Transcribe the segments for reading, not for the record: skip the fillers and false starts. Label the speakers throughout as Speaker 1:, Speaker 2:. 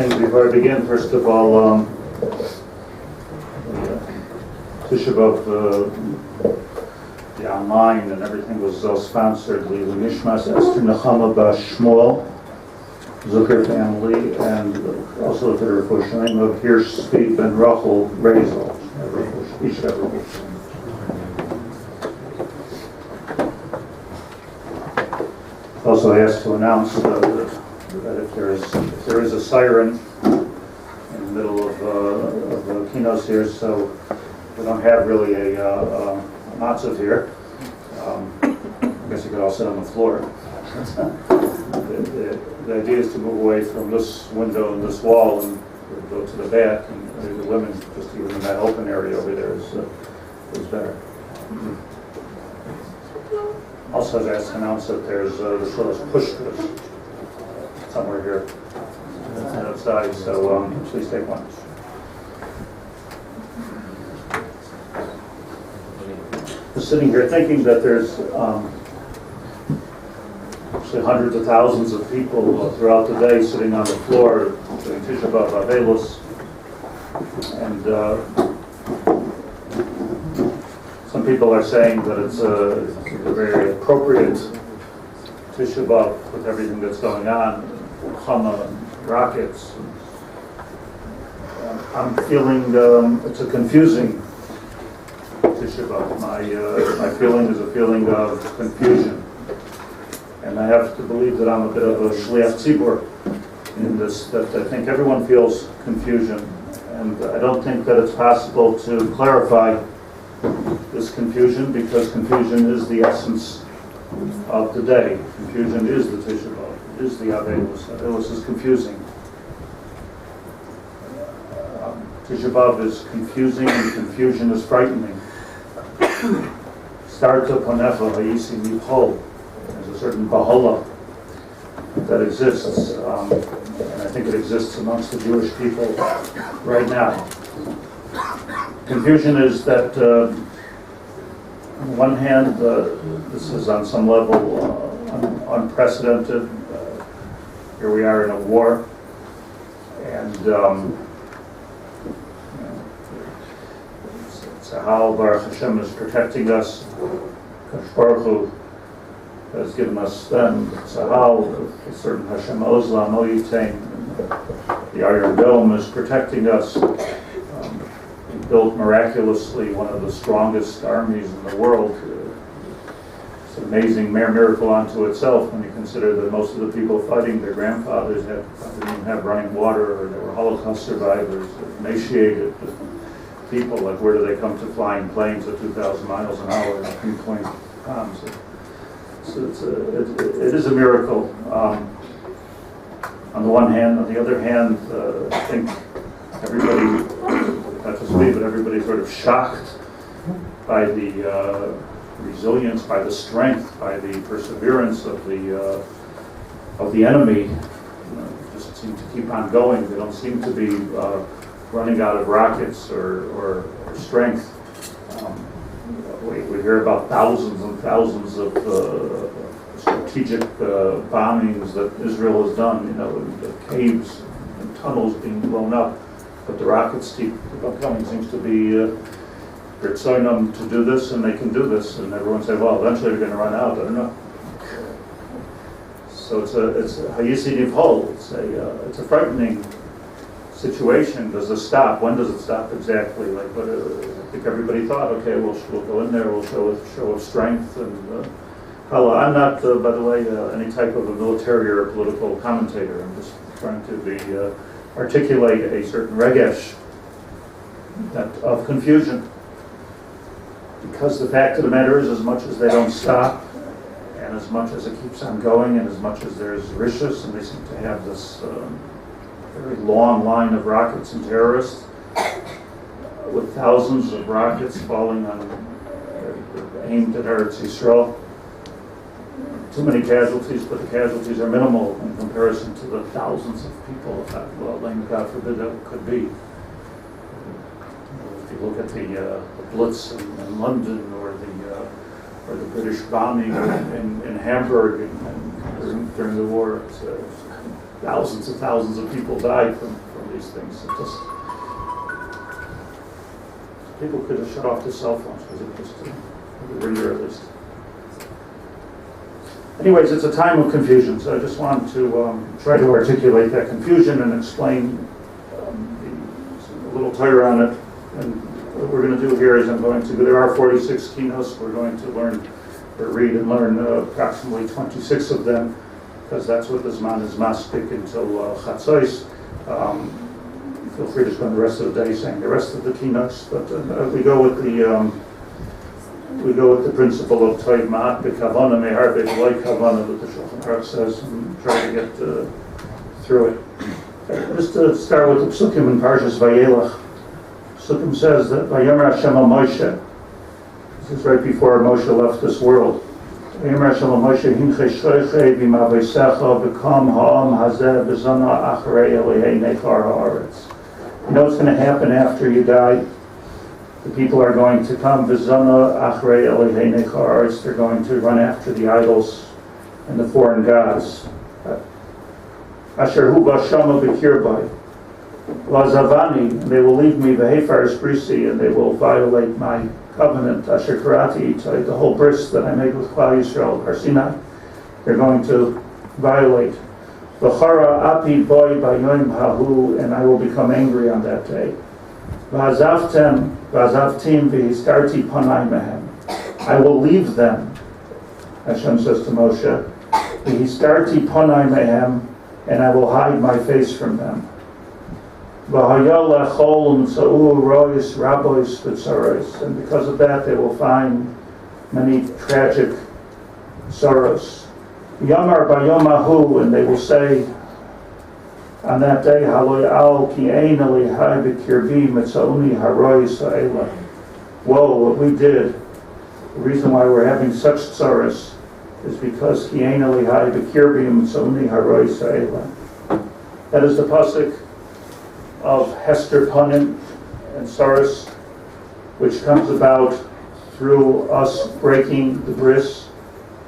Speaker 1: things before I begin. First of all, Tisha, the online and everything was sponsored. The Nishmas Esther Nechama Bas Shmuel, Zucker family, and also the Refushim of Hirsch, Steve, and Rachel Razel. Each ever. Also, I asked to announce that if there is a siren in the middle of the Kinos here, so we don't have really a matzav here. I guess you could all sit on the floor. The idea is to move away from this window and this wall and go to the back, and the women just even in that open area over there is better. Also, as I asked to announce that there's the Shlit'a's pushkas somewhere here outside, so please take one. Just sitting here thinking that there's actually hundreds of thousands of people throughout the day sitting on the floor doing Tisha B'Av Avelos, and some people are saying that it's a very appropriate Tisha B'Av with everything that's going on, Chama and rockets. I'm feeling it's a confusing Tisha B'Av. My feeling is a feeling of confusion. And I have to believe that I'm a bit of a Shliach Tzibur in this, that I think everyone feels confusion. And I don't think that it's possible to clarify this confusion, because confusion is the essence of the day. Confusion is the Tisha B'Av. It is the Avelos. Avelos is confusing. Tisha B'Av is confusing, and confusion is frightening. Starta Panefa Hayisi Michol. There's a certain Bahala that exists, and I think it exists amongst the Jewish people right now. Confusion is that, on one hand, this is on some level unprecedented. Here we are in a war, and Sahal Baruch Hashem is protecting us. Kadosh Baruch Hu has given us then Sahal, a certain Hashem Ozlam Oyitain. The Iron Dome is protecting us. We built miraculously one of the strongest armies in the world. It's an amazing miracle unto itself when you consider that most of the people fighting, their grandfathers didn't even have running water, or they were Holocaust survivors, emaciated people. Like, where do they come to flying planes at 2,000 miles an hour and pinpoint bombs? So it is a miracle. On the one hand, on the other hand, I think everybody, not just me, but everybody sort of shocked by the resilience, by the strength, by the perseverance of the enemy. Just seem to keep on going. They don't seem to be running out of rockets or strength. We hear about thousands and thousands of strategic bombings that Israel has done, the caves and tunnels being blown up, but the rockets keep coming. Seems to be they're telling them to do this, and they can do this, and everyone say, well, eventually they're going to run out. I don't know. So it's Hayisi Nivhol. It's a frightening situation. Does it stop? When does it stop exactly? I think everybody thought, okay, we'll go in there, we'll show a show of strength. And I'm not, by the way, any type of a military or a political commentator. I'm just trying to articulate a certain regesh of confusion. Because the fact of the matter is, as much as they don't stop, and as much as it keeps on going, and as much as there's rishus, and they seem to have this very long line of rockets and terrorists, with thousands of rockets falling aimed at Eretz Yisrael. Too many casualties, but the casualties are minimal in comparison to the thousands of people that, God forbid, that could be. If you look at the Blitz in London, or the British bombing in Hamburg during the war, thousands and thousands of people died from these things. People could have shut off their cell phones because it just every year at least. Anyways, it's a time of confusion, so I just wanted to try to articulate that confusion and explain a little Torah on it. And what we're going to do here is there are 46 Kinos. We're going to learn, or read and learn approximately 26 of them, because that's what the Zman is maspik until Chatzos. Feel free to spend the rest of the day saying the rest of the Kinos, but we go with the principle of Toiv Ma'at B'Kavana Mehar B'Loy Kavana that the Shulchan Aruch says, and try to get through it. Just to start with the Psukim in Parshas Vayelach. Psukim says that Vayomer Hashem al Moshe. This is right before Moshe left this world. Vayomer Hashem al Moshe Hinchei Shloichei B'Maveisecha B'Kam Ha'am Hazeh B'Zana Acharei Elihei Nechar Ha'aretz. You know what's going to happen after you die? The people are going to come, V'Zana Achrei Elihei Nechar Ha'aretz. They're going to run after the idols and the foreign gods. Asher Hu B'Shama B'Kirbai. Lazavani, and they will leave me V'Hefar Esprisi, and they will violate my covenant, Asher Karati Itai, the whole bris that I made with Klal Yisrael, Har Sinai. They're going to violate. V'chara api boy b'yoyim hahu, and I will become angry on that day. V'azavtim v'histarti panai mehem. I will leave them, Hashem says to Moshe, v'histarti panai mehem, and I will hide my face from them. V'haya lechol u'mtsa'u rois rabois v'tzaros, and because of that they will find many tragic sorrows. Yamar bayom ahu, and they will say on that day, Haloy al ki ein elihai b'kirbi mitzauni haroi sa'ela. Whoa, what we did, the reason why we're having such sorrows is because ki ein elihai b'kirbi mitzauni haroi sa'ela. That is the pasuk of Hester Panim and Saras, which comes about through us breaking the bris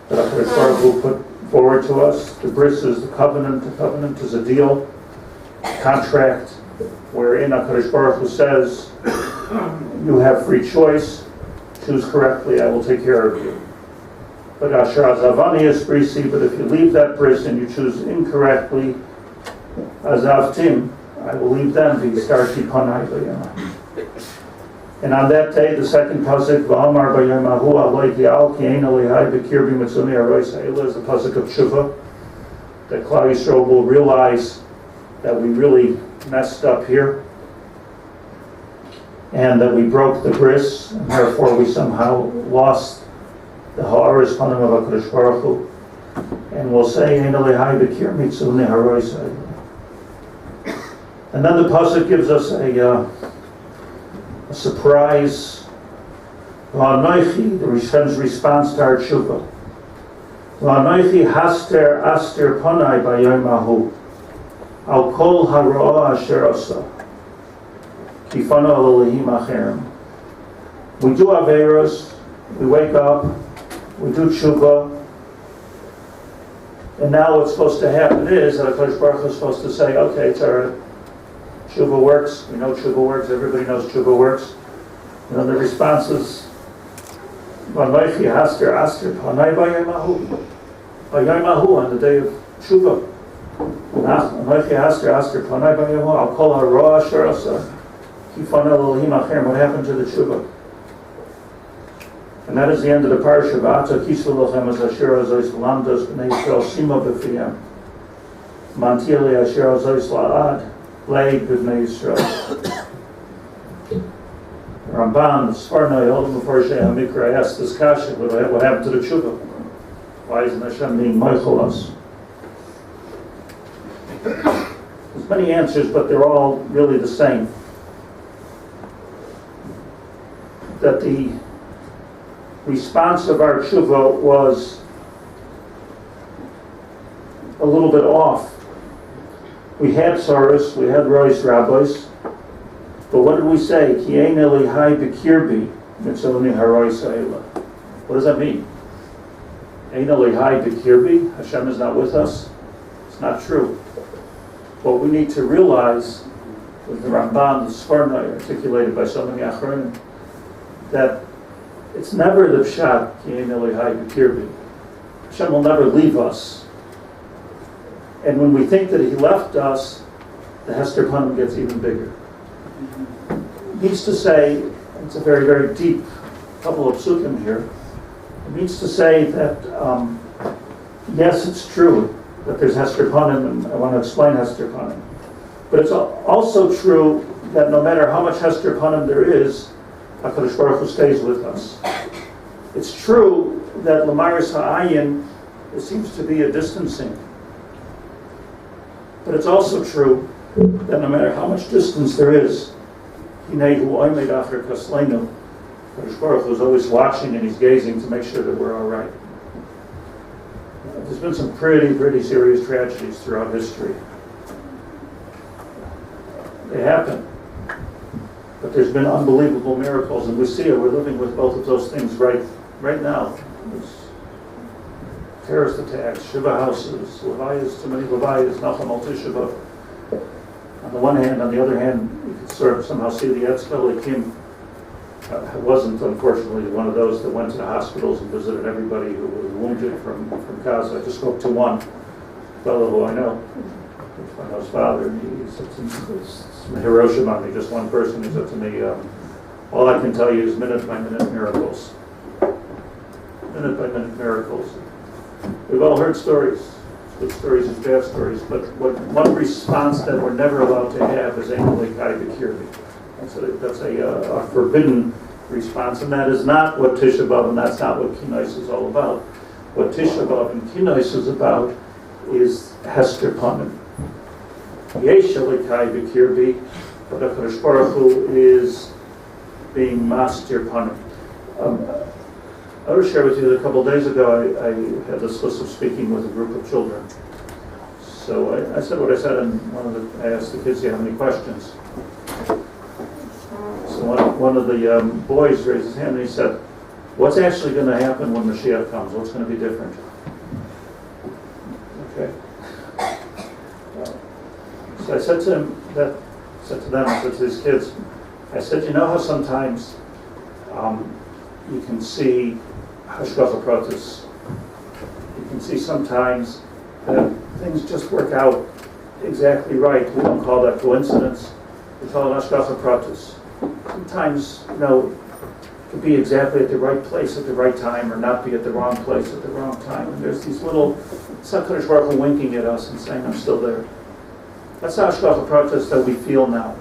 Speaker 1: that HaKadosh Baruch Hu put forward to us. The bris is the covenant. The covenant is a deal, a contract, wherein HaKadosh Baruch Hu says, you have free choice, choose correctly, I will take care of you. But Asher Azavani is brisi, but if you leave that bris and you choose incorrectly, Azavtim, I will leave them, v'yistarti panai b'yama. And on that day, the second pasuk, v'amar b'yamahu aloi gi'al ki ein elihai b'kirbi mitzuni aroi sa'ila, is the pasuk of tshuva, that Klal Yisrael will realize that we really messed up here, and that we broke the bris, and therefore we somehow lost the ha'aris panim of HaKadosh Baruch Hu, and we'll say, ein elihai b'kirbi mitzuni aroi sa'ila. And then the pasuk gives us a surprise. V'anoichi, the Hashem's response to our tshuva. V'anoichi haster aster panai b'yom hahu al kol ha'ro'a asher asa kifana l'elihim acherim. We do averos, we wake up, we do tshuva, and now what's supposed to happen is that HaKadosh Baruch Hu is supposed to say, okay, it's our tshuva works. We know tshuva works. Everybody knows tshuva works. You know, the response is, "V'anoichi haster aster panai b'yom hahu," on the day of tshuva. "V'anoichi haster aster panai b'yom hahu al kol ha'ro'a asher asa kifana l'elihim acherim." What happened to the tshuva? And that is the end of the parsha. V'ata kisu lochem as asher azois lamdos b'nei Yisrael sima b'fiyam mantia li asher azois la'ad Leid b'nei Yisrael. Ramban, the Sfarnai, Olam Mefarshei HaMikra, asked this kasha, what happened to the tshuva? Why isn't Hashem being moichel us? There's many answers, but they're all really the same. That the response of our tshuva was a little bit off. We had Saras, we had Rois Rabbis, but what did we say? Ki ein elihai b'kirbi mitzoni haroi sa'ila. What does that mean? Ein elihai b'kirbi? Hashem is not with us? It's not true. what we need to realize with the Ramban, the Sforno, articulated by so many Achronim, that it's never the Pshat, Yein Elohai B'kirbi. Hashem will never leave us. And when we think that He left us, the Hester Panim gets even bigger. It means to say, it's a very, very deep couple of psukim here. It means to say that, yes, it's true that there's Hester Panim, and I want to explain Hester Panim. But it's also true that no matter how much Hester Panim there is, HaKadosh Baruch Hu stays with us. It's true that L'mayris Ha'ayin, there seems to be a distancing. But it's also true that no matter how much distance there is, Hinei Hu Oimed Acher Kasleinu, HaKadosh Baruch Hu is always watching and He's gazing to make sure that we're all right. There's been some pretty serious tragedies throughout history. They happen. But there's been unbelievable miracles, and we see it. We're living with both of those things right now. There's terrorist attacks, Shiva houses, Levias, too many Levias, Nacham al Tisha B'Av. On the one hand, on the other hand, you could sort of somehow see the Etzkel Kim. I wasn't, unfortunately, one of those that went to the hospitals and visited everybody who was wounded from Gaza. I just spoke to one fellow who I know, my husband's father, and he said some Hiroshima, just one person. He said to me, all I can tell you is minute-by-minute miracles. Minute-by-minute miracles. We've all heard stories, good stories and bad stories, but one response that we're never allowed to have is Ein Kai B'Kirbi. That's a forbidden response, and that is not what Tisha B'Av, and that's not what Kinos is all about. What Tisha B'Av and Kinos is about is Hester Panim. Yesh Elikai B'Kirbi, but HaKadosh Baruch Hu is being Mastir Panim. I want to share with you that a couple of days ago I had the sliss of speaking with a group of children. So I said what I said, and I asked the kids, do you have any questions? So one of the boys raised his hand and he said, what's actually going to happen when Mashiach comes? What's going to be different? Okay. So I said to these kids, I said, you know how sometimes you can see Hashgacha Pratis. You can see sometimes that things just work out exactly right. We don't call that coincidence. We call it Hashgacha Pratis. Sometimes, it could be exactly at the right place at the right time, or not be at the wrong place at the wrong time. And there's these little, it's HaKadosh Baruch Hu winking at us and saying, I'm still there. That's the Hashgacha Pratis that we feel now.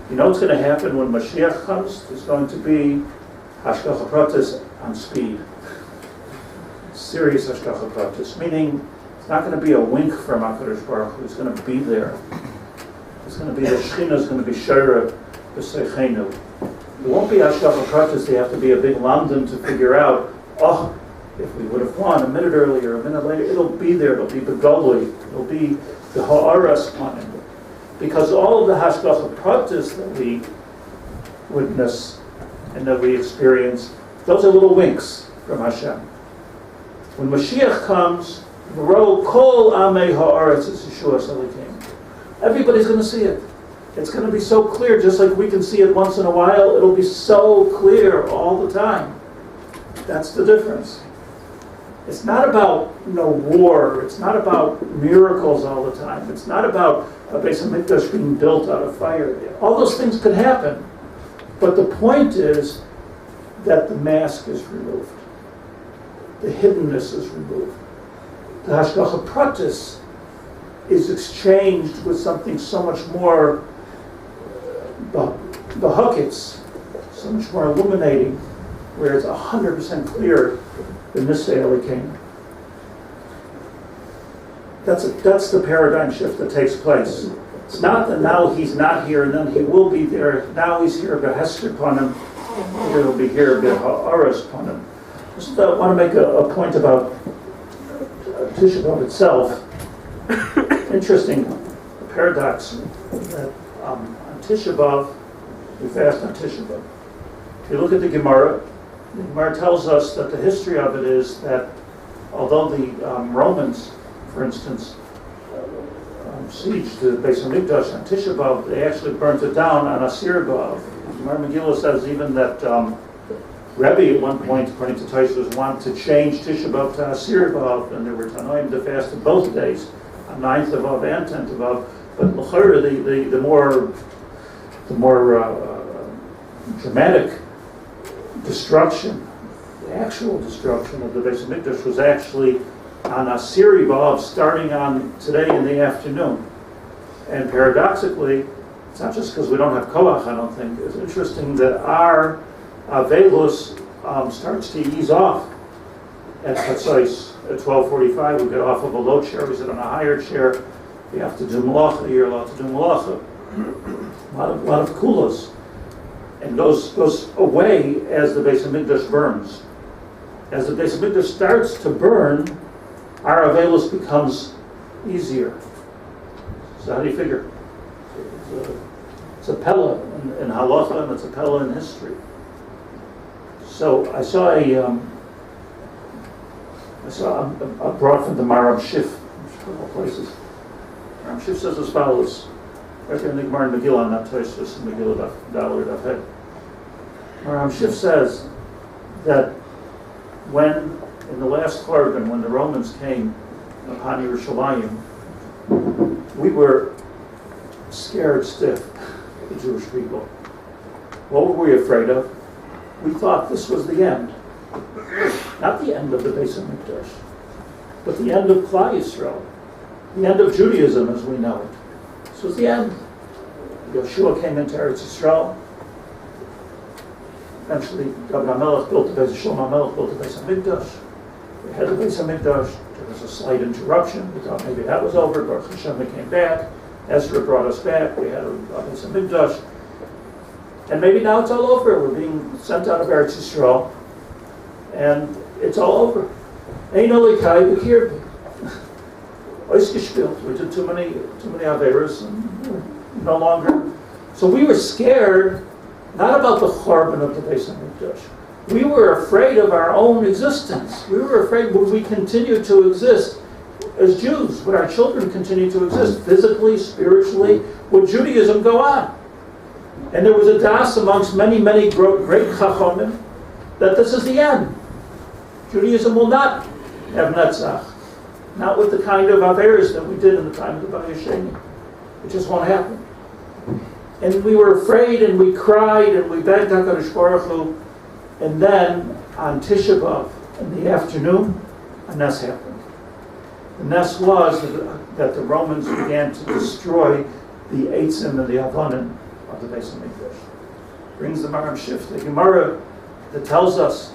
Speaker 1: You know what's going to happen when Mashiach comes? There's going to be Hashgacha Pratis on speed. Serious Hashgacha Pratis, meaning it's not going to be a wink from HaKadosh Baruch Hu. It's going to be there. It's going to be, the Shekhinah is going to be Shara B'Seichenu. It won't be Hashgacha Pratis. They have to be a big London to figure out, if we would have won a minute earlier, a minute later, it'll be there. It'll be Begoli. It'll be the Ha'aras Panim. Because all of the Hashgacha Pratis that we witness and that we experience, those are little winks from Hashem. When Mashiach comes, V'ro kol amei ha'aretz es Yeshua Salikim. Everybody's going to see it. It's going to be so clear, just like we can see it once in a while, it'll be so clear all the time. That's the difference. It's not about war. It's not about miracles all the time. It's not about a Beis HaMikdash being built out of fire. All those things could happen. But the point is that the mask is removed. The hiddenness is removed. The Hashgacha Pratis is exchanged with something so much more bahukitz, so much more illuminating, where it's 100% clear than this daily came. That's the paradigm shift that takes place. It's not that now he's not here and then he will be there. Now he's here, Behester Panim. He'll be here, Beha'aras Panim. Just want to make a point about Tisha B'Av itself. Interesting paradox that on Tisha B'Av, we fast on Tisha B'Av. If you look at the Gemara tells us that the history of it is that although the Romans, for instance, siege to the Beis Hamikdash on Tisha B'Av, they actually burnt it down on Asir B'Av. Gemara Megillah says even that Rabbi at one point, according to Tisha, wanted to change Tisha B'Av to Asir B'Av, and there were Tanoim that fasted both days, on 9th of Av and 10th of Av. But l'chayra, the more dramatic destruction, the actual destruction of the Beis Hamikdash was actually on Asiri B'Av, starting on today in the afternoon. And paradoxically, it's not just because we don't have koach, I don't think. It's interesting that our Velus starts to ease off at Chatzos. At 12:45, we get off of a low chair, we sit on a higher chair. We have to do malacha, you're allowed to do malacha. A lot of kulas. And goes away as the Beis Hamikdash burns. As the Beis Hamikdash starts to burn, our Avelus becomes easier. So how do you figure? It's a pella in halacha, and it's a pella in history. So I saw a brought from the Maram Shif, of all places. Maram Shif says as follows. Right there in the Gemara and Megillah, not Tosfos and Megillah Dalar Daf Het. Maram Shif says that when, in the last Churban, when the Romans came upon Yerushalayim, we were scared stiff, the Jewish people. What were we afraid of? We thought this was the end. Not the end of the Beis Hamikdash, but the end of Klal Yisrael, the end of Judaism as we know it. This was the end. Yeshua came into Eretz Yisrael. Eventually, David HaMelech built the Beis HaMelech built the Beis Hamikdash. We had the Beis Hamikdash. There was a slight interruption. We thought maybe that was over. Baruch Hashem, we came back. Ezra brought us back. We had a Beis Hamikdash. And maybe now it's all over. We're being sent out of Eretz Yisrael. And it's all over. Ein Olikai B'kirbi. Ois gespielt. We did too many Averas and we're no longer. So we were scared, not about the Churban of the Beis Hamikdash. We were afraid of our own existence. We were afraid, would we continue to exist as Jews? Would our children continue to exist physically, spiritually? Would Judaism go on? And there was a das amongst many great Chachamim that this is the end. Judaism will not have Netzach. Not with the kind of Averas that we did in the time of the Bani Sheni. It just won't happen. And we were afraid and we cried and we begged HaKadosh Baruch Hu. And then on Tisha B'Av in the afternoon, a nes happened. The nes was that the Romans began to destroy the Eitzim and the Avanim of the Beis Hamikdash. Brings the Maram Shif, the Gemara that tells us,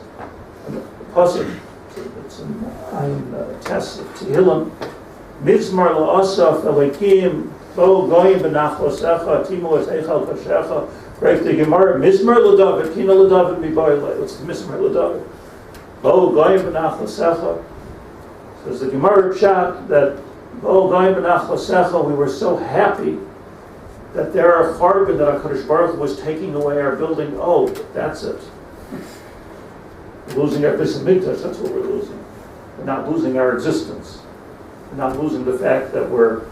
Speaker 1: the Pasuk, it's in Tess of Tehillim, Mizmar la'asaf Elokim bo goyim b'nachlosecha timu es eichal kashecha. Right, the Gemara, Mizmar l'David, Kino l'David mi'boyle. What's the Mizmar l'David? Bo goyim b'nachlosecha. Says the Gemara Pshat that bo goyim b'nachlosecha, we were so happy that there are Churban that HaKadosh Baruch Hu was taking away our building. Oh, that's it. We're losing our Beis Hamikdash, that's what we're losing. We're not losing our existence. We're not losing the fact that we're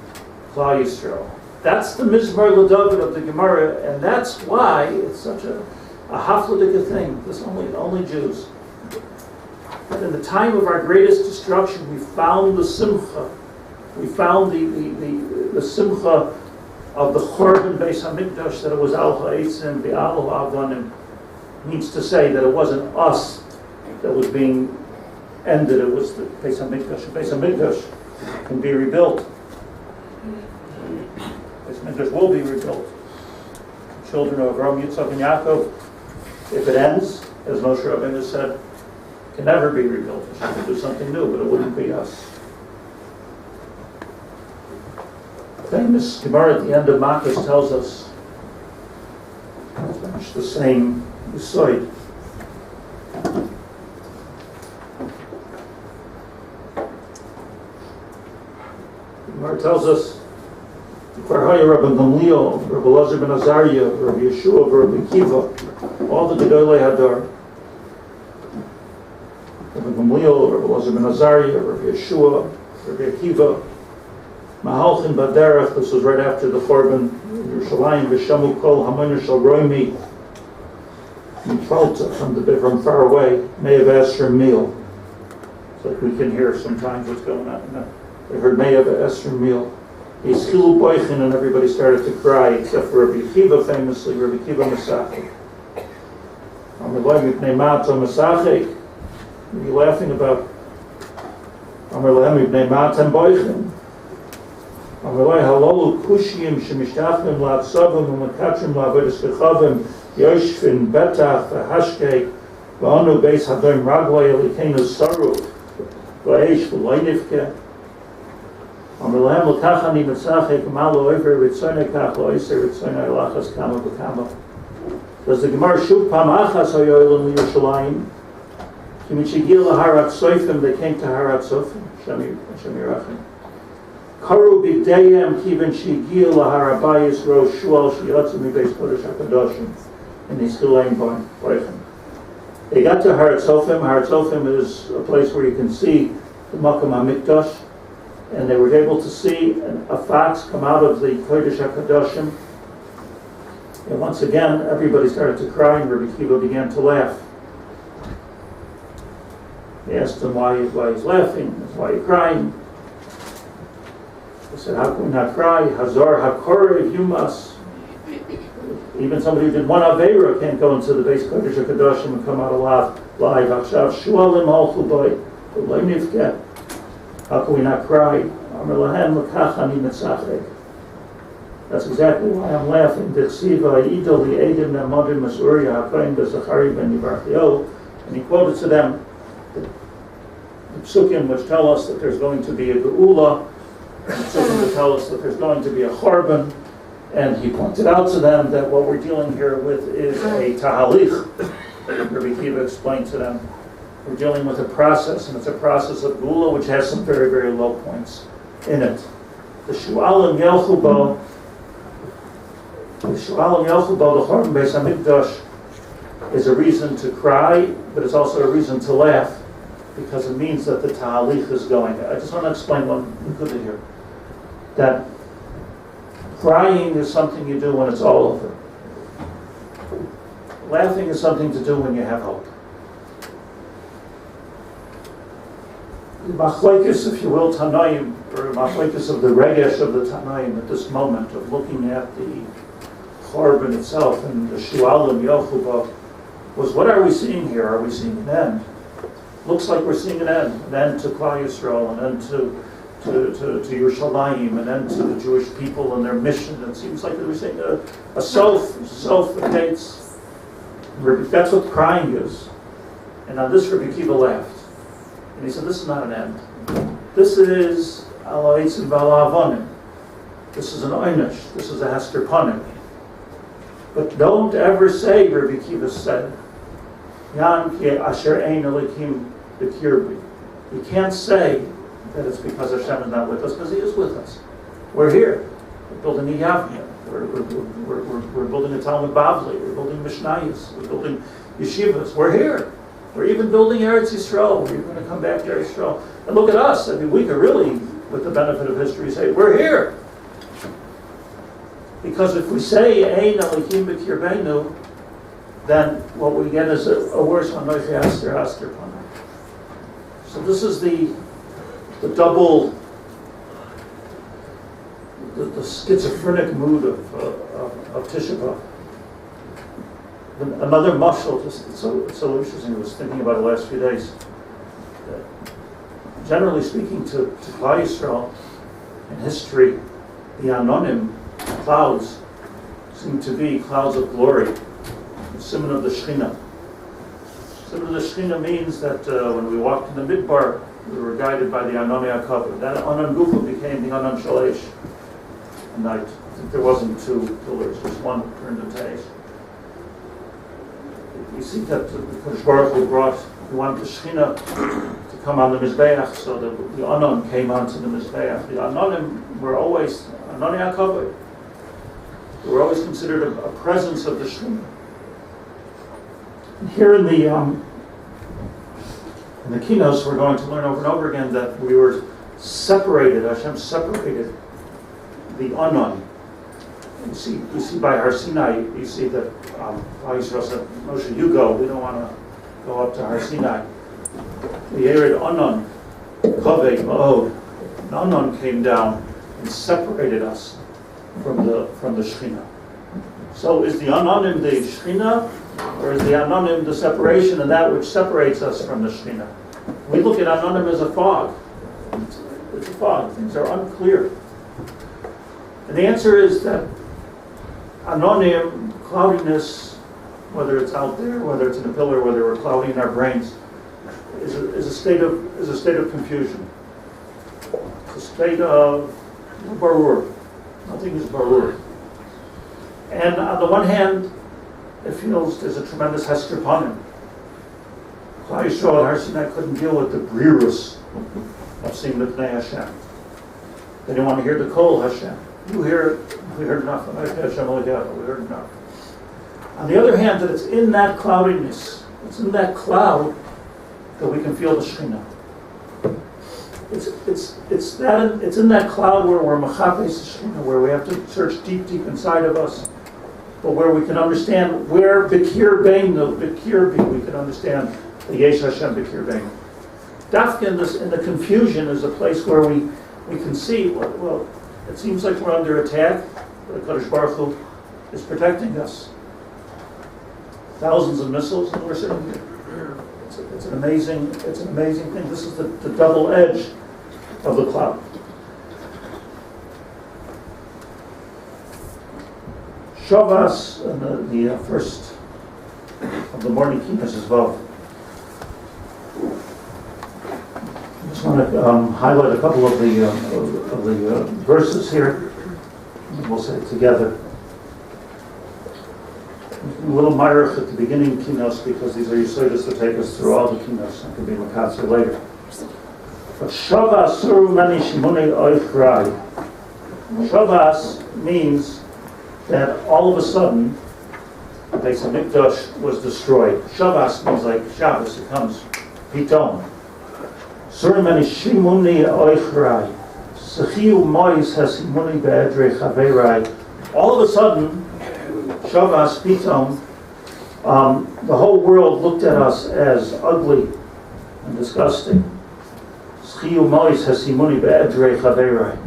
Speaker 1: Klal Yisrael. That's the Mizmar l'David of the Gemara, and that's why it's such a hafladika thing. There's only Jews. But in the time of our greatest destruction, we found the simcha. We found the simcha of the Churban Beis Hamikdash, that it was Al Ha'etzim, the Al Ha'avanim, means to say that it wasn't us that was being ended, it was the Beis Hamikdash. The Beis Hamikdash can be rebuilt. Beis Hamikdash will be rebuilt. Children of Rabbi, Yitzchak, and Yaacov, if it ends, as Moshe Rabbeinu said, can never be rebuilt. We should do something new, but it wouldn't be us. Famous Gemara at the end of Makkos tells us much the same Yisoid. Gemara tells us Rabbi Gamliel, Rabbi Elazar ben Azariah, Rabbi Yeshua, Rabbi Akiva, all the Gedolei Hadar. Rabbi Gamliel, Rabbi Elazar ben Azariah, Rabbi Yeshua, Rabbi Akiva, Mahalchin Baderech, this was right after the Korban, Yerushalayim, V'shamu Kol Hamoinu Shal Roimi, from far away, Me'av Esrim Meal. It's like we can hear sometimes what's going on. They heard Me'av Esrim Meal. Yischilu Boichin, and everybody started to cry, except for Rabbi Kiva, famously, Rabbi Kiva Masachik. Amaloi Mipnei Mato Masachik. What are you laughing about? Amaloi Mipnei Mato Boichin. Amaloi Halolu Kushim Shemishtachim La'atzavim U'makatrim La'avodas Kechavim Yoshvin Betach V'hashkei V'onu Beis Hadoim Ragloi Elikenu Saru V'eish V'loinivke Amaloi L'kachani Mitzachik Malo Oiver Ritzonei Kach Loiser Ritzonei Lachas Kama B'Kama. Does the Gemara Shuv Pam Achas Hayoyel Yerushalayim Kimishigil Harat Soifim, they came to Harat Soifim Shemirachim Karu B'Deyem Kiven Shigil Harabayis Ro Shual Shiyotzu Mibeis Kodesh HaKadoshim in the Shulayim Boichem. They got to Harat Soifim. Harat Soifim is a place where you can see the Makam HaMikdash, and they were able to see a fox come out of the Kodesh HaKadoshim. And once again, everybody started to cry, and Rabbi Kiva began to laugh. They asked him why he's laughing, why are you crying? He said, how can we not cry? Hazar HaKorev Yumas. Even somebody who did one Aveira can't go into the base Kodesh HaKadoshim and come out alive. Akshav Shualim Halchu Boi. How can we not cry? Amar Lahem L'kachani Mitzachek. That's exactly why I'm laughing. And he quoted to them the psukim which tell us that there's going to be a geula, and the psukim which tell us that there's going to be a chorban, and he pointed out to them that what we're dealing here with is a tahalich. Rabbi Kiva explained to them, we're dealing with a process, and it's a process of geula which has some very, very low points in it. The Shu'alim Yelchubo, the Chorban Beis HaMikdash, is a reason to cry, but it's also a reason to laugh, because it means that the Ta'alich is going. I just want to explain one good here. That crying is something you do when it's all over. Laughing is something to do when you have hope. The machlokes, if you will, Tanaim, or machlokes of the regesh of the Tanaim at this moment of looking at the Chorban itself and the Shu'alim Yochuba, was what are we seeing here? Are we seeing an end? Looks like we're seeing an end to Klal Yisrael, an end to Yerushalayim, an end to the Jewish people and their mission. It seems like we're seeing a self-negates. That's what crying is. And on this, Rabbi Kiva laughed. And he said, this is not an end. This is Aloitzim Valavonim. This is an Oynish. This is a Hester Panim. But don't ever say, Rabbi Kiva said, Yam ki asher ein elikim b'kirbi. You can't say that it's because Hashem is not with us, because He is with us. We're here. We're building a Yavnia. We're building a Talmud Bavli. We're building Mishnayos. We're building yeshivas. We're here. We're even building Eretz Yisrael. We're going to come back to Eretz Yisrael. And look at us. I mean, we could really, with the benefit of history, say, we're here. Because if we say Ein Elikim B'Kirbeinu, then what we get is a worse one. So this is the double, the schizophrenic mood of Tisha B'Av. Another mashal, it's so interesting. I was thinking about it the last few days. Generally speaking, to Klal Yisrael in history, the Anonim clouds seem to be clouds of glory. The simon of the Shechina. Simon of the Shechina means that when we walked in the Midbar, we were guided by the Anon Yaacov. That Anon Gufa became the Anon Shalesh. And I think there wasn't two pillars, just one turned into Eish. You see that the Kodesh Baruch Hu he wanted the Shechina to come on the Mizbeach, so the Anon came onto the Mizbeach. The Anonim were always, Anon Yaakov, they were always considered a presence of the Shechina. And here in the Kinos, we're going to learn over and over again that we were separated, Hashem separated the Anon. You see by Har Sinai, you see that Yisrael said, Moshe, you go. We don't want to go up to Har Sinai. The Yered Anon, Kaveh Ma'od, Anon came down and separated us from the Shekhinah. So is the Anonim the Shekhinah, or is the Anonim the separation and that which separates us from the Shekhinah? We look at Anonim as a fog. It's a fog. Things are unclear. And the answer is that Anonim, cloudiness, whether it's out there, whether it's in a pillar, whether we're cloudy in our brains, is a state of confusion. It's a state of barur. Nothing is barur. And on the one hand, it feels there's a tremendous hester upon him. Klal Yisrael at Har Sinai couldn't deal with the brirus of seeing the Pnei Hashem. They didn't want to hear the Kol Hashem. We heard enough. We heard enough. On the other hand, that it's in that cloudiness, it's in that cloud that we can feel the Shekhinah. It's in that cloud where we're machapes Shekhinah, where we have to search deep inside of us, but where we can understand where Bikir Beinu, Bikir Bi, we can understand the Yesh Hashem Bikir Beinu. Dafka in the confusion is a place where we can see, well, it seems like we're under attack, but HaKadosh Baruch Hu is protecting us. Thousands of missiles, and we're sitting here. It's an amazing thing. This is the double edge of the cloud. Shavas, and the first of the morning Kinos as well. I just want to highlight a couple of the verses here, and we'll say it together. A little myrich at the beginning Kinos, because these are Yisodis to take us through all the Kinos, and can be Makatzer later. But Shavas Suru Mani Shimoni Oichrai. Shavas means that all of a sudden the Beis HaMikdash was destroyed. Shavas means like Shabbos, it comes Pitom. Suru Mani Shimoni Oichrai. Sechiu Mois Hasimoni Be'edrei Chaverai. All of a sudden, Shavas Pitom, the whole world looked at us as ugly and disgusting. Sechiu Mois Hasimoni Be'edrei Chaverai.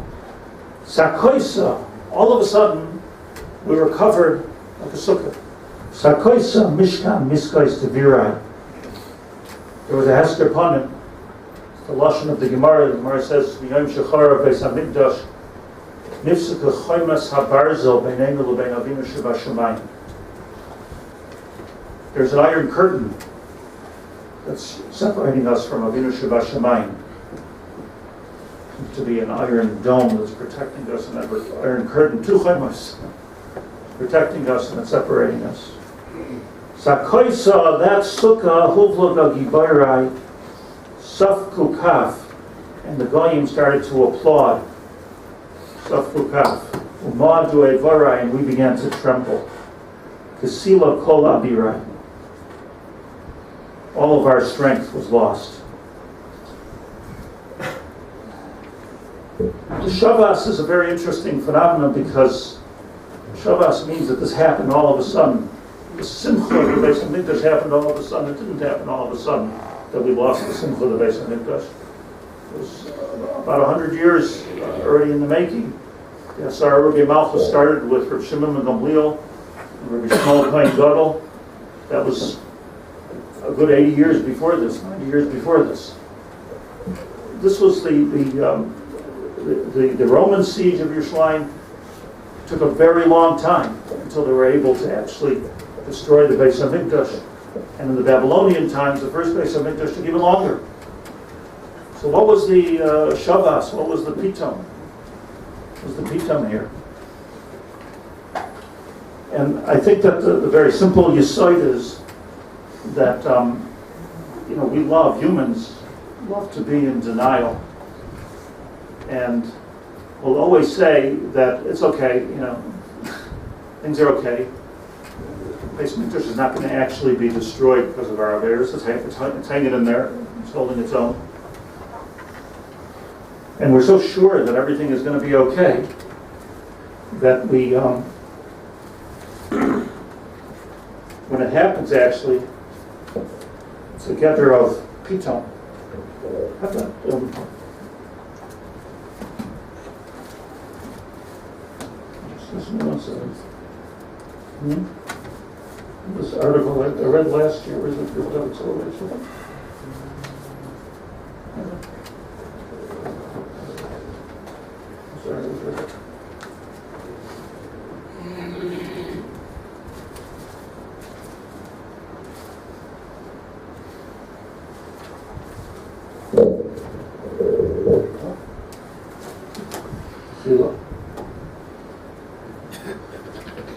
Speaker 1: Sakoisa, all of a sudden, we were covered like a sukkah. Sakoisa Mishkan Miskais Tevirai. There was a hester upon him. The lashon of the Gemara. The Gemara says, "Miyom shechara beis hamikdash nifsaka choymas habarzel beineinu lebein Avinu shebashamayim." There's an iron curtain that's separating us from Avinu shebashamayim. To be an iron dome that's protecting us, and that iron curtain, two choymas, protecting us and separating us. Sakoisa, that sukkah huvla gibayrai. Safku Kaf, and the Goyim started to applaud. Safku Kaf. Umadu Evarai, and we began to tremble. Kasila Kol Abirai. All of our strength was lost. The Shavas is a very interesting phenomenon because Shavas means that this happened all of a sudden. The Simcha of the Beis HaMikdash happened all of a sudden. It didn't happen all of a sudden that we lost the Simcha of the Beis HaMikdash. It was about 100 years already in the making. Yes, our Rabbi Malchus started with Rabbi Shimon ben Gamliel and Rabbi Shmuel Kohen Gadol. That was a good 80 years before this, 90 years before this. This was the Roman siege of Yerushalayim. Took a very long time until they were able to actually destroy the Beis HaMikdash. And in the Babylonian times, the first Beis HaMikdash took even longer. So what was the Shavas? What was the Pitom? What was the Pitom here? And I think that the very simple Yesod is that, we love, humans love to be in denial. And we'll always say that it's okay, things are okay. Beis HaMikdash is not going to actually be destroyed because of our Averos. It's hanging in there. It's holding its own. And we're so sure that everything is going to be okay that we, when it happens actually, it's a gather of piton. This article I read last year, is it Rabbi acceleration? Sorry,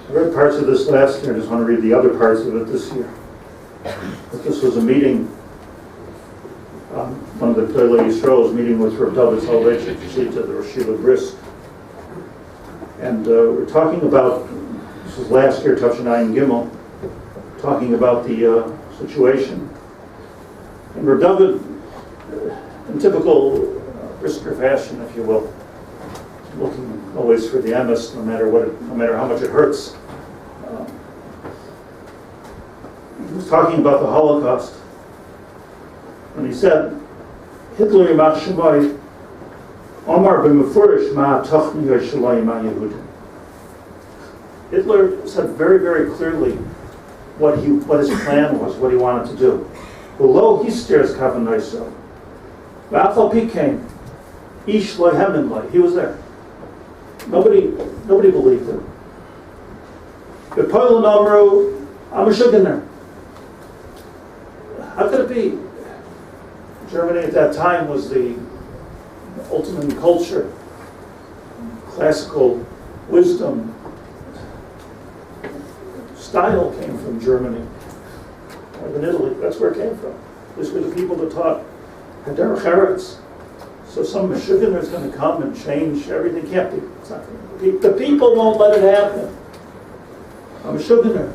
Speaker 1: I read parts of this last year, I just want to read the other parts of it this year. But this was a meeting, one of the Toilei Yisrael's meeting with Rabbi Shlit'a, the Rosh Brisk. And we're talking about, this was last year, Tisha and Gimel, talking about the situation. And Rabbi David, in typical Brisker fashion, if you will, looking always for the emes, no matter how much it hurts. He was talking about the Holocaust, and he said, Hitler Yimach Shemai, Omar b'mefurish ma tochni Yerushalayim ma Yehudim. Hitler said very, very clearly what his plan was, what he wanted to do. Below he steers Kavanaiso. V'afal Pikein, Ish lo hemen lo. He was there. Nobody believed him. The Poland Amro, I'm a sugar. How could it be? Germany at that time was the ultimate culture, classical wisdom, style came from Germany, more than Italy. That's where it came from. These were the people that taught Haber Cheretz. So some Meshuggah is going to come and change everything. Can't be. It's not going to be. The people won't let it happen. I'm a Meshuggah.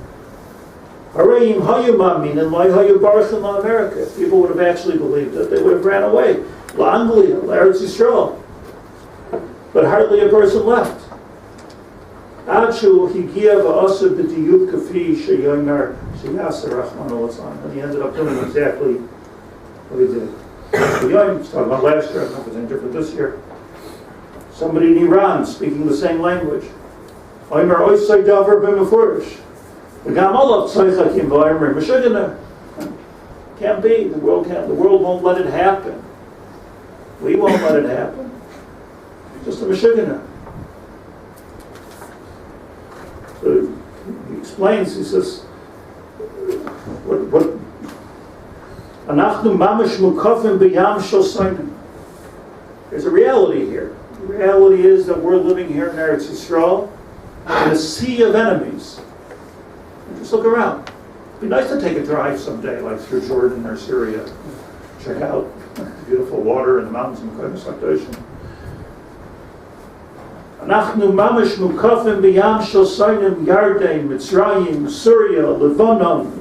Speaker 1: Harayim hayu mamin and my hayu barach in America. If people would have actually believed it, they would have ran away. La Anglia, La Eretz Yisrael. But hardly a person left. Achu higia va'asa b'diyuk kafi sheyomer sheyaser rachmano l'tzlan. And he ended up doing exactly what he did. He's talking about last year, I don't know if it's any different this year. Somebody in Iran speaking the same language. Oimer oisay davar b'mefurish. V'gam olav tzaychakim v'oimer m'shugana. Can't be. The world won't let it happen. We won't let it happen. Just a m'shugana. So he explains. He says, what? There's a reality here. The reality is that we're living here in Eretz Yisrael in a sea of enemies. And just look around. It'd be nice to take a drive someday, like through Jordan or Syria. Check out the beautiful water in the mountains of Kinos. Anachnu mamash mukafim b'yam shel Sainim, Yarden, Mitzrayim, Syria, Lebanon.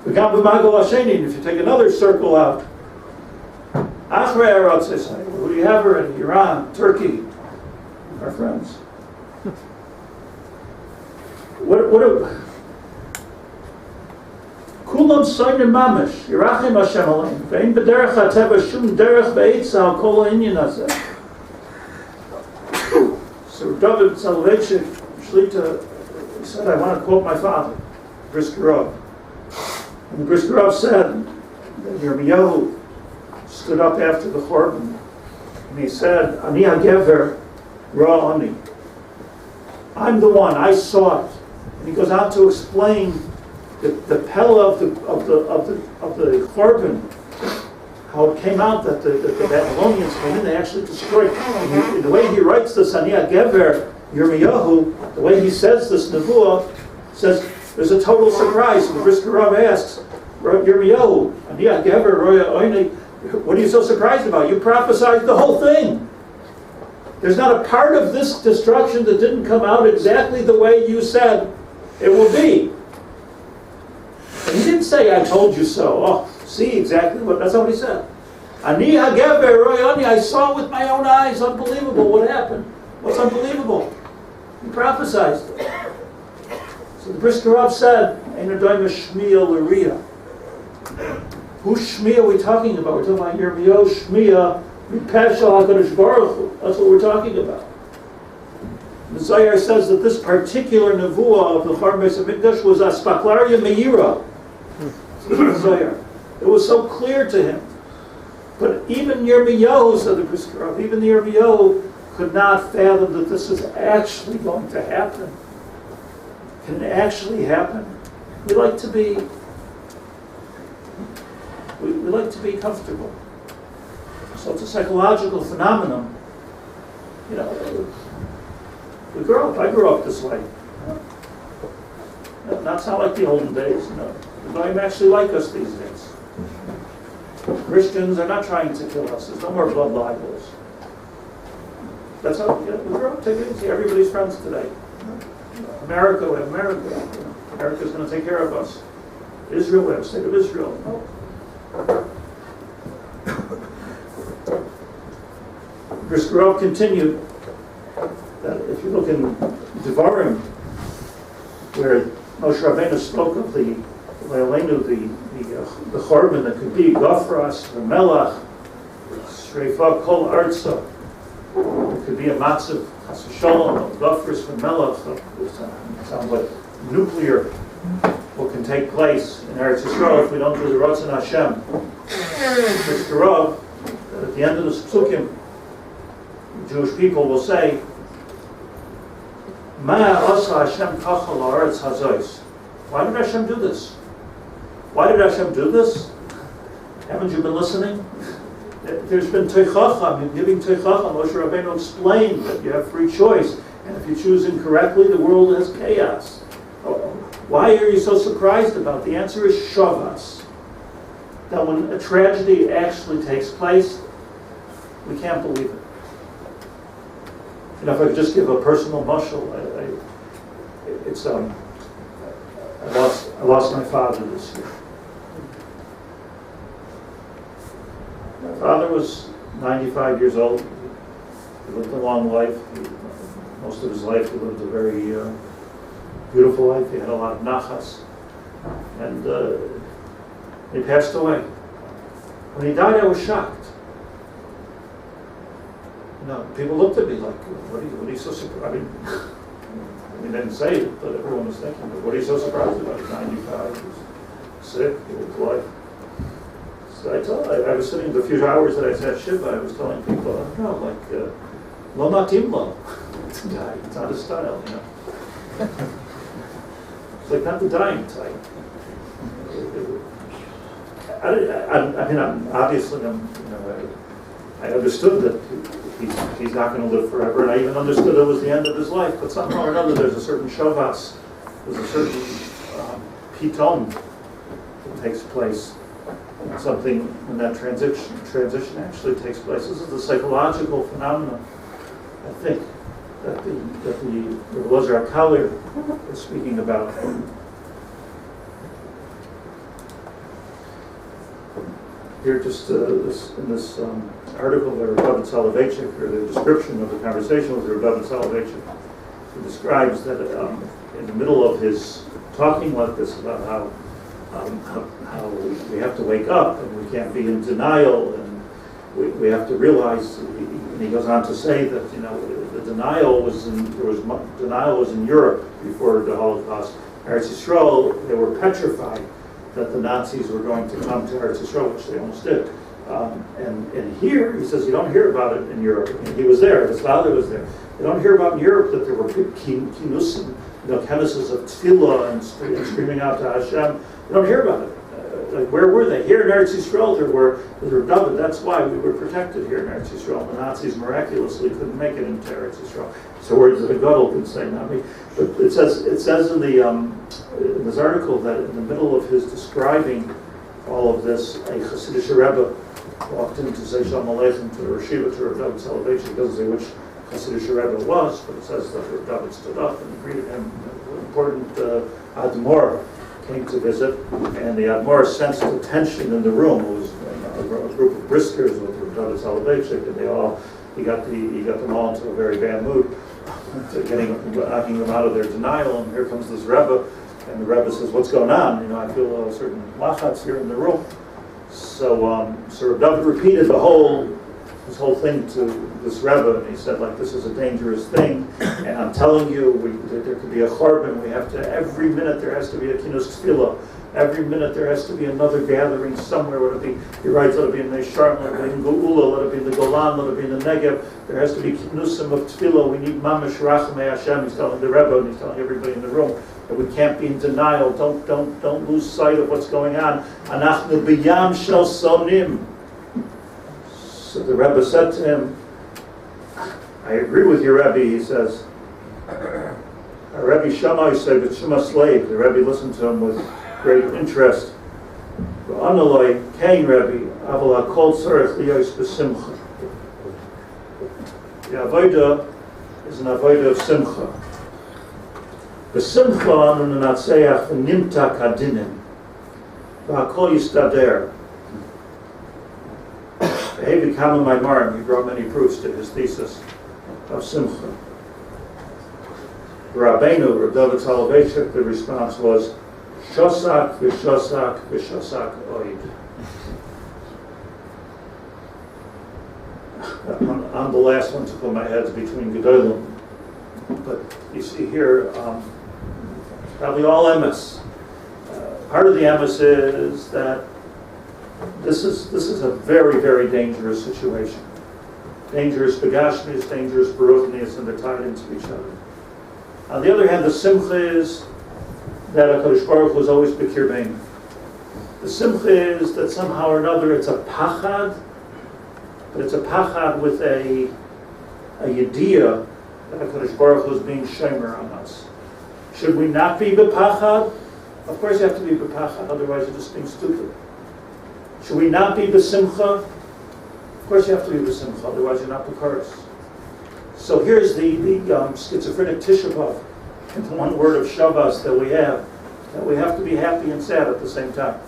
Speaker 1: If you take another circle out, who do you have her in? Iran, Turkey, our friends. Kulam Sainim Mamish, Yerachim Hashem Aleim, Ve'in b'derech ha'teva shum derech be'etza al kol ha'inyan hazeh. So David Soloveitchik, Shlit'a, he said, I want to quote my father, Brisker. And the Brisker said that Yirmiyahu stood up after the Chorban and he said, Ani hagever ra ani. I'm the one, I saw it. And he goes on to explain the pella of the Chorban, how it came out that the Babylonians came in, they actually destroyed it. And the way he writes this, Ani hagever, Yirmiyahu, the way he says this nevuah, says, there's a total surprise. And the Brisker asks, Yirmiyahu, what are you so surprised about? You prophesied the whole thing. There's not a part of this destruction that didn't come out exactly the way you said it will be. And he didn't say, I told you so. Oh, see exactly what, that's not what he said. I saw with my own eyes. Unbelievable what happened. What's unbelievable? He prophesied it. So the Brisker Rav said, Eino doime Shmiya l'Riya. Whose Shmiya are we talking about? We're talking about Yirmiyahu Shmiya Mipeh Shel HaKadosh Baruch Hu. That's what we're talking about. The Zohar says that this particular nevuah of the Churban Beis HaMikdash was Aspaklaria Meira. Zohar. It was so clear to him. But even Yirmiyahu, said the Brisker Rav, even the Yirmiyahu could not fathom that this is actually going to happen. Can it actually happen? We like to be comfortable. So it's a psychological phenomenon. You know, I grew up this way. Not sound like the olden days. No, they don't even actually like us these days. Christians are not trying to kill us. There's no more blood libels. That's how we grew up. Take it easy. Everybody's friends today. America, we have America. America's going to take care of us. Israel, we have the state of Israel. No. Brisker Rav continued that if you look in Devarim, where Moshe Rabbeinu spoke of the Churban that could be Gofras, the Melach, Shreifa Kol Arza. It could be a matzav Chas v'Shalom of Gofras v'Melach. Sounds like nuclear. What can take place in Eretz Yisrael if we don't do the Ratzon Hashem. Brisker Rav, at the end of the Psukim, Jewish people will say, Ma asa Hashem kacha la'aretz hazois. Why did Hashem do this? Why did Hashem do this? Haven't you been listening? There's been teichacham, giving teichacham. Moshe Rabbeinu explained that you have free choice, and if you choose incorrectly, the world has chaos. Why are you so surprised about it? The answer is shavas. That when a tragedy actually takes place, we can't believe it. And if I could just give a personal mashal, I lost my father this year. My father was 95 years old. He lived a long life. Most of his life he lived a very beautiful life. He had a lot of nachas. And he passed away. When he died, I was shocked. People looked at me like, what are you so surprised? I mean, they didn't say it, but everyone was thinking, what are you so surprised about? He's 95, he's sick, he was alive. So I was sitting the few hours that I sat Shiva, I was telling people, lo matim lo. It's not his style, you know. It's like not the dying type. I understood that he's not going to live forever, and I even understood it was the end of his life. But somehow or another, there's a certain shavas, there's a certain piton that takes place. Something when that transition actually takes place. This is the psychological phenomenon, I think, that the Elazar HaKalir is speaking about. Here, just in this article by Rabbi Soloveitchik, or the description of the conversation with Rabbi Soloveitchik, he describes that in the middle of his talking like this about how we have to wake up and we can't be in denial, and we have to realize. And he goes on to say that the denial was in Europe before the Holocaust. Eretz Yisrael, they were petrified that the Nazis were going to come to Eretz Yisrael, which they almost did. And here, he says, you don't hear about it in Europe. I mean, he was there, his father was there. You don't hear about in Europe that there were big Kinos, Kinos of tefillah and screaming out to Hashem. You don't hear about it. Like, where were they? Here in Eretz Yisrael, there were David. That's why we were protected here in Eretz Yisrael. The Nazis miraculously couldn't make it into Eretz Yisrael. So words that a gadol can say, not me. But it says in this article that in the middle of his describing all of this, a Hasidic Rebbe walked in to say Shalom Aleichem to the Rashiva, to Rav David Soloveitchik. It doesn't say which Hasidic Rebbe it was, but it says that Rav David stood up and greeted him. An important Admor came to visit, and the Admor sensed the tension in the room. It was a group of briskers with Rav David Soloveitchik, and he got them all into a very bad mood. knocking them out of their denial, and here comes this Rebbe, and the Rebbe says, "What's going on? I feel a certain lachats here in the room." So Rabbi repeated this whole thing to this Rebbe, and he said, this is a dangerous thing, and I'm telling you, there could be a chorban. We have to, every minute there has to be a Kinos tefillah. Every minute there has to be another gathering somewhere. Let it be, he writes, let it be in the Sharm, let it be in Geula, let it be in the Golan, let it be in the Negev. There has to be Kinusim of tefillah. We need mamash rachamei Hashem. He's telling the Rebbe, and he's telling everybody in the room, that we can't be in denial. Don't lose sight of what's going on. Anachnu b'yam shel sonim. So the Rebbe said to him, I agree with you, Rabbi. He says, Rabbi Shammai said, "But Shema slave." The Rebbe listened to him with great interest. Analoi kain Rabbi, aval hakol tzarich liyos b'simcha. The avodah is an avodah of simcha. B'simcha anu nenatzeach v'nimta kadinim v'hakol yistader. Hevi Kama Maimarim, he brought many proofs to his thesis of simcha. Rabbeinu, Rav David Soloveitchik, the response was, Shosak v'shosak v'shosak oid. I'm the last one to put my heads between Gedolim. But you see here, probably all emes. Part of the emes is that this is a very, very dangerous situation. Dangerous begashmis, dangerous baruchnis, and they're tied into each other. On the other hand, the simcha is that HaKadosh Baruch Hu is always B'kir Bein. The simcha is that somehow or another it's a pachad, but it's a pachad with a yediyah that HaKadosh Baruch Hu is being shomer on us. Should we not be b'pachad? Of course you have to be b'pachad, otherwise you're just being stupid. Should we not be b'simcha? Of course you have to be b'simcha, otherwise you're not b'karos. So here's the schizophrenic Tisha B'Av, and the one word of Shabbos that we have to be happy and sad at the same time.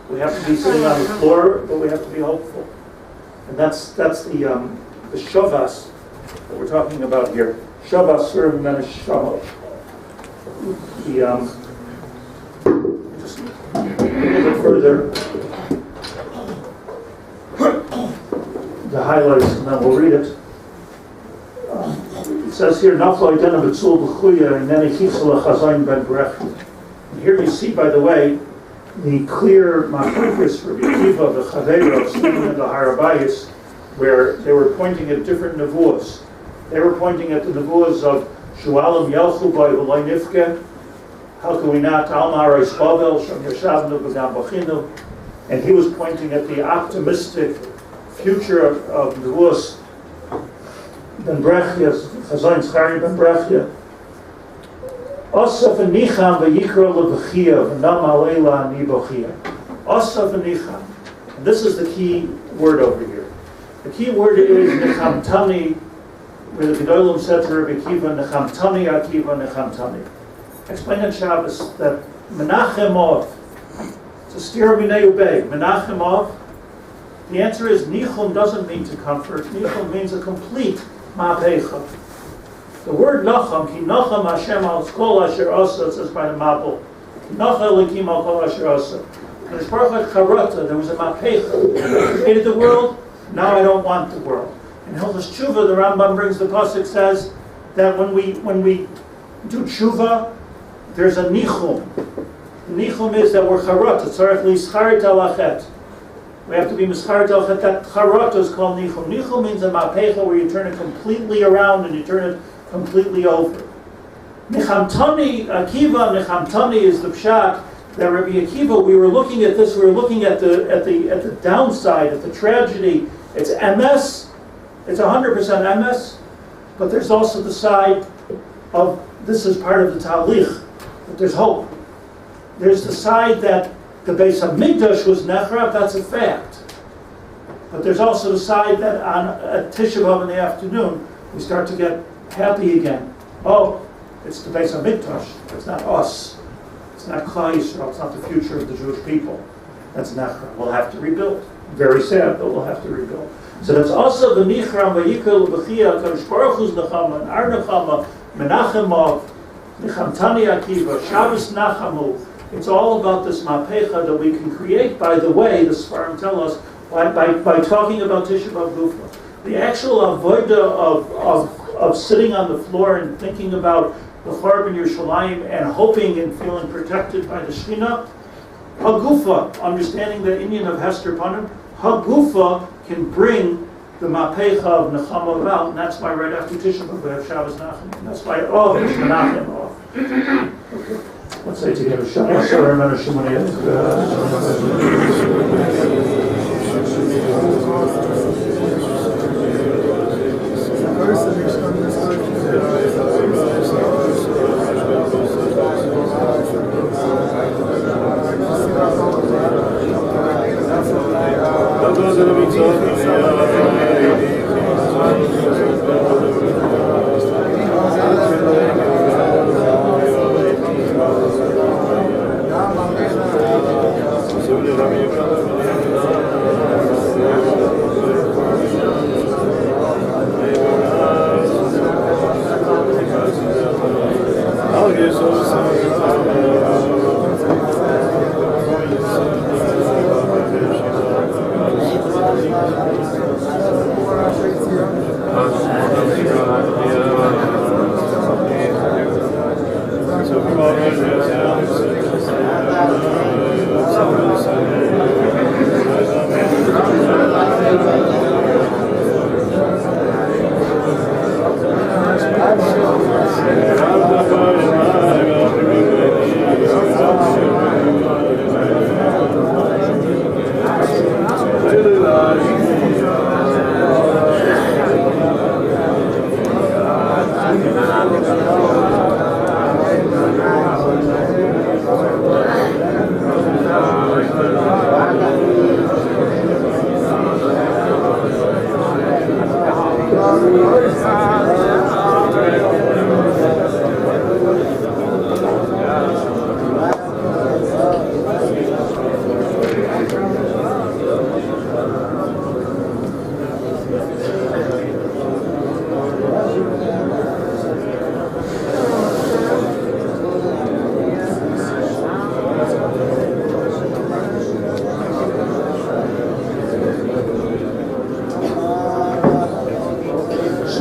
Speaker 1: We have to be sitting on the floor, but we have to be hopeful. And that's the Shabbos that we're talking about here. Shabbos serve meneshama. Just a little bit further, the highlights, and then we'll read it. It says here, Nafla Idena B'tzul B'chuya, and then Echitzel Chazayin Ben Brech. And here you see, by the way, the clear machlokus for Yaacov, the Haber, standing in the Harabayis, where they were pointing at different nevuos. They were pointing at the nevuos of Shualim Yelchu B'ay V'lay Nifke, how can we not Alma Arais Bavel, Shem Yashavnu B'gam B'chinu, and he was pointing at the optimistic future of nevuos Ben Brechia, Chazayin Tzchari Ben Brechia. Osa v'nicham v'yikra l'b'chia v'nam alayla ani b'chia. Osa v'nicham. And this is the key word over here. The key word is nechamtani, where the Gedolim said to Rabbi Akiva, nechamtani Akiva, nechamtani. Explain in Shabbos that menachemov, it's a steer b'nei ubei, menachemov. The answer is nichum doesn't mean to comfort. Nichum means a complete ma'apecha. The word nacham, ki nacham Hashem al kol asher asa, it says by the Mabul. Ki nacham elikim al kol asher asa. And as far as charata, there was a ma'apecha. He created the world, now I don't want the world. In Hilchos Tshuva, the Rambam brings the pasuk says that when we do tshuva, there's a nichum. The nichum is that we're charata, tzarech li'scharit alachet. We have to be mischarit alachet. That charata is called nichum. Nichum means a ma'apecha where you turn it completely around and you turn it completely over. Nechamtani Akiva, nechamtani is the pshat that Rabbi Akiva. We were looking at this. We were looking at the downside, at the tragedy. It's MS. It's 100% MS. But there's also the side of this is part of the talich. But there's hope. There's the side that the Beis Hamikdash was nechrav. That's a fact. But there's also the side that on at Tisha B'Av in the afternoon we start to get happy again. Oh, it's the Beis Hamikdash. It's not us. It's not Klal Yisrael. It's not the future of the Jewish people. That's Nechra. We'll have to rebuild. very sad, but we'll have to rebuild. So that's also the Nichram Vayikol B'chia Kadosh Baruch Hu's Nechama and our Nechama Menachemov Nechamtani Akiva Shabbos Nachamu. It's all about this mapecha that we can create. By the way, the Sfarim tell us by talking about Tisha B'Av Gufa, the actual avodah of sitting on the floor and thinking about the Chorban Yerushalayim and hoping and feeling protected by the Shekhinah. Hagufa, understanding the Indian of Hester Panim, Hagufa can bring the Mapecha of Nechama about, and that's why right after Tisha B'Av we have Shabbos Nachem. And that's why it's Menachem off. Okay. Let's say together, Shabbos Shalom and Shemoni.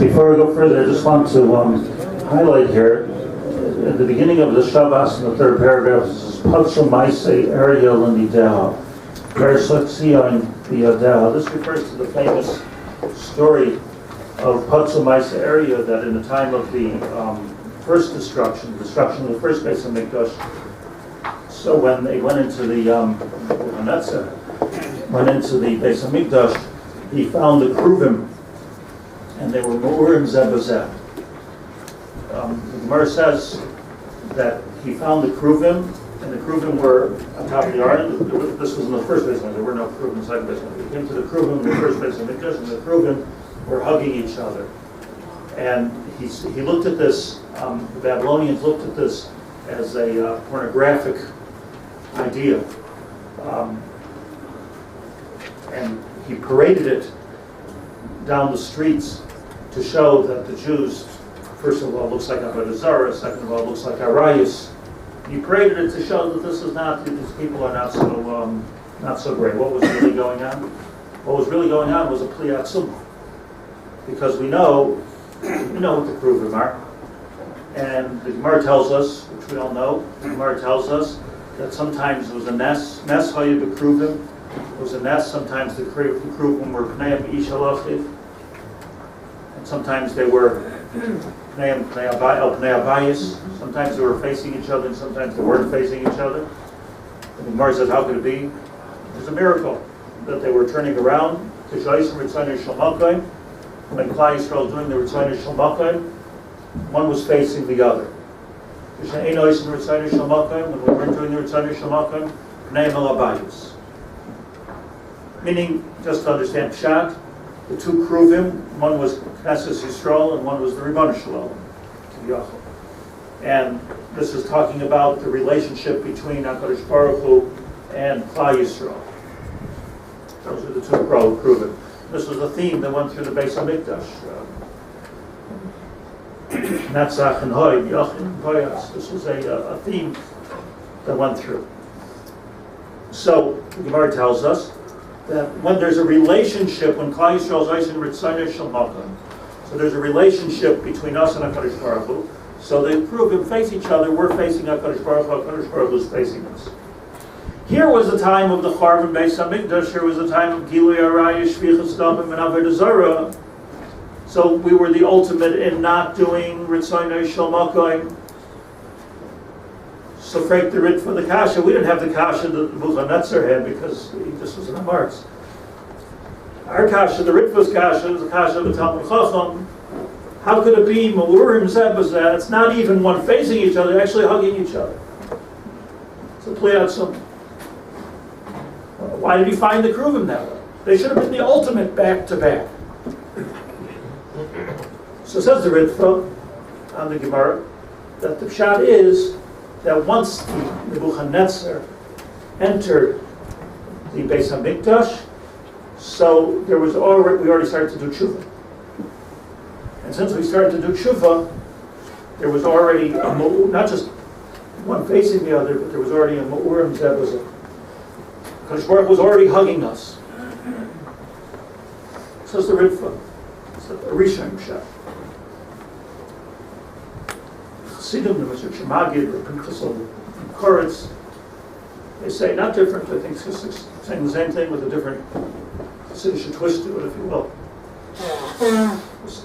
Speaker 1: Before we go further, I just want to highlight here, at the beginning of the Shabbos in the third paragraph, it says, Patsu Maisei Area L'Nideha, Versatzion B'Yadeha. This refers to the famous story of Patsu Maisei Area, that in the time of the first destruction of the first Beis HaMikdash, so when they went into the Beis HaMikdash, he found the Kruvim, and they were Mu'urim Zebazeh. The Gemara says that he found the Kruvim, and the Kruvim were on top of the Aron. This was in the first Beis HaMikdash. There were no Kruvim inside the Beis HaMikdash. He came to the Kruvim in the first Beis HaMikdash, and the Kruvim were hugging each other. And he looked at this, the Babylonians looked at this as a pornographic idea. And he paraded it down the streets to show that the Jews, first of all, looks like Avodah Zarah, second of all, looks like Arayus. He paraded it to show that this is not, these people are not so great. What was really going on? What was really going on was a Pli Atzuma. Because we know what the Kruvim are. And the Gemara tells us, which we all know, the Gemara tells us that sometimes it was a nes Hayah B'Kruvim. It was a nest. Sometimes the Kruvim were Pnei Ish Halachiv. And sometimes they were Pnei Abayis. Sometimes they were facing each other, and sometimes they weren't facing each other. And the Gemara says, how could it be? It was a miracle that they were turning around. When Klal Yisrael was doing the Ritzayin Shalmakim, one was facing the other. When we weren't doing the Ritzayin Shalmakim, Pnei Abayis. Meaning, just to understand Pshat, the two Kruvim, one was Knesset Yisrael and one was the Ribbon Shalom, Yaacov. And this is talking about the relationship between HaKadosh Baruch Hu and Klal Yisrael. Those are the two proven. This was a theme that went through the Beis Hamikdash. Netzach and Hoy, Yachin and Boyas. This was a theme that went through. So the Gemara tells us that when there's a relationship, when Klal Yisrael is Oishin Ritzonei Shel Malka, so there's a relationship between us and HaKadosh Baruch Hu. So they prove and face each other. We're facing HaKadosh Baruch Hu. HaKadosh Baruch Hu is facing us. Here was the time of the Charv and Beis Hamikdash. Here was the time of Gilui Arayah, Shvichas Damim, and Avodah Zarah. So we were the ultimate in not doing Ritzonei Shel Malka. So Frank the Rit for the Kasha. We didn't have the Kasha that Nebuchadnezzar had because he just was in the marks. Our Kasha, the Ritva's Kasha, was the Kasha of the Talmud Chacham. How could it be Ma'urim Zebazah? It's not even one facing each other, they're actually hugging each other. So play out some. Why did he find the Kruvim that way? They should have been the ultimate back to back. So says the Ritva on the Gemara that the pshat is that once Nebuchadnezzar entered the Beis Hamikdash, so there was already, we already started to do tshuva. And since we started to do tshuva, there was already not just one facing the other, but there was already a Ma'urim Zebazah. Kadosh Baruch was already hugging us. Says the Ritva. It's the Rishon pshat. Chassidim, the Mr. Shemagid, or Pinchasol, Koretz, they say not different. I think it's saying the same thing with a different Chassidish twist to it, if you will. It's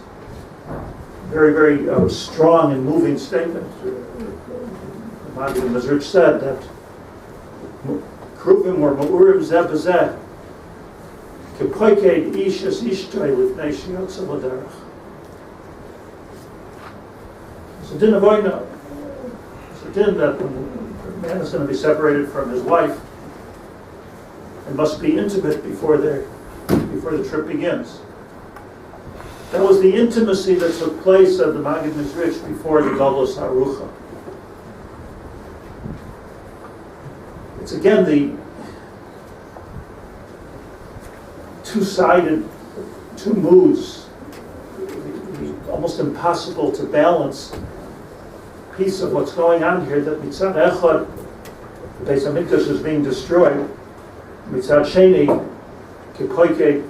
Speaker 1: very, very strong and moving statement. Magid and Mezrich said that Kruvim were Ma'urim Zeh B'zeh Kepoiked Ish Es Ishtoi Lifnei Shiyotze L'derech. It's a din of oina. It's a din that when a man is going to be separated from his wife, it must be intimate before the trip begins. That was the intimacy that took place at the Magid Mizrich before the Galus Harucha. It's again the two-sided, two moods, the almost impossible to balance piece of what's going on here, that Mitzad Echad, the Beis Hamikdash is being destroyed. Mitzad Sheni, Kipoike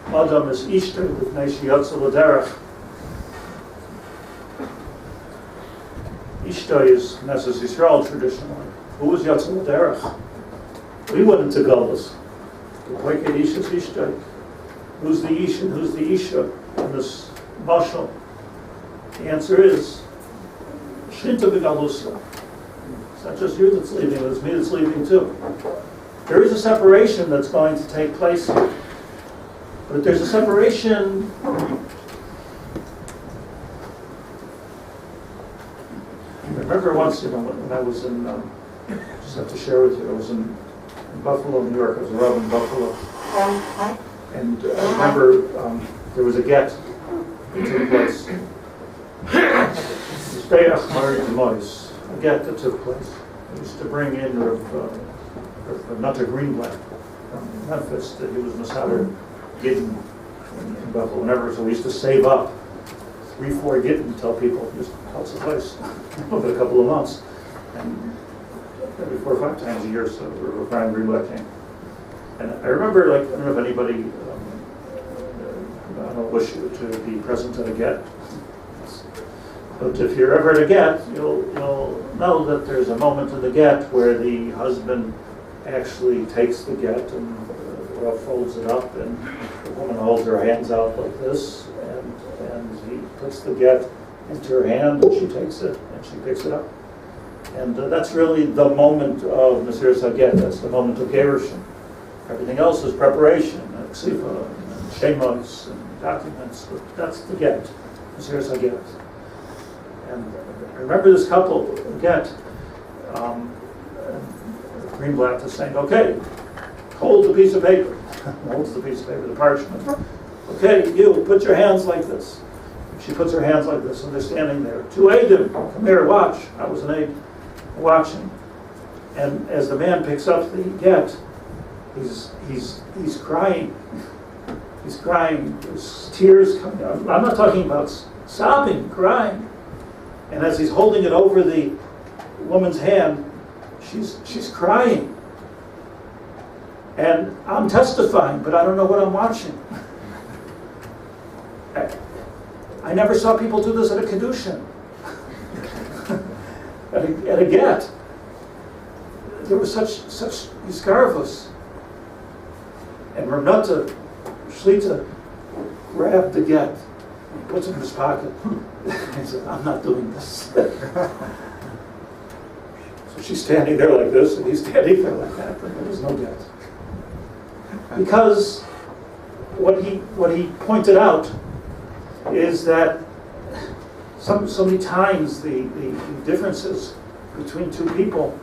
Speaker 1: Adam is Ishter, Lifnei Shiyotze L'derech. Ishter is Knesset Yisrael traditionally. Who was Yotze L'derech? We went into Galus. Kipoike Ish is Ishter. Who's the Ish and who's the Isha in this mashal? The answer is Shlit'a v'galusa. It's not just you that's leaving, it's me that's leaving too. There is a separation that's going to take place here. But there's a separation. I remember once, when I was in, just have to share with you, I was in Buffalo, New York. I was a Rabbi in Buffalo. And I remember there was a get that took place. A get that took place. It was to bring in Nata Greenblatt from Memphis, that he was Masada Gittin in Buffalo. Whenever, so we used to save up 3-4 Gittin, tell people, just helps the place over a couple of months. And every 4 or 5 times a year, so Brian Greenblatt came. And I remember, I don't know if anybody, I don't wish to be present at a get. But if you're ever at a get, you'll know that there's a moment in the get where the husband actually takes the get and folds it up, and the woman holds her hands out like this, and he puts the get into her hand, and she takes it, and she picks it up. And that's really the moment of Mesiras HaGet. That's the moment of Gerushin. Everything else is preparation, and ksifa, and shemos, and documents, but that's the get, Mesiras HaGet. And I remember this couple, get, Greenblatt is saying, okay, hold the piece of paper. Holds the piece of paper, the parchment. Okay, you, put your hands like this. She puts her hands like this, and they're standing there. 2 Eidim, come here, watch. I was an Eid watching. And as the man picks up the get, He's crying. He's crying. There's tears coming out. I'm not talking about sobbing, crying. And as he's holding it over the woman's hand, she's crying. And I'm testifying, but I don't know what I'm watching. I never saw people do this at a Kedushin. at a get. There was such Yiskarvus. And Ramnata, Shlit'a, grabbed the get and puts it in his pocket. He said, I'm not doing this. So she's standing there like this, and he's standing there like that, but there was no get. Because what he pointed out is that so many times the differences between two people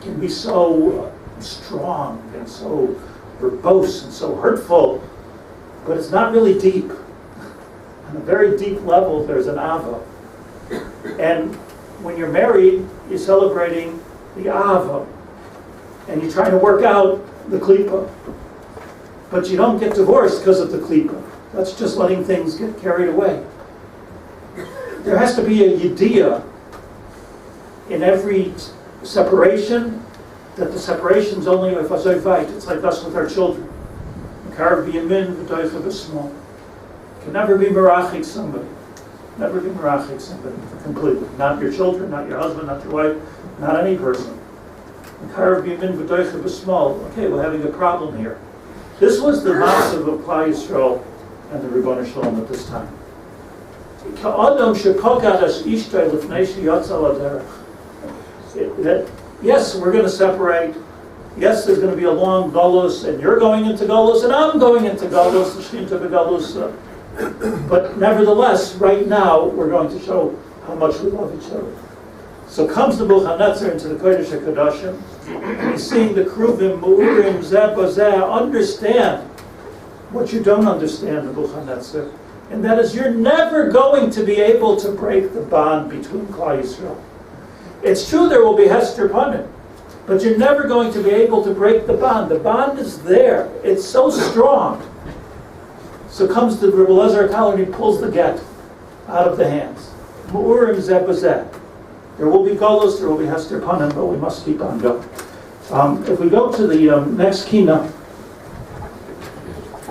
Speaker 1: can be so strong and so verbose and so hurtful, but it's not really deep. On a very deep level, there's an Ava. And when you're married, you're celebrating the Ava, and you're trying to work out the Klipa. But you don't get divorced because of the Klipa. That's just letting things get carried away. There has to be a yediyah in every separation, that the separation's only if I say fight. It's like us with our children. Can never be merachik somebody. Never be merachik somebody completely. Not your children, not your husband, not your wife, not any person. Okay, we're having a problem here. This was the massive of Klal Yisrael and the Ribbon Shalom at this time. That, yes, we're going to separate. Yes, there's going to be a long galus, and you're going into galus, and I'm going into galus, the Shlit'a b'galus. But nevertheless, right now, we're going to show how much we love each other. So comes the Nebuchadnezzar into the Kodesh HaKadoshim, and he's seeing the Kruvim, Mu'urim, Zeh Bazeh, understand what you don't understand, Nebuchadnezzar, and that is you're never going to be able to break the bond between Klal Yisrael. It's true there will be Hester Panim, but you're never going to be able to break the bond. The bond is there. It's so strong. So comes the Rebbe Elazar Kal and he pulls the get out of the hands. Mu'urim Zeh Bazeh. There will be Golos, there will be Hester Panim, but we must keep on going. If we go to the next Kina,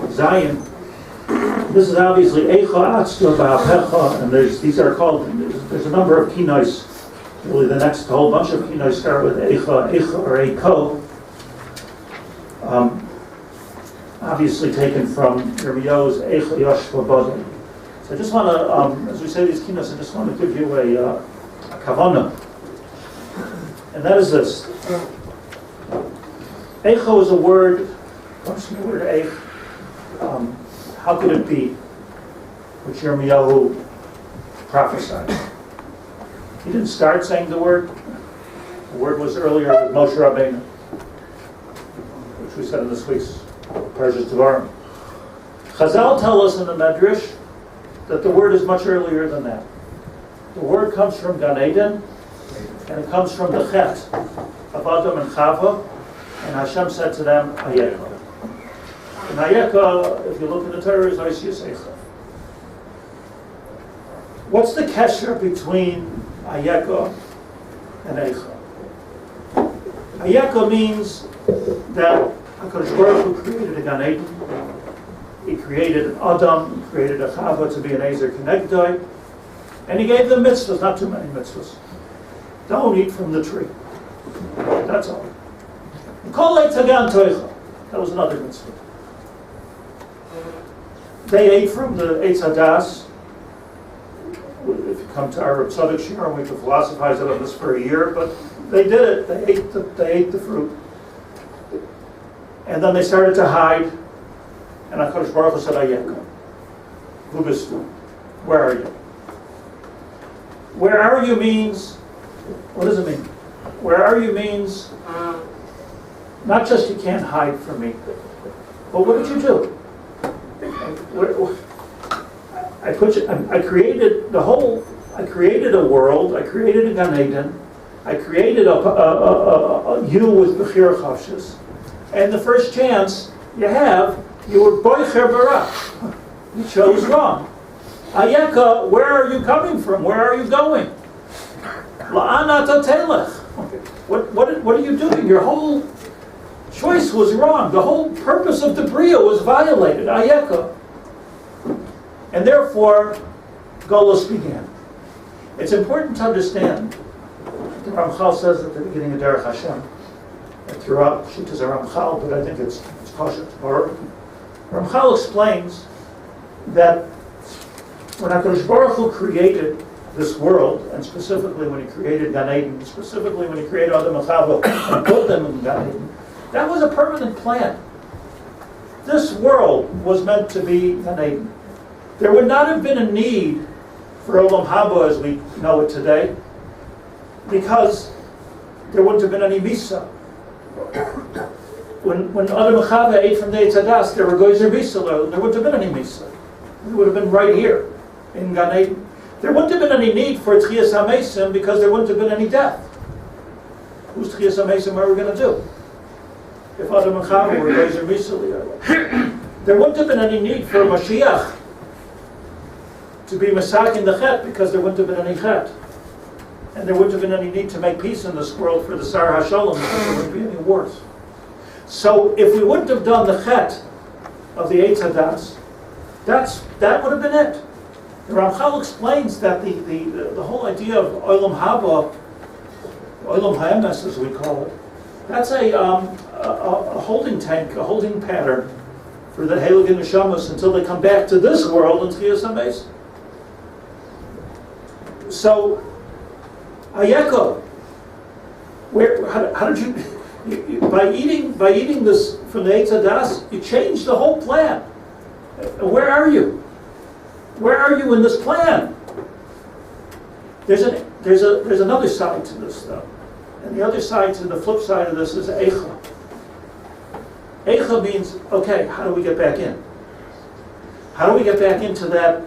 Speaker 1: Zion, this is obviously Eicha Atzta Ba'apecha, and these are called, there's a number of Kinos. Really, the next whole bunch of Kinos start with Eicha, or Eiko. Obviously taken from Yirmiyahu's Eicha Yosh V'Bodei. So I just want to, as we say these Kinos, I just want to give you a kavanah, and that is this. Eicho is a word, comes from the word eich. How could it be? Which Yirmiyahu prophesied. He didn't start saying the word. The word was earlier with Moshe Rabbeinu, which we said in this week's Parshas Devarim. Chazal tell us in the Medrash that the word is much earlier than that. The word comes from Gan Eden, and it comes from the Chet of Adam and Chava, and Hashem said to them, Ayeka. And Ayeka, if you look in the Torah, is Oisius Eicha. What's the kesher between Ayeka and Eicha? Ayeka means that HaKadosh Baruch Hu created a Gan Eden, He created Adam, He created a Chava to be an Ezer Kenegdai, and He gave them mitzvahs, not too many mitzvahs. Don't eat from the tree. That's all. That was another mitzvah. They ate from the Eitz Hadas. If you come to our Tzaddik Shir, we could philosophize on this for a year, but they did it. They ate the fruit. And then they started to hide. And HaKadosh Baruch Hu said, Ayeka. Hu bistu. Where are you? Where are you means, what does it mean? Where are you means, not just you can't hide from me, but what did you do? I created a world, I created a Gan Eden, I created you with Bechir Chavshis,
Speaker 2: and the first chance you have, you were boicher barach. You chose wrong. Ayeka, where are you coming from? Where are you going? La'ana tatelech. What are you doing? Your whole choice was wrong. The whole purpose of the Bria was violated. Ayeka. And therefore, Golus began. It's important to understand, the Ramchal says at the beginning of Derech Hashem, and throughout Shittas Ramchal, but I think it's kosher to borrow. Ramchal explains that when HaKadosh Baruch Hu created this world, and specifically when he created Gan Eden, specifically when he created Adam and Chava and put them in Gan Eden, that was a permanent plan. This world was meant to be Gan Eden. There would not have been a need for Olam Haba as we know it today, because there wouldn't have been any Misa. When Adam and Chava ate from the Eitz Hadas, there were Goyzer Misa, there wouldn't have been any Misa. It would have been right here in Gan Eden. There wouldn't have been any need for Tchias HaMesim because there wouldn't have been any death. Whose Tchias HaMesim are we going to do? If Adam and Chava were Goyzer Misa, there wouldn't have been any need for Mashiach to be Masak in the Chet because there wouldn't have been any Chet. And there wouldn't have been any need to make peace in this world for the Sar HaShalom because there wouldn't be any wars. So if we wouldn't have done the Chet of the Eitz Hadas, that would have been it. The Ramchal explains that the whole idea of Olam Haba, Olam Haemes as we call it, that's a holding tank, a holding pattern for the Heilig and Neshamas until they come back to this world in Tchias HaMesim. So, Ayeko, how did you by eating this from the Eitz Hadas, you changed the whole plan. Where are you? Where are you in this plan? There's another side to this though, and the other side, to the flip side of this, is Eicha. Eicha means, okay, how do we get back in? How do we get back into that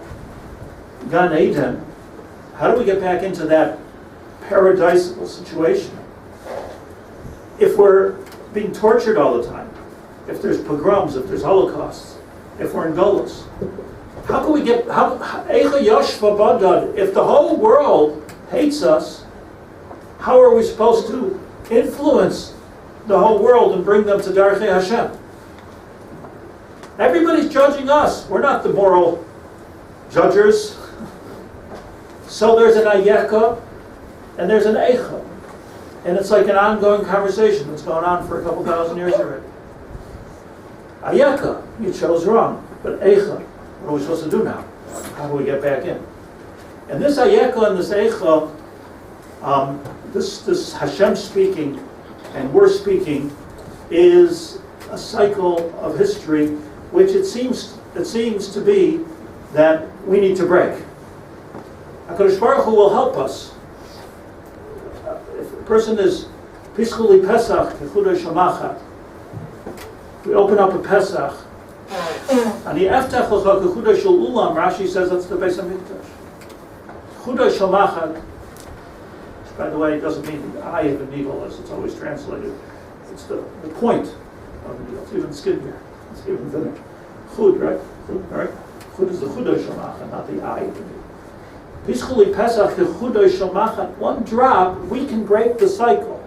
Speaker 2: Gan Eden? How do we get back into that paradisal situation? If we're being tortured all the time, if there's pogroms, if there's holocausts, if we're in Golus, how can we get, Eicha Yoshva Badad, if the whole world hates us, how are we supposed to influence the whole world and bring them to Darchei Hashem? Everybody's judging us. We're not the moral judgers. So there's an Ayeka and there's an Eicha. And it's like an ongoing conversation that's going on for a couple thousand years already. Ayeka, you chose wrong. But Eicha, what are we supposed to do now? How do we get back in? And this Ayeka and this Eicha, this Hashem speaking and we're speaking, is a cycle of history which it seems to be that we need to break. HaKadosh Baruch Hu will help us. If a person is Pischuli Pesach, Kechudah Shomachat, we open up a Pesach, and the Eftach L'cha Kechudah Shel Ulam, Rashi says that's the Beis HaMikdash. Kechudah Shomachat, which by the way doesn't mean the eye of the needle as it's always translated. It's the point of the needle. It's even skin here. It's even vinegar. Chud, right? Chud, right? Chud is the Chudah Shomachat, not the eye of the needle. Pischuli Pesach Kechudah Shomachat, one drop, we can break the cycle.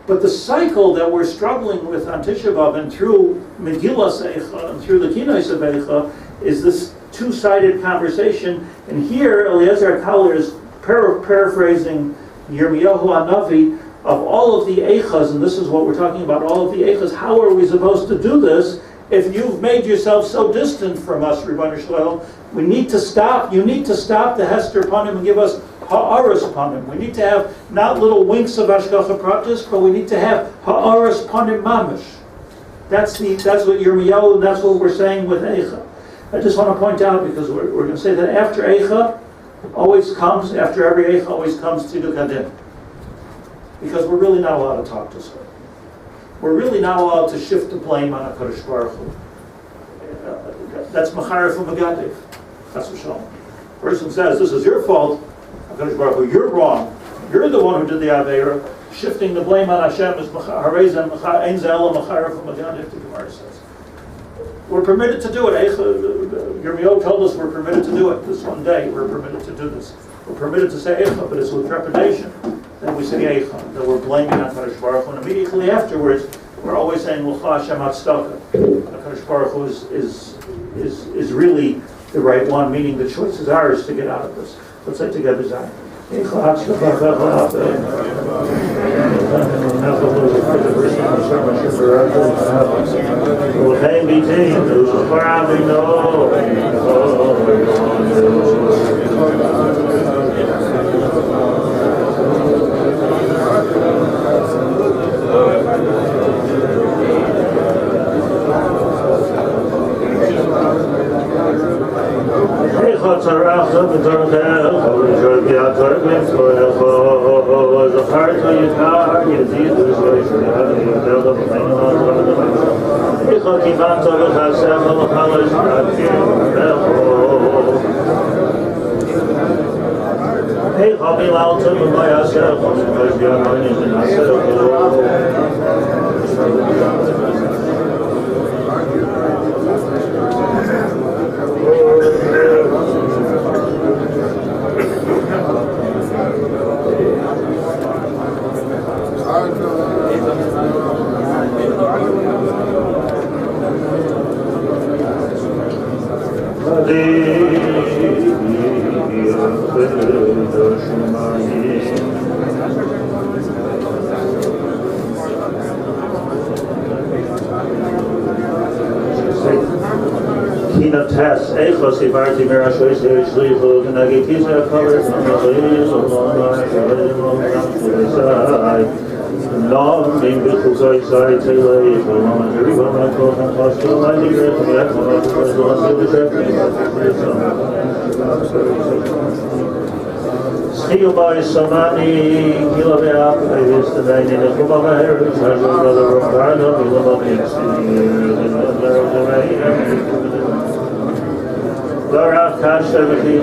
Speaker 2: But the cycle that we're struggling with on Tisha B'Av and through Megillas Eicha and through the Kinos of Eicha is this two-sided conversation. And here Eliezer Kaller is paraphrasing Yirmiyahu HaNavi of all of the Eichas, and this is what we're talking about, all of the Eichas. How are we supposed to do this if you've made yourself so distant from us, Rebbeinu Shlit'a? We need to stop. You need to stop the Hester upon him and give us ha'aras upon him. We need to have not little winks of Hashgacha Pratis, but we need to have ha'aras upon him mamish. That's what Yirmiyahu, and that's what we're saying with Eicha. I just want to point out, because we're going to say that after Eicha always comes, after every Eicha always comes Tziduk Hadin. Because we're really not allowed to talk this way. We're really not allowed to shift the blame on HaKadosh Baruch Hu. That's Machar from Magadev. That's what Shalom. Person says, this is your fault. HaKadosh Baruch Hu, you're wrong. You're the one who did the Aveira. shifting the blame on Hashem is Harezem Ein Ze'ela Macharav U'Madyan, the Gemara says. We're permitted to do it. Yirmiyahu told us we're permitted to do it. This one day, we're permitted to do this. We're permitted to say Eicha, but it's with trepidation. Then we say Eicha, that we're blaming on Kadosh Baruch Hu. And immediately afterwards, we're always saying L'cha Hashem Hatzdaka. Kadosh Baruch Hu is really the right one, meaning the choice is ours to get out of this. Let's say together, Zion. Kinos, Eichos, Ivarti, Mirashois, Shli'cha, Nagi Tisha, Haber, Long in Bichusai, Sai, Taylor, Steel by Samani, Kilabia, I used to die in the Kubama area, I was brother of Garno, we love Lara Kash 17.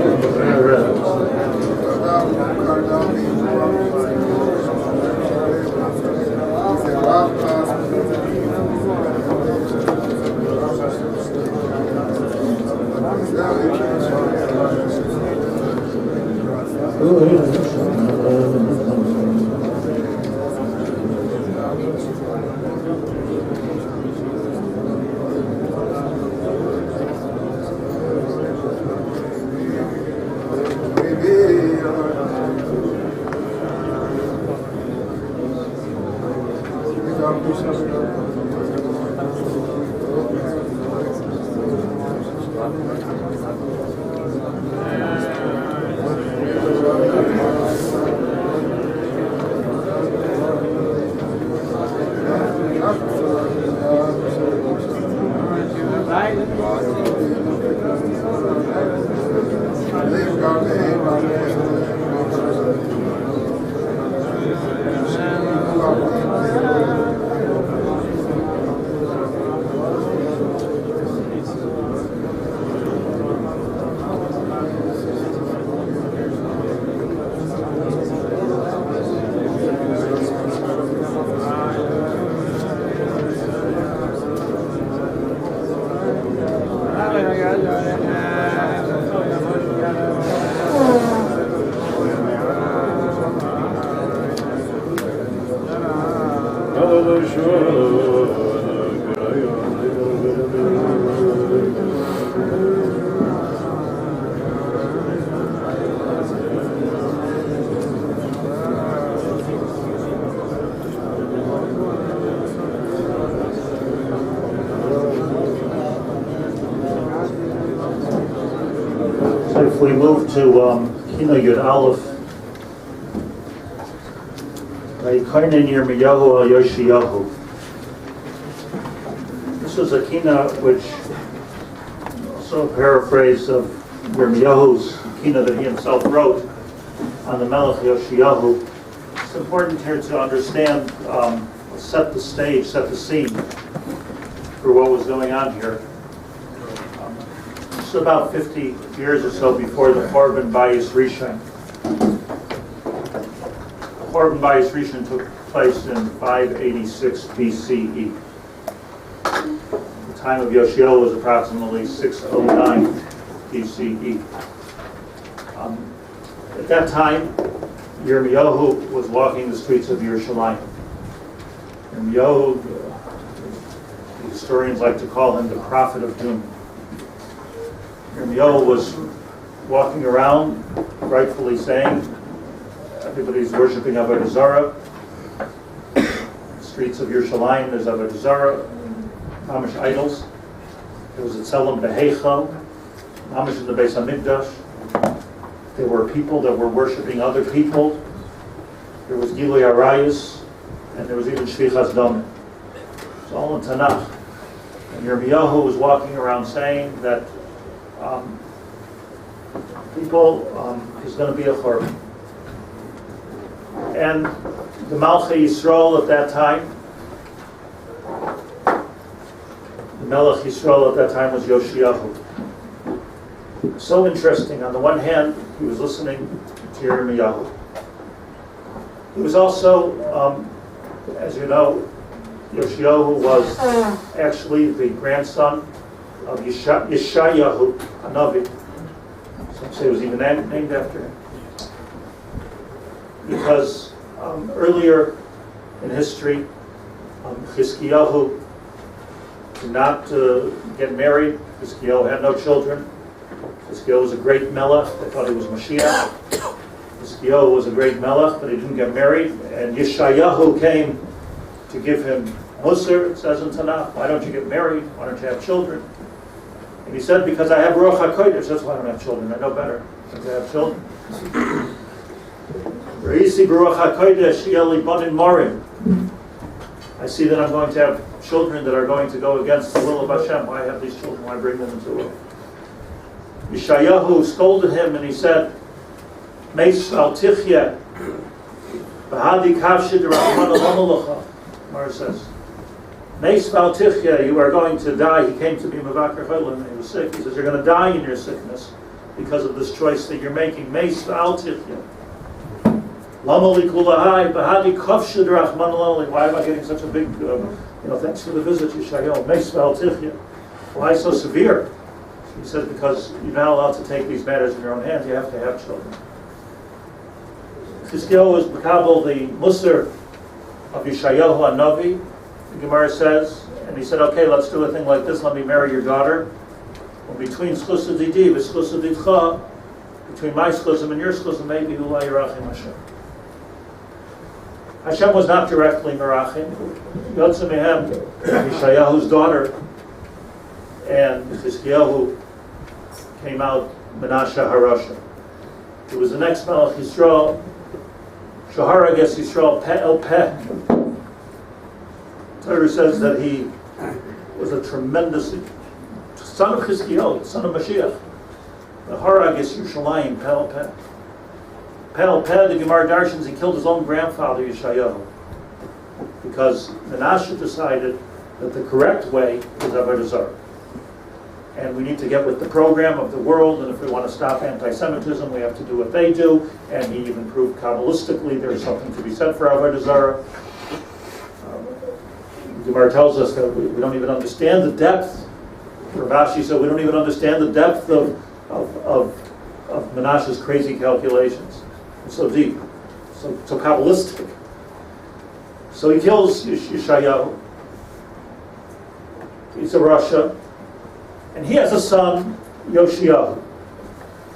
Speaker 2: If we move to Kino Yud Aleph, by Karnan Yirmiyahu al Yoshiyahu. This was a Kina which, also a paraphrase of Yirmiyahu's Kina that he himself wrote on the Melech Yoshiyahu. It's important here to understand, set the stage, set the scene for what was going on here. This is about 50 years or so before the Korban Bayis Rishon.
Speaker 1: Korban Bayis Rishon took place in 586 BCE. The time of Yoshio was approximately 609 BCE. At that time, Yirmiyahu was walking the streets of Yerushalayim. Yirmiyahu, the historians like to call him the prophet of doom. Yirmiyahu was walking around, rightfully saying, everybody's worshiping Avodah Zarah. Streets of Yerushalayim, there's Avodah Zarah, Mamish idols. There was a Tzelem Beheichel, Mamish in the Beis HaMikdash. There were people that were worshiping other people. There was Gilui Arayos, and there was even Shvichas Dam. It's all in Tanakh. And Yirmiyahu was walking around saying that people is going to be a Churban. And the Malchei Yisrael at that time, the Melech Yisrael at that time was Yoshiyahu. So interesting. On the one hand, he was listening to Yirmiyahu. He was also, as you know, Yoshiyahu was actually the grandson of Yeshayahu, a Navi. Some say it was even named after him. Because earlier in history, Chizkiyahu did not get married. Chizkiyahu had no children. Chizkiyahu was a great melech. They thought he was Mashiach. Chizkiyahu was a great melech, but he didn't get married. And Yeshayahu came to give him Musar, it says in Tanakh. Why don't you get married? Why don't you have children? And he said, because I have Ruach HaKodesh. That's why I don't have children. I know better than to have children. I see that I'm going to have children that are going to go against the will of Hashem. Why have these children? Why bring them into the world? Yeshayahu scolded him and he said, Meis al tichya, v'hadi kavshid rachman al Gemara says, Meis al tichya, you are going to die. He came to be Mevakar Cholim and he was sick. He says, you're going to die in your sickness because of this choice that you're making. Meis al tichya. Lamali kulahai, v'hadi kavshid rachman al Why am I getting such a big, thanks for the visit, Yeshayahu. Meis al tichya. Why so severe? He said, because you're not allowed to take these matters in your own hands, you have to have children. Chizkiyahu was Makabel, the Musar of Yeshayahu HaNavi, the Gemara says, and he said, okay, let's do a thing like this, let me marry your daughter. Well, between Schlusa Didi and Schlusa Didcha, between my Schlusim and your Schlusim, maybe Ulai Yerachim Hashem. Hashem was not directly Merachim. Yotze Mehem, Yeshayahu's daughter, and Chizkiyahu came out Menashe Harasha. He was the next Melech Yisrael. Shahar, I guess, Yisrael Peh El Peh. Torah says that he was a tremendous son of Chizkiyahu, son of Mashiach. The Haragis Yerushalayim Peh El Peh. Peh El Peh, the Gemara Darshans, he killed his own grandfather Yeshayahu because Menashe decided that the correct way was Avodah Zarah. And we need to get with the program of the world, and if we want to stop anti-Semitism, we have to do what they do. And he even proved Kabbalistically there's something to be said for Avodah Zarah. Gemara tells us that we don't even understand the depth. Rashi said we don't even understand the depth of Menashe's crazy calculations. It's so deep, so Kabbalistic. So he kills Yeshayahu. He's a Rasha. And he has a son, Yoshiyahu.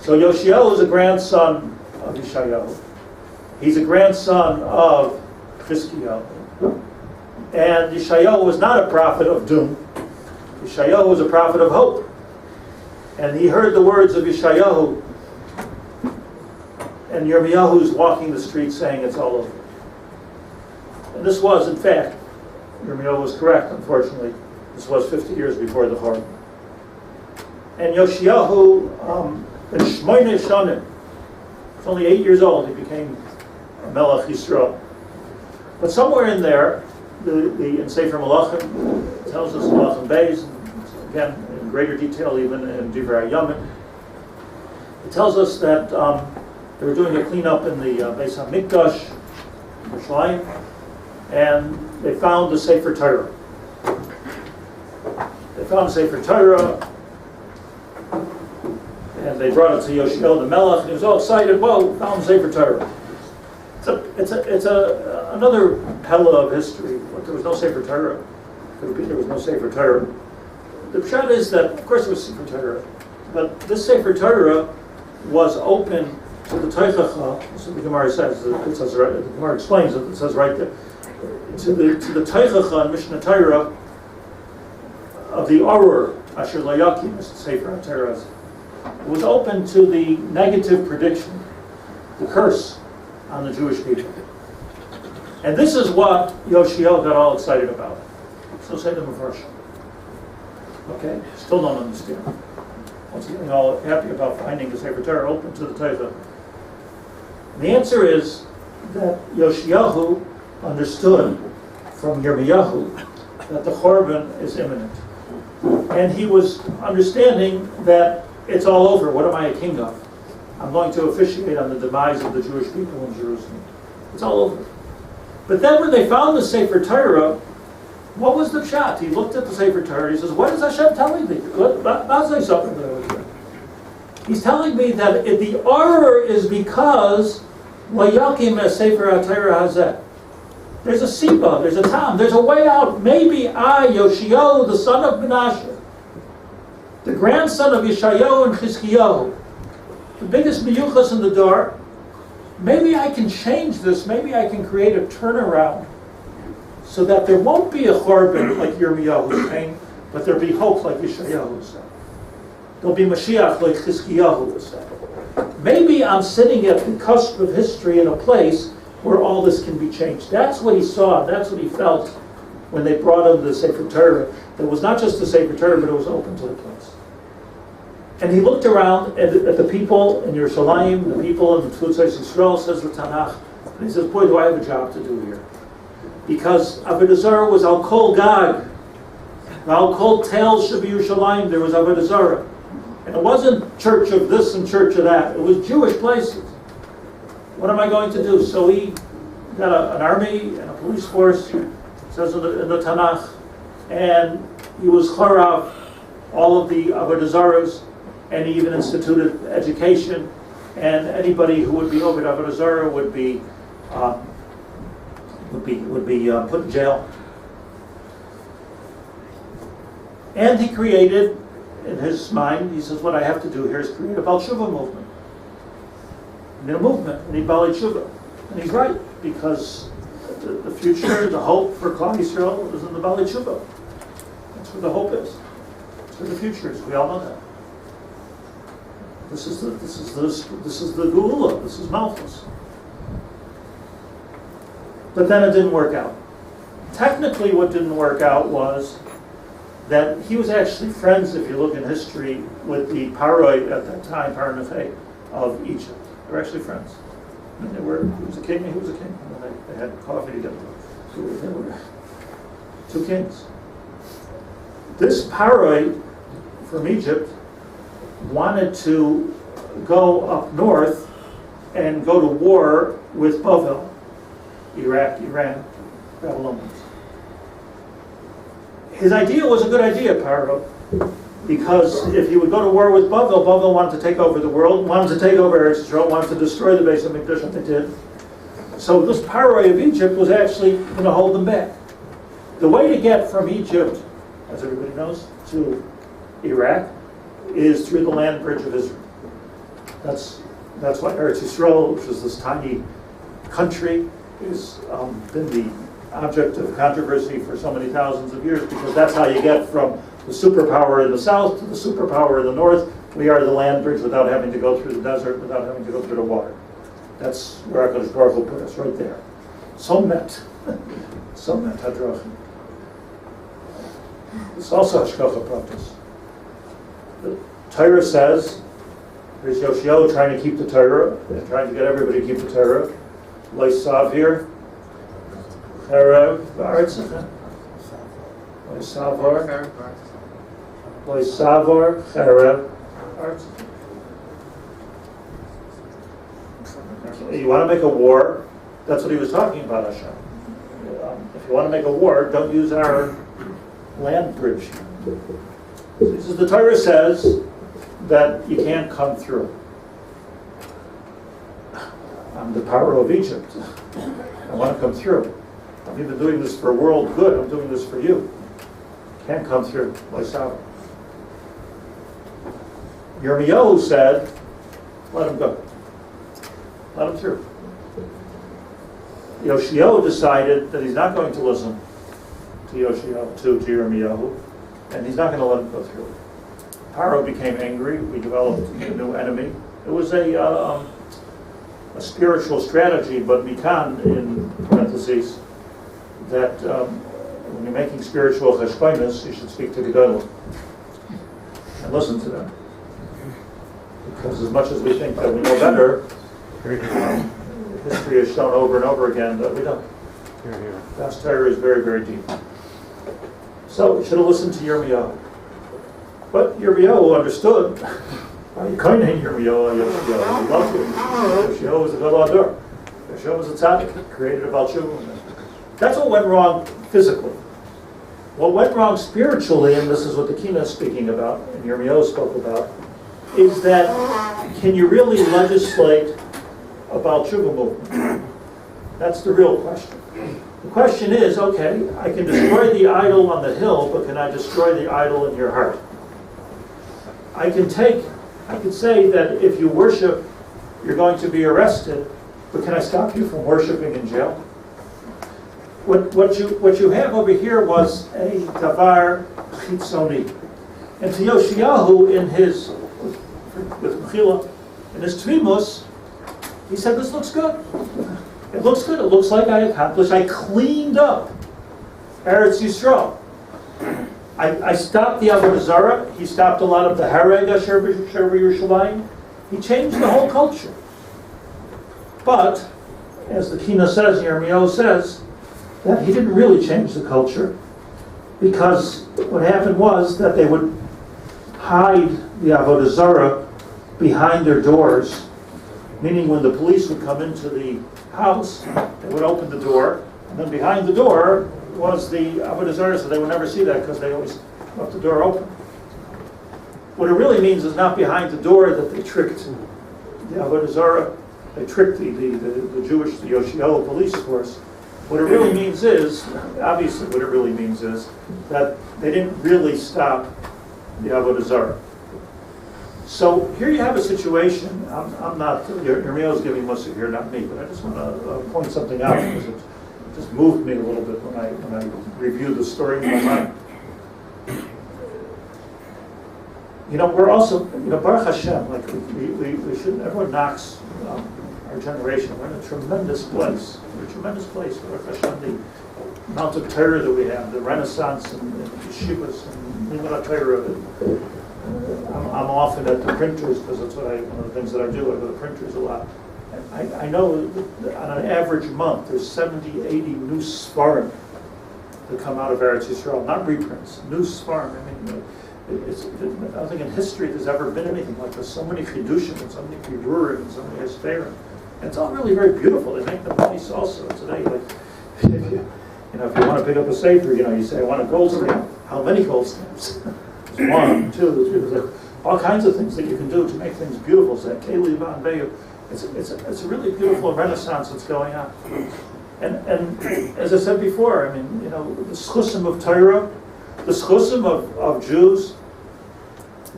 Speaker 1: So Yoshiyahu is a grandson of Yeshayahu. He's a grandson of Chizkiyahu. And Yeshayahu was not a prophet of doom. Yeshayahu was a prophet of hope. And he heard the words of Yeshayahu. And Yirmiyahu is walking the street saying it's all over. And this was, in fact, Yirmiyahu was correct, unfortunately. This was 50 years before the Horn. And Yoshiyahu, in Shmoyne Shonim, was only 8 years old, he became a Melech Yisrael. But somewhere in there, in Sefer Malachim, it tells us Malachim Beis, again, in greater detail even in Divrei Yamin, it tells us that they were doing a cleanup in the Beis HaMikdash,
Speaker 2: Yerushalayim, and they found the Sefer Torah. They found the Sefer Torah, and they brought it to Yoshio the Melech, and he was all excited. Whoa, found the Sefer Torah. It's another pella of history. There was no Sefer Torah. There was no Sefer Torah. The pshat is that, of course, there was Sefer Torah, but this Sefer Torah was open to the Teichacha. So the Gemara says, the Gemara explains it. It says right there to the Teichacha and Mishnah Torah of the Arur Asher Layakim, as the Sefer Torah. It was open to the negative prediction, the curse on the Jewish people. And this is what Yoshio got all excited about. So say the Mepharshim. Okay? Still don't understand. Once getting all happy about finding the Sefer Torah open to the Teichah. The answer is that Yoshiyahu understood from Yirmiyahu that the Chorban is imminent. And he was understanding that it's all over. What am I a king of? I'm going to officiate on the demise of the Jewish people in Jerusalem. It's all over. But then when they found the Sefer Torah, what was the pshat? He looked at the Sefer Torah, he says, what is Hashem telling me? He's telling me that the horror is because Wayakim es Sefer HaTorah Hazeh. There's a siba, there's a tam, there's a way out. Maybe I, Yoshio, the son of Menashe, the grandson of Yeshayahu and Chizkiyahu, the biggest miyuchas in the door, maybe I can change this, maybe I can create a turnaround so that there won't be a Chorban like Yirmiyahu saying, but there'll be hope like Yeshayahu said. There'll be Mashiach like Chizkiyahu said. Maybe I'm sitting at the cusp of history in a place where all this can be changed. That's what he saw, that's what he felt when they brought him the Sefer Torah. It was not just the Sefer Torah, but it was open to the place. And he looked around at the people in Yerushalayim, the people in the Tfutzos Yisrael, says the Tanakh, and he says, boy, do I have a job to do here. Because Avodah Zarah was Al Kol Gag. Al Kol Tel Sheb Yerushalayim, there was Avodah Zarah. And it wasn't church of this and church of that. It was Jewish places. What am I going to do? So he got an army and a police force, it says in the Tanakh, and he was charav all of the Avodah Zarahs, and he even instituted education, and anybody who would be over Avodah Zarah would be put in jail. And he created, in his mind, he says, what I have to do here is create a Baal Tshuva movement. I need a movement, I need Baal Tshuva. And he's right, because the future, the hope for Klal Yisrael is in the Baal Tshuva. That's where the hope is. That's where the future is. We all know that. This is the Geula. This is Malchus. But then it didn't work out. Technically, what didn't work out was that he was actually friends, if you look in history, with the Paroi at that time, Parnafei of Egypt. They were actually friends. I mean, he was a king, and he was a king. And they had coffee together. So they were two kings. This Paroi from Egypt wanted to go up north and go to war with Bavel, Iraq, Iran, Babylonians. His idea was a good idea, Paro, because if he would go to war with Bavel, Bavel wanted to take over the world, wanted to take over Eretz Yisrael, wanted to destroy the base of Mikdash, and they did. So this Paroi of Egypt was actually going to hold them back. The way to get from Egypt, as everybody knows, to Iraq is through the land bridge of Israel. That's why Eretz Yisrael, which is this tiny country, has been the object of controversy for so many thousands of years, because that's how you get from the superpower in the south to the superpower in the north. We are the land bridge without having to go through the desert, without having to go through the water. That's where HaKadosh Baruch Hu put us, right there. So met hadrachim. It's also hashkacha pratis. The Torah says, there's Yoshio trying to keep the Torah, and trying to get everybody to keep the Torah. Lo savir, cherev v'artzecha. Lo savor, cherev v'artzecha. You want to make a war, That's what he was talking about, Hashem. If you want to make a war, don't use our land bridge. He says, the Torah says that you can't come through. I'm the power of Egypt. I want to come through. I've been doing this for world good. I'm doing this for you. Can't come through. Lysav. Yirmiyahu said, let him go. Let him through. Yoshiyahu decided that he's not going to listen to Yirmiyahu, and he's not going to let him go through. Paro became angry. We developed a new enemy. It was a spiritual strategy, but mikan, in parentheses, that when you're making spiritual cheshbonos, you should speak to Gedolim and listen to them. Because as much as we think that we know better, history has shown over and over again that we don't. God's Torah is very, very deep. So you should have listened to Yirmiyahu. But Yirmiyahu understood. You couldn't hate Yirmiyahu. He loved him. Yirmiyahu was a good Ador. Yirmiyahu was a tzaddik, created a Baal Tshuva. That's what went wrong physically. What went wrong spiritually, and this is what the Kinos is speaking about, and Yirmiyahu spoke about, is that can you really legislate a Baal Tshuva movement? That's the real question. The question is, okay, I can destroy the idol on the hill, but can I destroy the idol in your heart? I can say that if you worship, you're going to be arrested, but can I stop you from worshiping in jail? What you have over here was a davar chitzoni. And to Yoshiyahu, in his tvimus, he said, this looks good. It looks good. It looks like I accomplished. I cleaned up Eretz Yisrael. I stopped the Avodah Zarah. He stopped a lot of the Hareg Asher Yerushalayim. He changed the whole culture. But, as the Kinos says, Yirmiyahu says, that he didn't really change the culture, because what happened was that they would hide the Avodah Zarah behind their doors, meaning when the police would come into the house, they would open the door, and then behind the door was the Avodah Zarah, so they would never see that because they always left the door open. What it really means is not behind the door that they tricked the Avodah Zarah, they tricked the Jewish, the Yoshiyahu police force. What it really means is, obviously what it really means is, that they didn't really stop the Avodah Zarah. So here you have a situation, I'm not, Yirmiyahu's giving Musa here, not me, but I just want to point something out because it just moved me a little bit when I reviewed the story in my mind. We're also, Baruch Hashem, like we shouldn't, everyone knocks our generation. We're in a tremendous place. We're a tremendous place, Baruch Hashem, the amount of Torah that we have, the Renaissance and yeshivas and Limud Torah. I'm often at the printers because that's one of the things that I do. I go to the printers a lot. And I know that on an average month there's 70, 80 new Sfarim that come out of Eretz Yisrael, not reprints, new Sfarim. I mean, I don't think in history there's ever been anything like this. So many chidushim and so many kirurim and so many esferim. And it's all really very beautiful. They make them nice also today. Like if you want to pick up a sefer, you say I want a gold stamp. How many gold stamps? 1, 2, 3, all kinds of things that you can do to make things beautiful. It's a really beautiful renaissance that's going on. And as I said before, I mean, the schusim of Torah, the schusim of Jews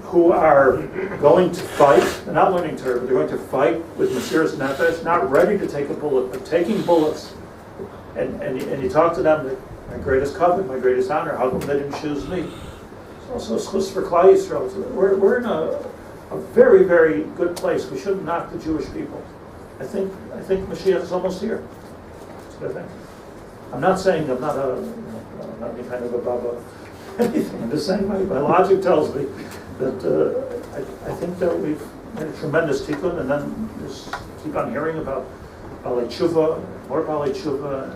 Speaker 2: who are going to fight, they're not learning Torah, but they're going to fight with Mesiras Nefesh, not ready to take a bullet, but taking bullets. And you talk to them, my greatest covet, my greatest honor, how come they didn't choose me? Also, schus for Klal Yisrael. We're in a very, very good place. We shouldn't knock the Jewish people. I think Mashiach is almost here. That's what I think. I'm not saying I'm not any kind of a baba, anything. I'm just saying my logic tells me that I think that we've made a tremendous tikkun, and then just keep on hearing about Balei Tshuva, more Balei Tshuva,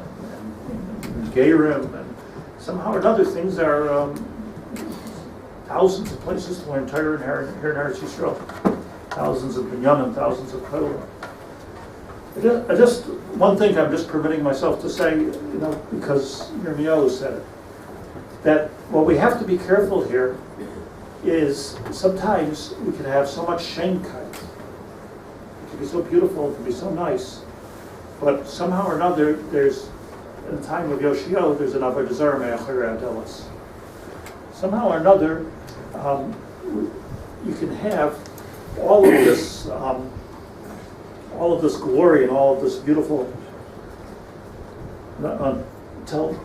Speaker 2: and Geirim, and somehow or another things are. Thousands of places to learn Torah here in Eretz Yisrael. Thousands of binyanim, thousands of kollel. Just one thing I'm just permitting myself to say, because Yirmiyahu said it, that what we have to be careful here is sometimes we can have so much shenkeit. It can be so beautiful, it can be so nice, but somehow or another, there's, in the time of Yoshio, there's an avodah zarah me'achorei adelos. Somehow or another, you can have all of this glory and all of this beautiful,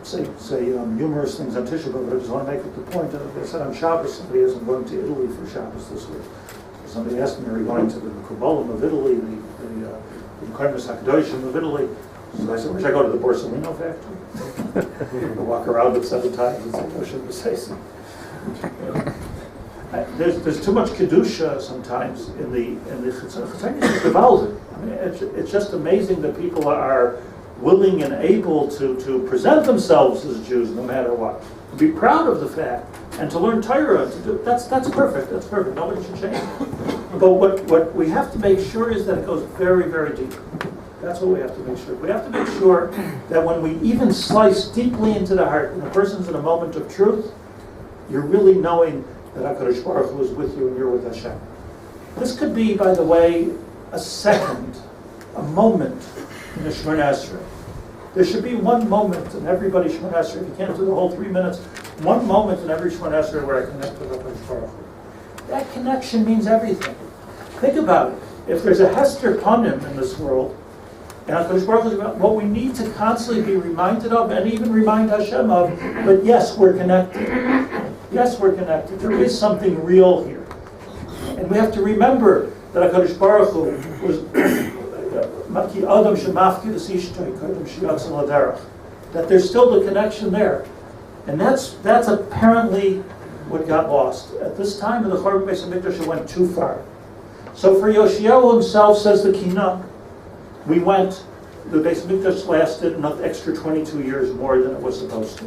Speaker 2: say humorous things on Tisha, but I just want to make it the point. I said on Shabbos, somebody isn't going to Italy for Shabbos this week. Somebody asked me, are you going to the Kubolim of Italy, the Kinos of Italy? So I said, where should I go to the Borsellino factory? I walk around it 7 times and say, oh, should we say so? There's too much kedusha sometimes in the Chazanish. I mean, it's just amazing that people are willing and able to present themselves as Jews no matter what. To be proud of the fact and to learn Torah. That's perfect. That's perfect. Nobody should change it. But what we have to make sure is that it goes very, very deep. That's what we have to make sure. We have to make sure that when we even slice deeply into the heart, when a person's in a moment of truth, you're really knowing that HaKadosh Baruch Hu is with you and you're with Hashem. This could be, by the way, a second, a moment in the Shemona Esrei. There should be one moment in everybody's Shemona Esrei. If you can't do the whole 3 minutes, one moment in every Shemona Esrei where I connect with HaKadosh Baruch Hu. That connection means everything. Think about it. If there's a Hester Panim in this world, and HaKadosh Baruch Hu is what we need to constantly be reminded of and even remind Hashem of, but yes, we're connected. Yes, we're connected. There is something real here. And we have to remember that HaKadosh Baruch Hu was that there's still the connection there. And that's apparently what got lost. At this time in the Chorban Beis HaMikdash, it went too far. So for Yoshiyahu himself, says the Kinos, the Beis HaMikdash lasted an extra 22 years more than it was supposed to.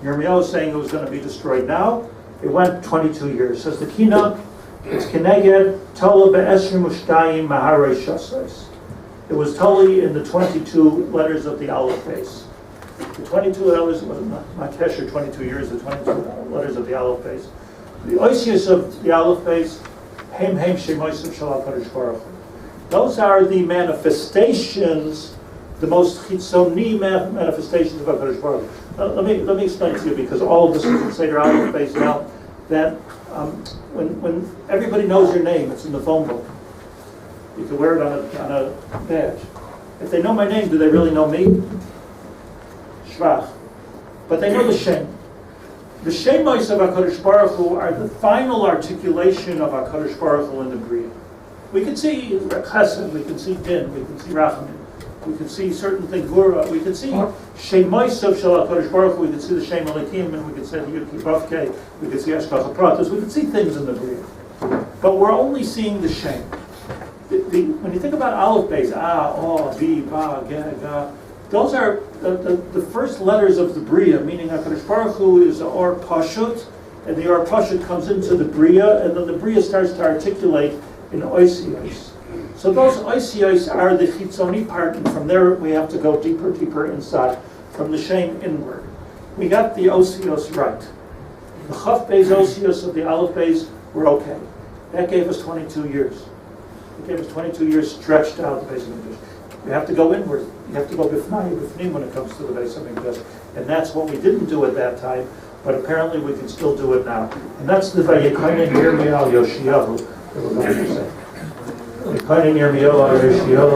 Speaker 2: Yirmiyahu is saying it was going to be destroyed now. It went 22 years. Says the Kinos, it's Keneged Tola Be'esrim Ushtayim Maharei Shasais. It was totally in the 22 letters of the Aleph base. The 22 letters, not Kesher, 22 years, the 22 letters of the Aleph base. The Oisius of the Aleph base, Heim Shemoisav Shal HaKadosh Baruch Hu. Those are the manifestations, the most chitzoni manifestations of HaKadosh Baruch Hu. Let me explain to you, because all of this is in Seder Aleph base now, that when everybody knows your name, it's in the phone book. You can wear it on a badge. If they know my name, do they really know me? Shvach. But they know the Shem. The Shemos of HaKadosh Baruch Hu are the final articulation of HaKadosh Baruch Hu in the Bria. We can see Chesed, we can see Din, we can see Rachamim, we can see certain things, Gura, we can see Shemos of HaKadosh Baruch Hu, we can see the Shem Elikim, and we can see Yuki Bavke, we can see Ashkach HaPratos, we can see things in the Bria. But we're only seeing the Shem. When you think about Aleph Beis, B, Ba, Ga, Ga, those are the first letters of the Bria, meaning HaKadosh Baruch Hu is the Or Pashut, and the Or Pashut comes into the Bria, and then the Bria starts to articulate in Oisios. So those Oisios are the Chitzoni part, and from there we have to go deeper inside, from the Shem inward. We got the Oisios right. The Chaf Beis Oisios of the Aleph Beis were okay. That gave us 22 years. It gave us 22 years stretched out the Beis HaMikdash. You have to go inward. You have to go bifnai when it comes to the Beis HaMikdash. And that's what we didn't do at that time, but apparently we can still do it now. And that's the Vayekainen Yirmiyahu Yoshiyahu that we're going to say. Vayekainen Yirmiyahu Yoshiyahu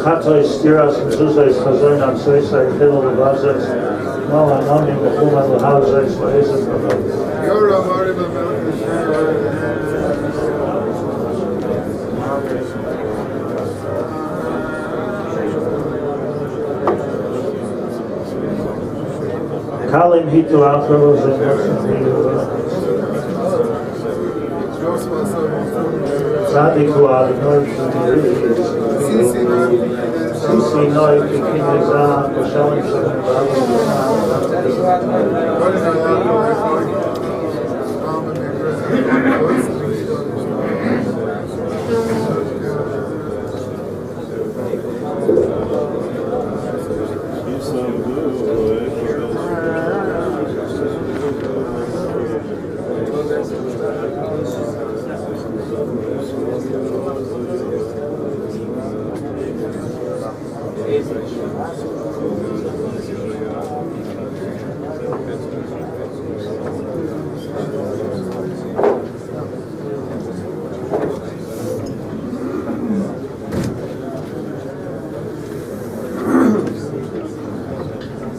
Speaker 1: Chatois, Stiras, Mezuzais, Chazoinam, Soisai, Hillel, Vazes, Noah, Nomi, Mechumad, Lahauzais, Laezes, Kalim Hitu Afros, and Tzadiku Adonai, Sisi Noi, Kikin Nizam, Vashalim Shalom,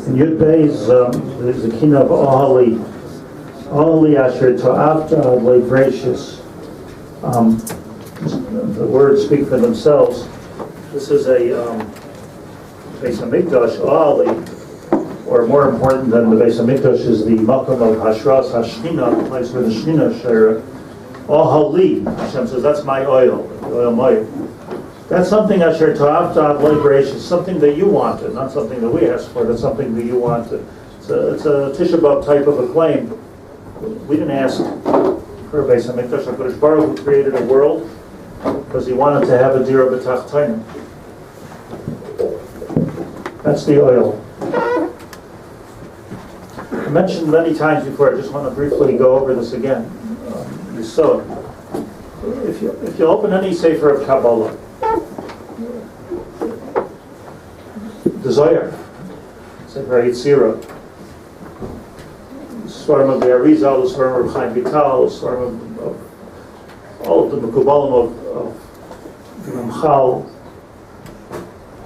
Speaker 1: In Yud Beis, there's the Kinos of Ohali Asher To'avta Adlei Gracious. The words speak for themselves. This is a Beis HaMikdash, Ohali, or more important than the Beis HaMikdash is the Makom of Hashras Hashchina, the place where the Shechina Shara. Ohali, Hashem says, that's my oil, the oil Moed. That's something Asher To'avta Adlei Gracious, something that you wanted, not something that we asked for, but something that you wanted. It's a Tisha B'Av type of a claim. We didn't ask for a Beis HaMikdash. HaKadosh Baruch Hu created a world because he wanted to have a dira b'tachtainim. That's the oil. I mentioned many times before, I just want to briefly go over this again. You saw it. If you open any Sefer of Kabbalah, the Zohar, Sefer Yitzira, Svarim of the Arizal, the Svarim of Chaim Vital, the Svarim of all of the Mekubalim of Ramchal,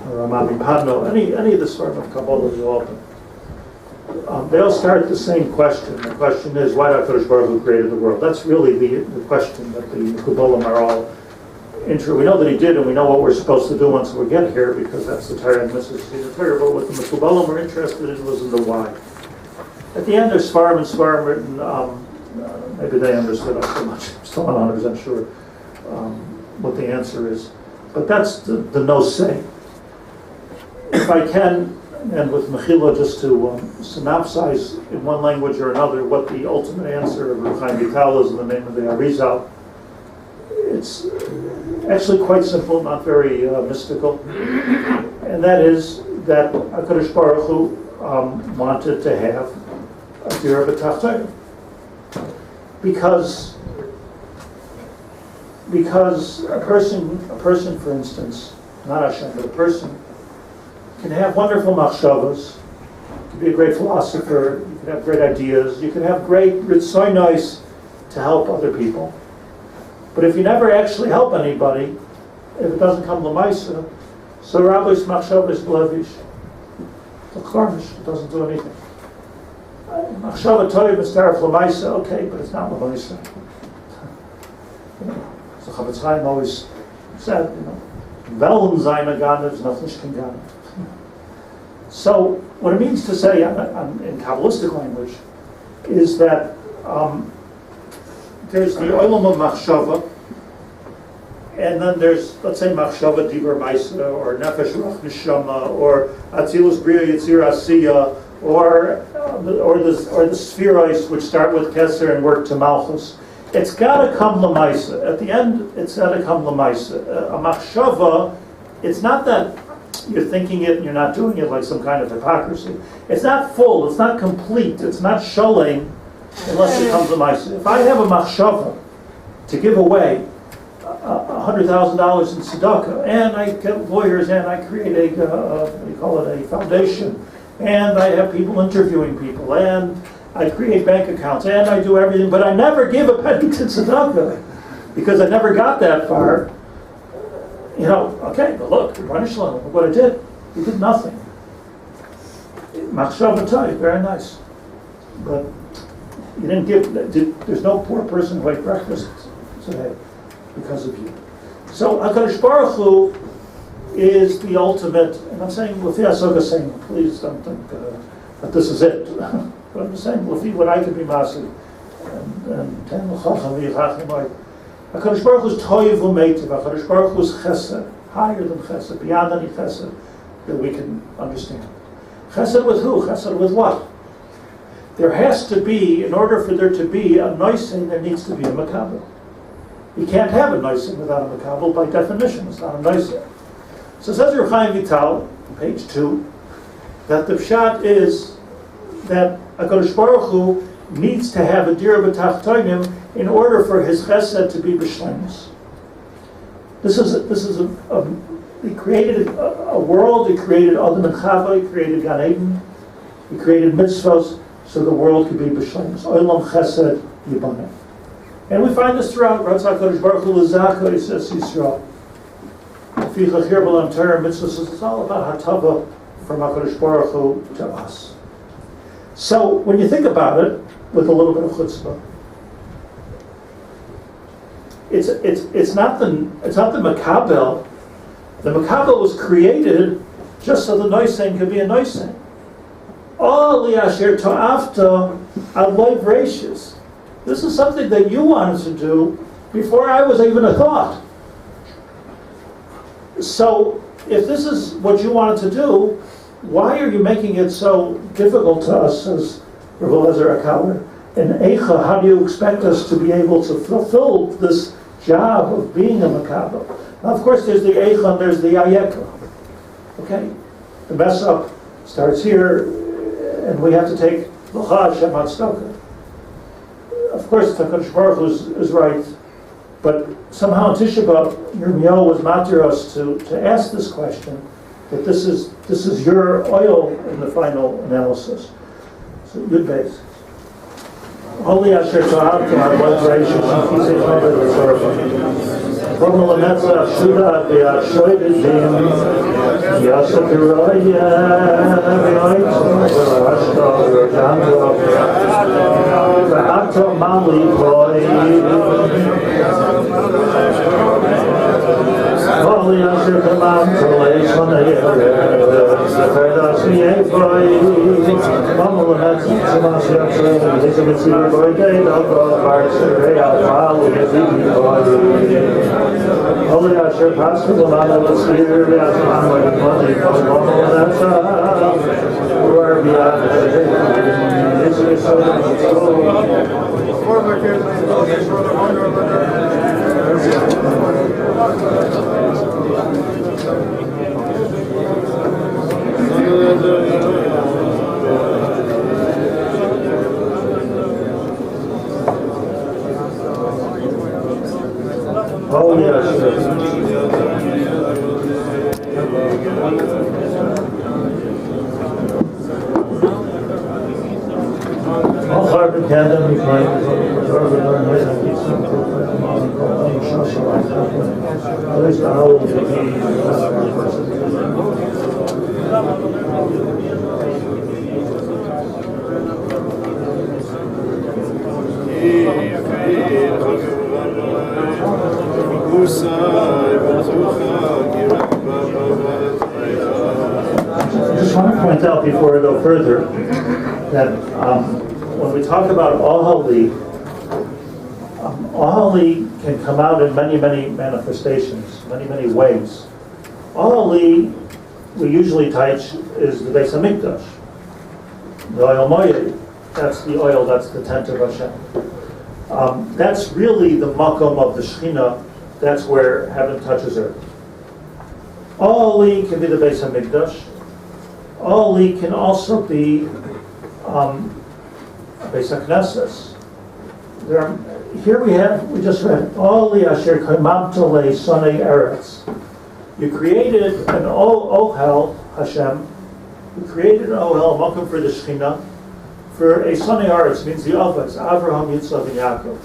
Speaker 1: Ramami Padno, any of the Svarim of Kabbalah you open. They all start the same question. The question is, why did HaKadosh Baruch Hu created the world? That's really the question that the Mekubalim are all into. We know that he did, and we know what we're supposed to do once we get here, because that's the Torah and Mrs. the Torah. But what the Mekubalim were interested in was in the why. At the end, there's Svarim and Svarim written. Maybe they understood us so much. I'm still not 100% sure what the answer is. But that's the no say. If I can, and with Mechila, just to synopsize in one language or another what the ultimate answer of Chaim Vital is in the name of the Arizal, it's actually quite simple, not very mystical. And that is that HaKadosh Baruch Hu wanted to have a dira b'tachtainim. Because a person, for instance, not Hashem, but a person, can have wonderful machshavas. You can be a great philosopher. You can have great ideas. You can have great ritzonos to help other people. But if you never actually help anybody, if it doesn't come l'maisa, so Rabbi's machshava is blevish. The karmish, it doesn't do anything. Machshava toiv is tarif l'maisa, okay, but it's not l'maisa. So Chavetz Chaim always said, Velm zayin aganev, nothing can ganev. So what it means to say in Kabbalistic language is that there's the olam of machshava, and then there's, let's say, machshava divrei maisa, or nefesh ruach neshama, or atzilus bria yitzir asiya, or the spheroids which start with keser and work to malchus. It's got to come l'maisa. At the end, it's got to come l'maisa. A machshava, it's not that
Speaker 2: you're thinking it and you're not doing it like some kind of hypocrisy. It's not full, it's not complete, it's not sholem unless it comes to my. If I have a machshava to give away $100,000 in tzedakah, and I get lawyers, and I create what do you call it, a foundation, and I have people interviewing people, and I create bank accounts, and I do everything, but I never give a penny to tzedakah because I never got that far. Okay, but look, look what I did. You did nothing. Machshava, very nice, but you didn't give. There's no poor person who ate breakfast today because of you. So HaKadosh Baruch Hu is the ultimate, and I'm saying, Lefi Asoga saying, please don't think that this is it. But I'm saying, Lefi, what I can be Masi, and Ten L'chacham V'yichachim, HaKadosh Baruch Hu is Toyev U'Meitiv, HaKadosh Baruch Hu is Chesed, higher than Chesed, beyond any Chesed that we can understand. Chesed with who? Chesed with what? There has to be, in order for there to be a noising, there needs to be a makabel. You can't have a noising without a makabel, by definition, it's not a noising. So says Reb Chaim Vital, page 2, that the pshat is that HaKadosh Baruch Hu needs to have a dira b'tachtonim in order for his chesed to be b'shlemus. He created a world, he created Adam and Chava, he created Gan Eden, he created mitzvos, so the world could be b'shlemus. Olam chesed yibaneh. And we find this throughout. Ratzah HaKadosh Baruch Hu l'zaka, he says Yisrael. Fichach Hirbal Torah mitzvahs, it's all about hatava from HaKadosh Baruch Hu to us. So when you think about it, with a little bit of chutzpah, it's not the makabel. The makabel was created just so the noising could be a noising. All liyasher to'afta adloy gracious. This is something that you wanted to do before I was even a thought. So, if this is what you wanted to do, why are you making it so difficult to us, as Rav Eliezer Akaler? And Eicha, how do you expect us to be able to fulfill this job of being a makabel? Now, of course, there's the Eicha and there's the Ayeka. Okay? The mess up starts here, and we have to take L'cha Hashem Hatzedakah. Of course, HaKadosh Baruch Hu is right, but somehow in Tisha B'Av, Yirmiyahu was matir us to ask this question, that this is your oil in the final analysis. So, good base. Holy Asher Ta'avta, our blood gracious, and peace and love of the Torah. From the Netzach, Shlit'a, Be'ashoy B'Zim, Yasser B'Roya, Be'oitzo, Be'ashto, Be'janto, Be'ato Mali Koi, Holy Asher Ta'avta, Leishon Ha'yeh, Zechaydas Mi'efoi, From the Netzach, Shemash Yatzer, Hizim Mitzvah, Boydei, Doko, Bartzer, Re'al, Pa'al, Yezid, Koi, Holy Asher, Pastor, Lamana, the Sphere, the Asman, where the money comes from, and that's who are beyond the Israel, so Holy Asher. All Harvard Canada, we find at least the whole of I just want to point out before I go further that when we talk about Ohali, Ohali can come out in many, many manifestations, many, many ways. Ohali, we usually teach, is the Beis HaMikdash. The oil moed, that's the oil, that's the tent of Hashem. That's really the makom of the Shekhinah. That's where heaven touches earth. Oli can be the Beis Hamikdash. Oli can also be Beis HaKnesses. Here we just read, Oli asher kaimamta le sonei eretz. You created an ohel, Hashem. You created an ohel, a makom for the Shekhinah, for a sonei eretz, means the Avos, Avraham, Yitzchak, and Yaacov.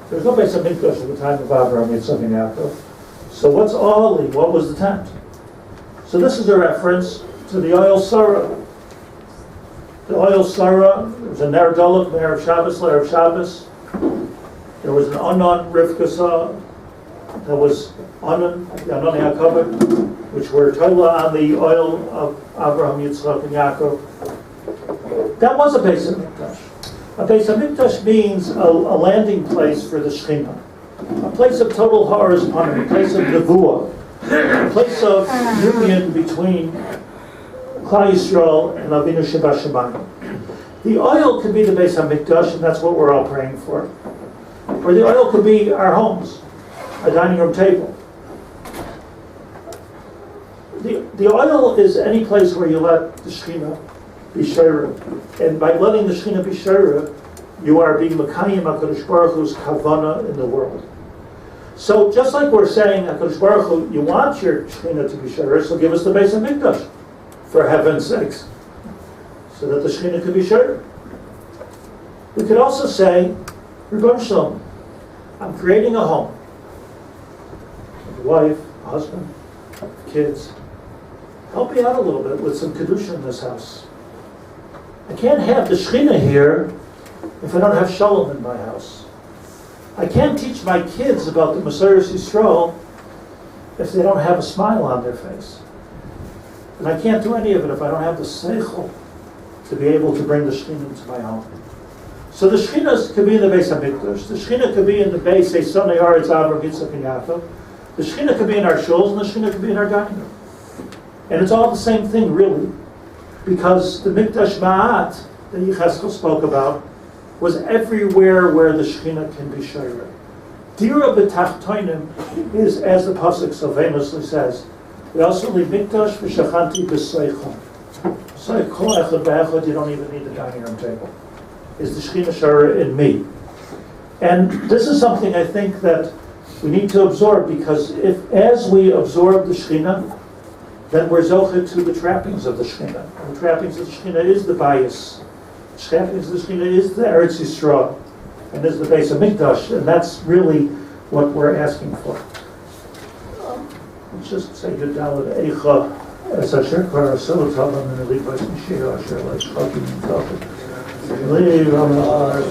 Speaker 2: There's no Beis Hamikdash at the time of Avraham, Yitzchak, and Yaacov. So what's Oli? What was the tent? So this is a reference to the oil Sarah. The oil Sarah, there was a Ner Dolok, Erev Shabbos. There was an Anon Rivkasa, there was Anon, the Anon Yaakov, which were Toila on the oil of Avraham, Yitzchak, and Yaakov. That was a Beis Hamikdash. A Beis Hamikdash means a landing place for the Shekhinah. A place of total horrors upon him, a place of nevuah, a place of union between Klal Yisrael and Avinu Shebashamayim. The oil could be the Beis Hamikdash, and that's what we're all praying for. Or the oil could be our homes, a dining room table. The oil is any place where you let the Shekhinah be Sheirah. And by letting the Shekhinah be Sheirah, you are being Mekayim HaKadosh Baruch Hu's Kavanah in the world. So just like we're saying, HaKadosh Baruch Hu, you want your Shekhinah to be Sheirah, so give us the Beis Hamikdash, for heaven's sakes, so that the Shekhinah could be Sheirah. We could also say, Rebbeinu Shalom, I'm creating a home. A wife, a husband, kids. Help me out a little bit with some Kedusha in this house. I can't have the Shekhinah here if I don't have Shalom in my house. I can't teach my kids about the Mesiras Yisrael if they don't have a smile on their face. And I can't do any of it if I don't have the Seichel to be able to bring the Shekhinah into my home. So the Shekhinah could be in the Beis HaMikdash. The Shekhinah could be in the Beis Sonei Aretz Avraham, Yitzchak, and Yaakov. The Shekhinah could be in our shuls, and the Shekhinah could be in our dining room. And it's all the same thing, really, because the Mikdash Ma'at that Yecheskel spoke about was everywhere where the Shekhinah can be Sheirah. Dira b'tachtoinim is, as the pasuk so famously says, we also leave Mikdash v'shachanti b'seichon. So kol echad b'echad, you don't even need the dining room table. Is the Shekhinah Sheirah in me? And this is something I think that we need to absorb, because as we absorb the Shekhinah, then we're zocheh to the trappings of the Shekhinah. And the trappings of the Shekhinah is the bias. The trappings of the Shekhinah is the Eretz Yisrael, and is the Beis Hamikdash, and that's really what we're asking for. Let's just say Yudalad Eicha as Asher Kvar Asel Tavam and Eli Bais Mishir Asher Lai Shchakim Tavam. Eli Ramah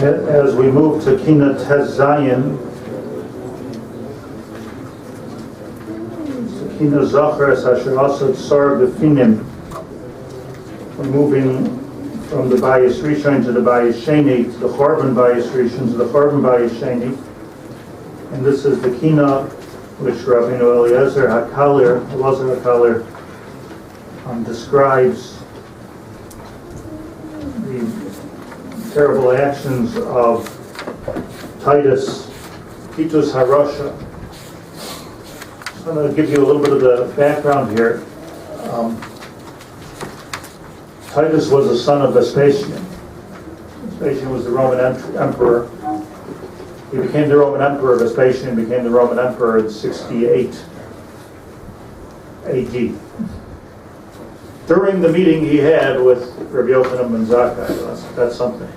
Speaker 1: As we move to Kinos Zayin, Kinos Zachar Asher Asad Sar Befinim, we're moving from the Bayis Rishon to the Bayis Sheni, to the Chorban Bayis Rishon to the Chorban Bayis Sheni, and this is the Kina which Rabbeinu Eliezer HaKalir describes the terrible actions of Titus Harosha. I'm going to give you a little bit of the background here. Titus was the son of Vespasian. Vespasian was the Roman emperor. He became the Roman emperor. Vespasian became the Roman emperor in 68 AD. During the meeting he had with Rabbi Yochanan ben Zakkai, that's something.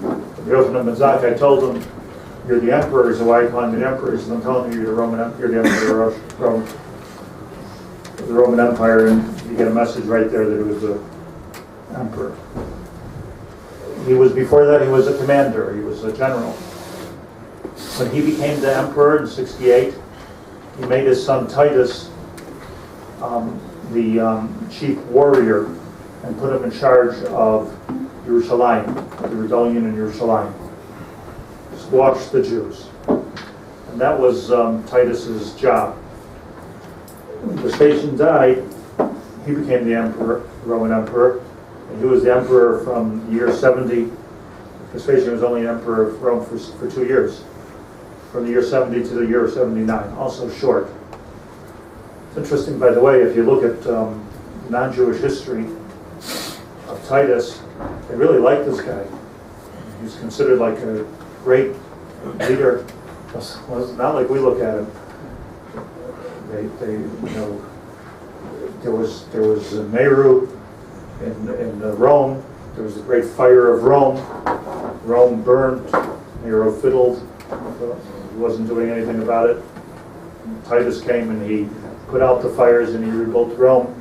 Speaker 1: Rabbi Yochanan ben Zakkai told him, "You're the emperor." He said, "Why are you calling me the emperor?" He said, "I'm telling you, you're the emperor of the Roman Empire," and you get a message right there that he was the emperor. Before that, he was a commander. He was a general. When he became the emperor in 68, he made his son Titus the chief warrior and put him in charge of Yerushalayim, the rebellion in Yerushalayim. Squash the Jews. And that was Titus's job. When Vespasian died, he became the emperor, Roman emperor, and he was the emperor from the year 70. Vespasian was only emperor of Rome for 2 years, from the year 70 to the year 79, also short. It's interesting, by the way, if you look at non-Jewish history of Titus, they really like this guy. He's considered like a great leader. Well, not like we look at him. There was Nero in Rome. There was the great fire of Rome. Rome burned. Nero fiddled. He wasn't doing anything about it. Titus came and he put out the fires and he rebuilt Rome.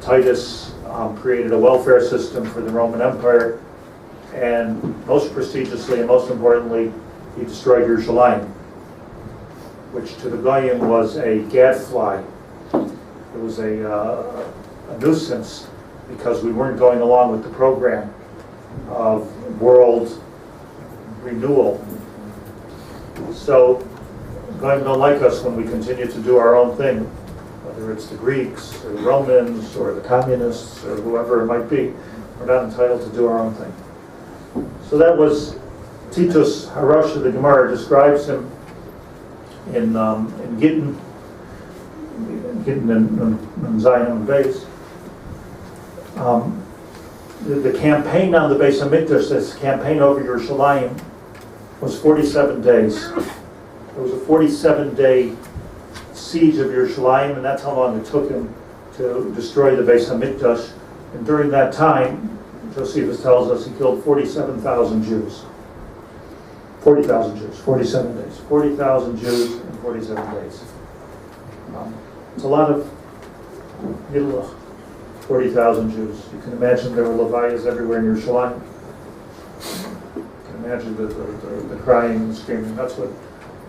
Speaker 1: Titus created a welfare system for the Roman Empire, and most prestigiously and most importantly, he destroyed Yerushalayim, which to the Goyim was a gadfly. It was a nuisance because we weren't going along with the program of world renewal. So Goyim don't like us when we continue to do our own thing, whether it's the Greeks or the Romans or the communists or whoever it might be. We're not entitled to do our own thing. So that was Titus Harosha. The Gemara describes him in Gittin and Zion base. The campaign on the Beis Hamikdash, this campaign over Yerushalayim, was 47 days. It was a 47-day siege of Yerushalayim, and that's how long it took him to destroy the Beis Hamikdash. And during that time, Josephus tells us he killed 47,000 Jews. 40,000 Jews, 47 days. 40,000 Jews in 47 days. It's a lot of 40,000 Jews. You can imagine there were Levias everywhere in Yerushalayim. You can imagine the crying and screaming. That's what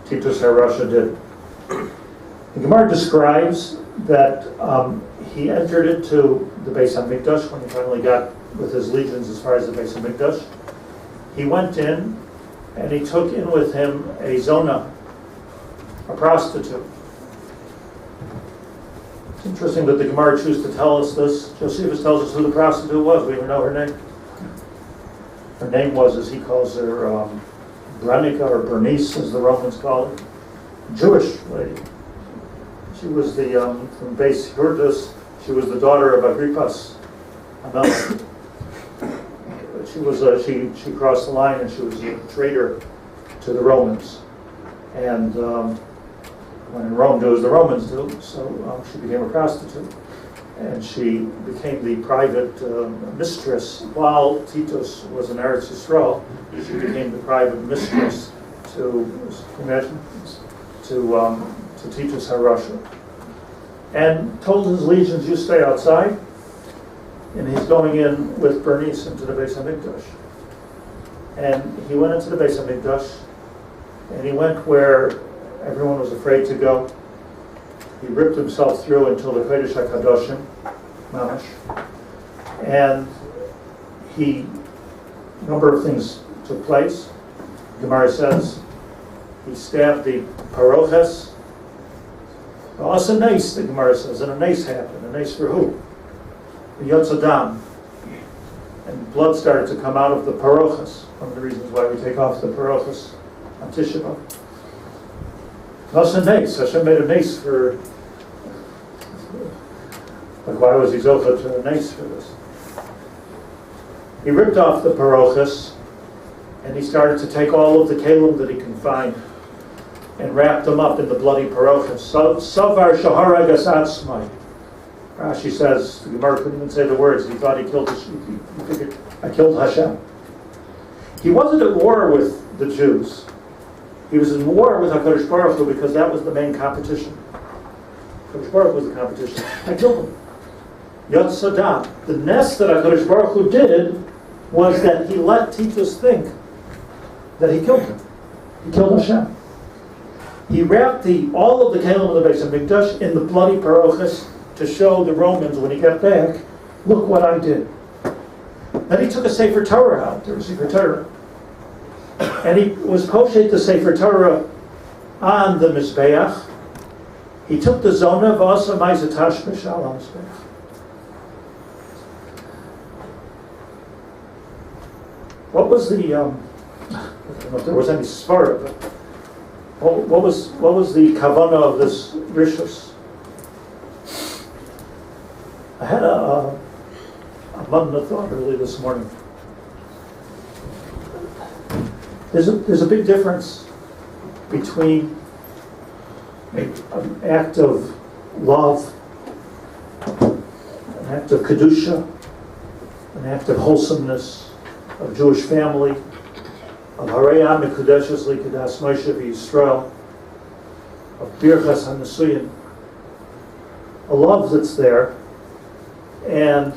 Speaker 1: Titus Harosha did. The Gemara describes that he entered into the Beis Hamikdash when he finally got with his legions as far as the Beis Hamikdash. He went in and he took in with him a zona, a prostitute. It's interesting that the Gemara chooses to tell us this. Josephus tells us who the prostitute was. We even know her name. Her name was, as he calls her, Brenica or Bernice, as the Romans call it. Jewish lady. She was from Beis Hurdus. She was the daughter of Agrippas Amelech. She crossed the line and she was a traitor to the Romans. And when in Rome do as the Romans do, so she became a prostitute. And she became the private mistress while Titus was in Eretz Yisrael. She became the private mistress to Titus Harosha. And told his legions, "You stay outside." And he's going in with Bernice into the Beis Hamikdash.
Speaker 2: And he went into the Beis HaMikdash, and he went where everyone was afraid to go. He ripped himself through until the Kodesh HaKadoshim, Mamash. And a number of things took place. Gemara says he stabbed the paroches. Also, a nace, the Gemara says, and a nace happened. A nace for who? The Yotzadam. And blood started to come out of the paroches. One of the reasons why we take off the paroches on Tisha B'Av. Also, a nace. Hashem made a nace for. Like, why was he zochah to a nace for this? He ripped off the paroches, and he started to take all of the kalim that he can find and wrapped them up in the bloody paroches. Savar shaharagas atzmai. Rashi says, the Gemara couldn't even say the words. He thought he figured, I killed Hashem. He wasn't at war with the Jews. He was in war with HaKadosh Baruch Hu because that was the main competition. HaKadosh Baruch Hu was the competition. I killed him. Yot Sadat. The nest that HaKadosh Baruch Hu did was that he let Titus think that he killed him. He killed Hashem. He wrapped all of the kalim of the Beis HaMikdash in the bloody paroches to show the Romans when he got back, look what I did. Then he took a Sefer Torah out. There was Sefer Torah. And he was poshet the Sefer Torah on the Mizbeach. He took the Zona v'asa ma'izatash b'shal ha-Mizbeach. What was the, I don't know if there was any svara, but what was the kavana of this rishus? I had a madna thought early this morning. There's a big difference between an act of love, an act of kedusha, an act of wholesomeness, of Jewish family, of Harei Am Mekudeshes Likedas Moshe v'Yisrael, of Birchas HaNesuyin, a love that's there, and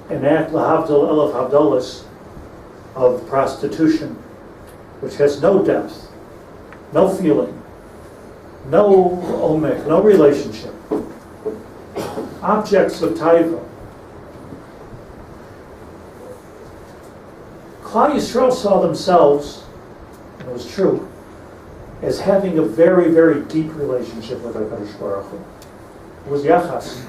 Speaker 2: an act lahavdil elef havdalas of prostitution, which has no depth, no feeling, no omek, no relationship. Objects of taiva. Klal Yisrael saw themselves, and it was true, as having a very, very deep relationship with HaKadosh Baruch Hu. It was yachas.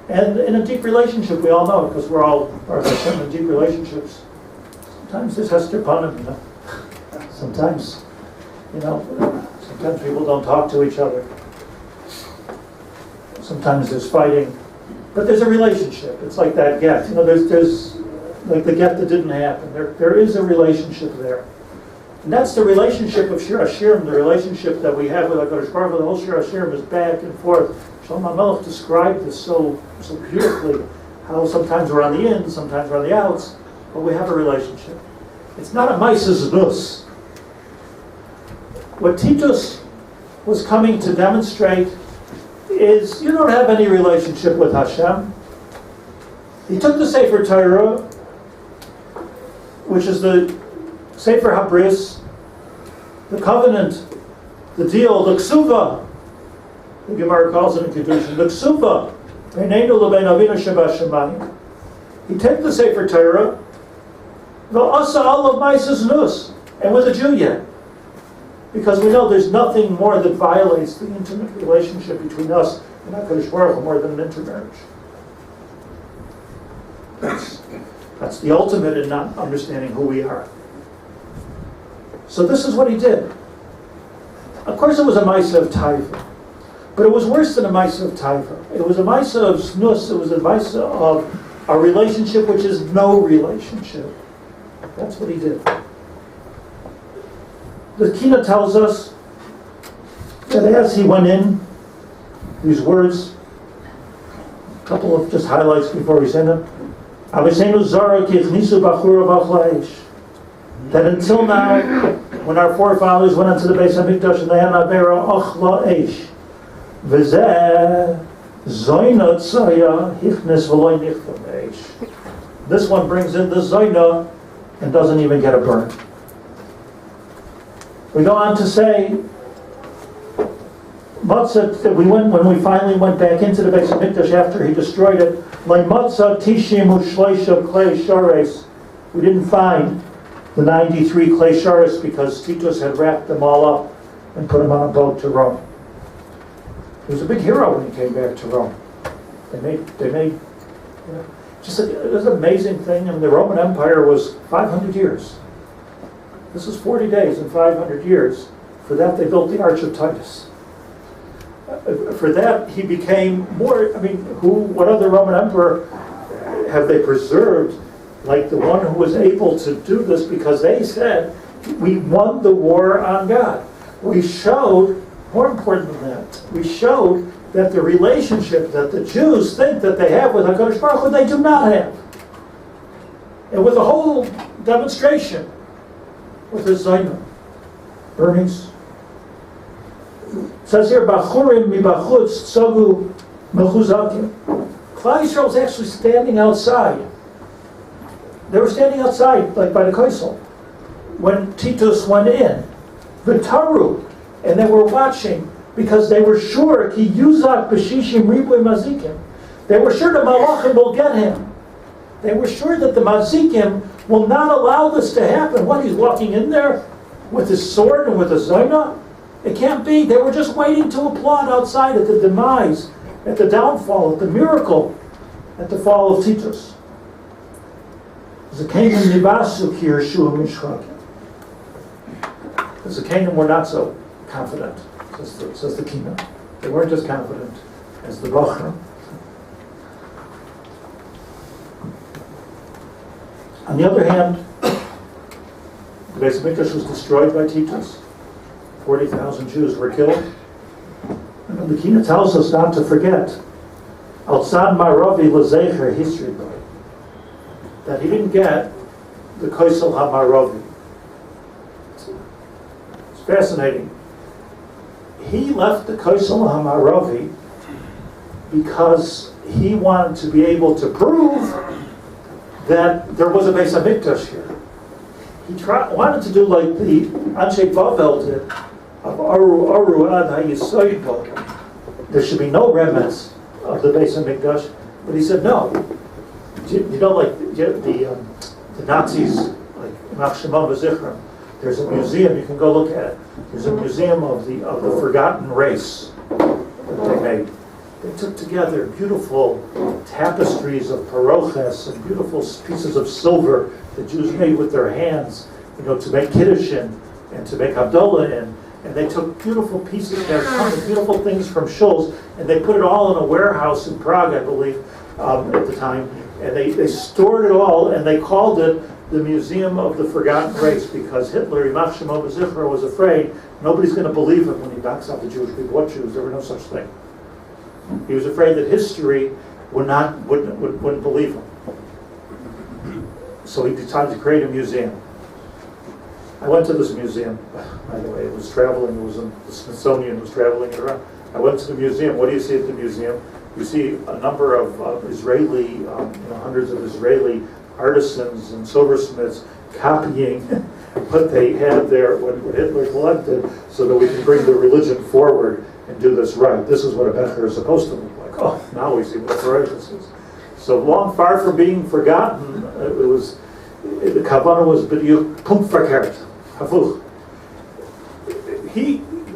Speaker 2: And in a deep relationship, we all know, because we're all Baruch Hashem in deep relationships, sometimes there's hester panim, you know. Sometimes people don't talk to each other. Sometimes there's fighting. But there's a relationship. It's like that get. There's like the get that didn't happen. There is a relationship there. And that's the relationship of Shir HaShirim, the relationship that we have with HaKadosh Baruch Hu. The whole Shir HaShirim is back and forth. Shlomo HaMelech described this so beautifully, how sometimes we're on the ins, sometimes we're on the outs, but we have a relationship. It's not a Maises Nus. What Titus was coming to demonstrate is you don't have any relationship with Hashem. He took the Sefer Torah, which is the Sefer Habris, the covenant, the deal, the ksuva. The Gemara calls it in Kedushin, the ksuva. Beineinu lebein Avinu shebashamayim. He took the Sefer Torah, the asa all of Maises Nus, and with a Jew yet. Because we know there's nothing more that violates the intimate relationship between us and HaKadosh Baruch Hu more than an intermarriage. That's the ultimate in not understanding who we are. So this is what he did. Of course it was a Maisa of Taiva. But it was worse than a Maisa of Taiva. It was a Maisa of Snus. It was a Maisa of a relationship which is no relationship. That's what he did. The Kinos tells us that as he went in, these words, a couple of just highlights before we send them. That until now, when our forefathers went into the Beis HaMikdash and they had Avera Ochla Eish, V'zeh Zoyna Tzaya Hichnes V'loy Nichtam Eish. This one brings in the Zoyna, and doesn't even get a burn. We go on to say, when we finally went back into the Beis Hamikdash after he destroyed it, we didn't find the 93 clay sharis because Titus had wrapped them all up and put them on a boat to Rome. He was a big hero when he came back to Rome. They made it was an amazing thing. I mean, the Roman Empire was 500 years. This is 40 days and 500 years. For that, they built the Arch of Titus. For that, he became more, what other Roman emperor have they preserved like the one who was able to do this? Because they said, we won the war on God. We showed, more important than that, we showed that the relationship that the Jews think that they have with HaKadosh Baruch Hu, they do not have. And with the whole demonstration, with his Zaina, burnings, it says here, Bachurim mibachutz tzogu mechuzakim. Klal Yisrael was actually standing outside. They were standing outside, like by the Kaisel, when Titus went in. V'taru, and they were watching, because they were sure ki yuzak b'shishim ribui mazikim. They were sure the malachim will get him. They were sure that the mazikim will not allow this to happen. What, he's walking in there with his sword and with his zaina? It can't be. They were just waiting to applaud outside at the demise, at the downfall, at the miracle, at the fall of Titus. The Canaan were not so confident, says the Kinos. They weren't as confident as the Bachram. On the other hand, the Beis Hamikdash was destroyed by Titus. 40,000 Jews were killed. And the Kinos tells us not to forget, Altzad Maravi Lezecher history boy, that he didn't get the Kaisel HaMaravi. It's fascinating. He left the Kaisel HaMaravi because he wanted to be able to prove that there was a Beis Hamikdash here. He wanted to do like the Anshe Bavel did, of Aru Ad HaYisoid Bavel. There should be no remnants of the Beis Hamikdash, but he said no. You know, like the Nazis, like Ymach Shema V'Zichron. There's a museum, you can go look at it. There's a museum of the forgotten race that they made. They took together beautiful tapestries of paroches and beautiful pieces of silver the Jews made with their hands, to make kiddushin and to make Havdalah in. And they took beautiful pieces, beautiful things from shuls, and they put it all in a warehouse in Prague, I believe, at the time. And they stored it all, and they called it the Museum of the Forgotten Race, because Hitler, Ymach Shema V'Zichron, was afraid nobody's going to believe him when he backs out the Jewish people. What Jews? There were no such thing. He was afraid that history wouldn't believe him. So he decided to create a museum. I went to this museum, by the way. It was traveling. It was in the Smithsonian. Was traveling around. I went to the museum. What do you see at the museum? You see a number of Israeli, hundreds of Israeli artisans and silversmiths copying what they had there, what Hitler collected, so that we can bring the religion forward and do this right. This is what a Becher is supposed to look like. Oh, now we see what ferocious is. So long, far from being forgotten, the Kavanah was b'diuk punkt verkehrt, hafuch.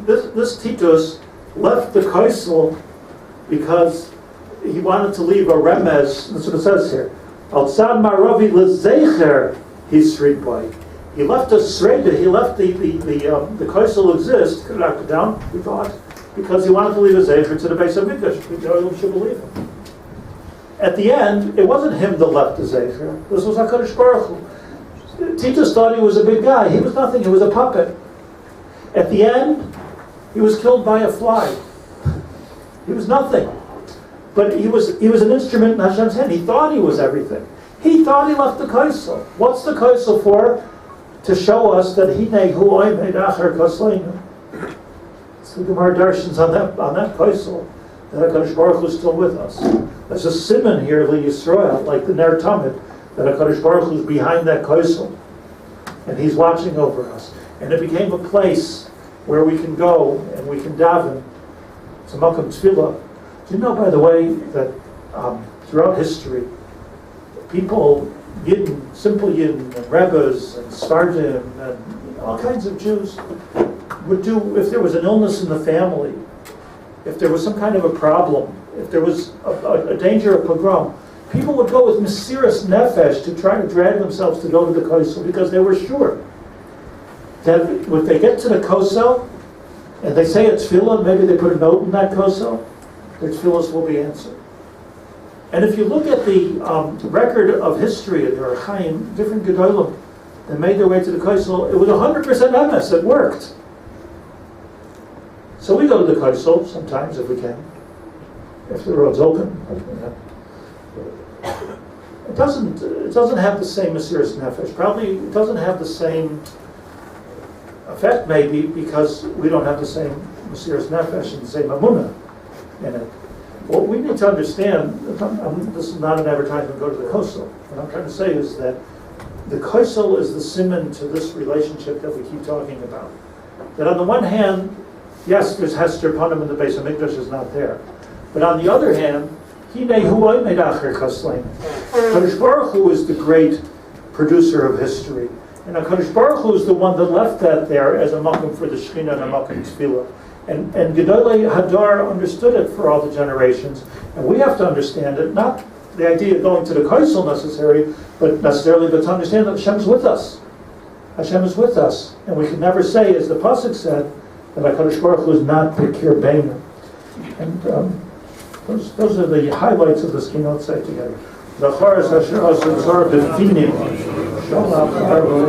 Speaker 2: This Titus left the Kaisel because he wanted to leave a remez. That's what it says here. Altzad Maravi lezecher hisrid boy. He left a sreda. He left the Kaisel exist. Could have knocked it down. We thought, because he wanted to leave a zecher to the Beis Hamikdash. We should believe him. At the end, it wasn't him that left the zecher. This was HaKadosh Baruch Hu. Titus thought he was a big guy. He was nothing. He was a puppet. At the end, he was killed by a fly. He was nothing. But he was an instrument in Hashem's hand. He thought he was everything. He thought he left the Kaisel. What's the Kaisel for? To show us that Hinei hu oimed acher kasleinu. So the Gemara Darshans on that Kaisel, that HaKadosh Baruch Hu is still with us. There's a simon here, Li Yisrael, like the Ner Tamid, that HaKadosh Baruch Hu is behind that Kaisel. and He's watching over us. And it became a place where we can go and we can daven. It's a makom tefillah. Do you know, by the way, that throughout history, people, Yidden, simple Yidden, and Rebbes, and Sfardim, and all kinds of Jews, would do, if there was an illness in the family, if there was some kind of a problem, if there was a danger of pogrom, people would go with Mesiras Nefesh to try to drag themselves to go to the Kosel, because they were sure that if they get to the Kosel, and they say a tefillah, maybe they put a note in that Kosel, their tefillahs will be answered. And if you look at the record of history of the Archaim, different Gedolim that made their way to the Kosel, it was 100% emes, it worked. So we go to the Kosel sometimes if we can, if the road's open. It doesn't have the same Mesiras Nefesh. Probably it doesn't have the same effect, maybe, because we don't have the same Mesiras Nefesh and the same Amunah in it. What we need to understand, this is not an advertisement, go to the Kosel. What I'm trying to say is that the Kosel is the siman to this relationship that we keep talking about. That on the one hand, yes, there's Hester Panim in the Beis HaMikdash is not there. But on the other hand, Kadosh Baruch Hu is the great producer of history. And Kadosh Baruch Hu is the one that left that there as a makom for the Shekhinah and a makom tefillah. And Gedolei Hadar understood it for all the generations. And we have to understand it, not the idea of going to the Kosel necessarily, but to understand that Hashem is with us. Hashem is with us. And we can never say, as the Pasuk said, that HaKadosh Baruch Hu is not Pekir Beinu. And those are the highlights of this Kinos say together. The Charas Asher Asher Zor Befinim Shalach Harbo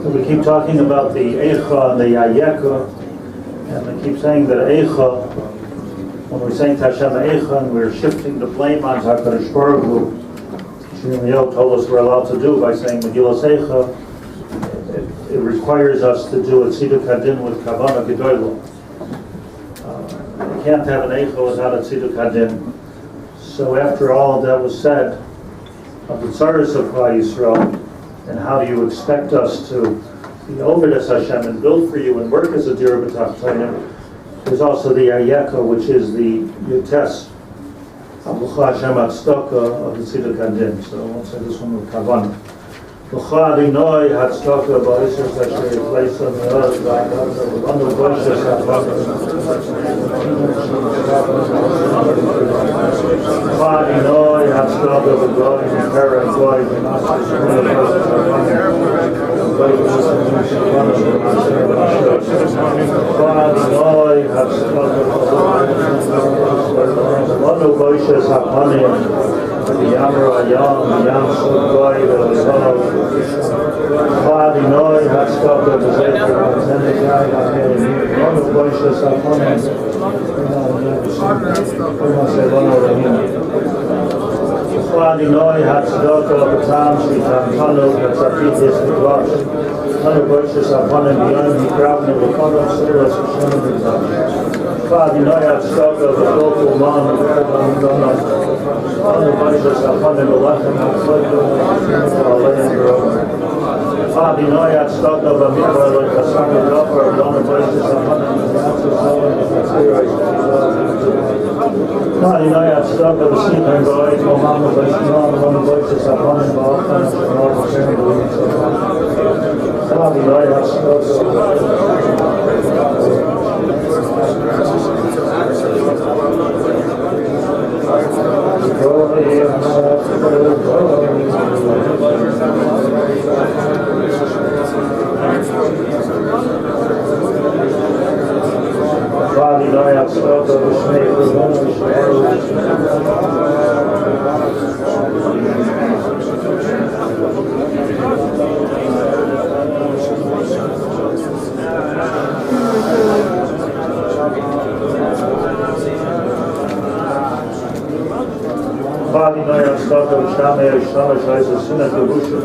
Speaker 2: We keep talking about the Eicha and the Yaacov, and they keep saying that Eicha, when we're saying to Hashem Eicha, and we're shifting the blame on HaKadosh Baruch Hu, Shmuel told us we're allowed to do by saying Megillas Eicha. It requires us to do a Tziduk Hadin with Kavanah Gedolah. You can't have an Eicha without a Tziduk Hadin. So after all that was said of the tzaras of Klal Yisrael, and how you expect us to be over this Hashem and build for you and work as a Dira B'tach Tainim, there's also the Yaacov, which is the Yotes L'cha Hashem Hatzdaka of the Tziduk Hadin. So I won't say this one with Kavanah. L'cha Adinoi Hatzdaka Ba'ishes Asher Yitleisa Me'od V'Adata V'Vanu B'Ashes Hatzdaka
Speaker 1: Father, no, you have stopped of the God, and Terra, and God, and Father, no, you have stopped of the God, no voices upon him, the Yammer, Ayam, the Yam, so God, the Lord. Father, no, you have stopped of the God, and the guy, no voices upon him. Father, no, you have stopped of the time, Shlit'a, Kinos, and Tzapit, the Rosh. None of voices upon him, beyond the crowd, and the Kinos, Shlit'a, Father, you know you have stopped of the local man, the Rabbi, none of voices upon him, the Lechem, and Father, you know you have stopped of a mirror, like a son of Gopher, none of voices upon him, the Father, you know you have stopped of a sleeping boy, no mama, but you know none of voices upon him, but often, and all the same beliefs of him. Father, you know you have stopped of Father, I have stopped of the snake, Father, I have stopped of the Shame, Shama, Shaisa, Sinat, Yerusha,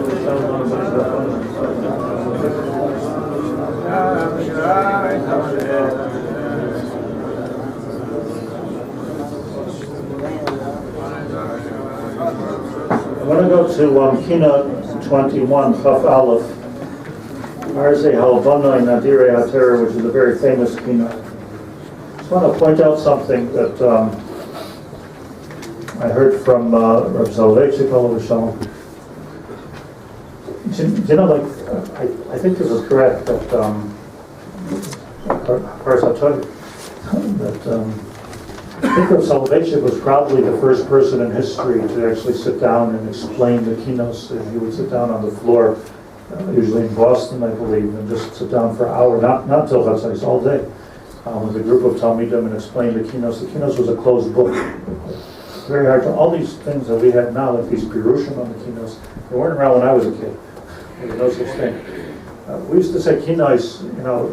Speaker 1: I want to go to Kinos 21, Chaf Aleph, Arze Halvana Nadire Atera, which is a very famous Kinos. I just want to point out something that I heard from Rabbi Soloveitchik, you know, like, I think this is correct, that, of course I'll tell you, that I think Rabbi Soloveitchik was probably the first person in history to actually sit down and explain the Kinos. He would sit down on the floor, usually in Boston, I believe, and just sit down for an hour, not until Chatzos, all day, with a group of Talmidim and explain the Kinos. The Kinos was a closed book. Very hard to, all these things that we have now, like these Pirushim on the Kinos, they weren't around when I was a kid. There was no such thing. We used to say Kinos, you know,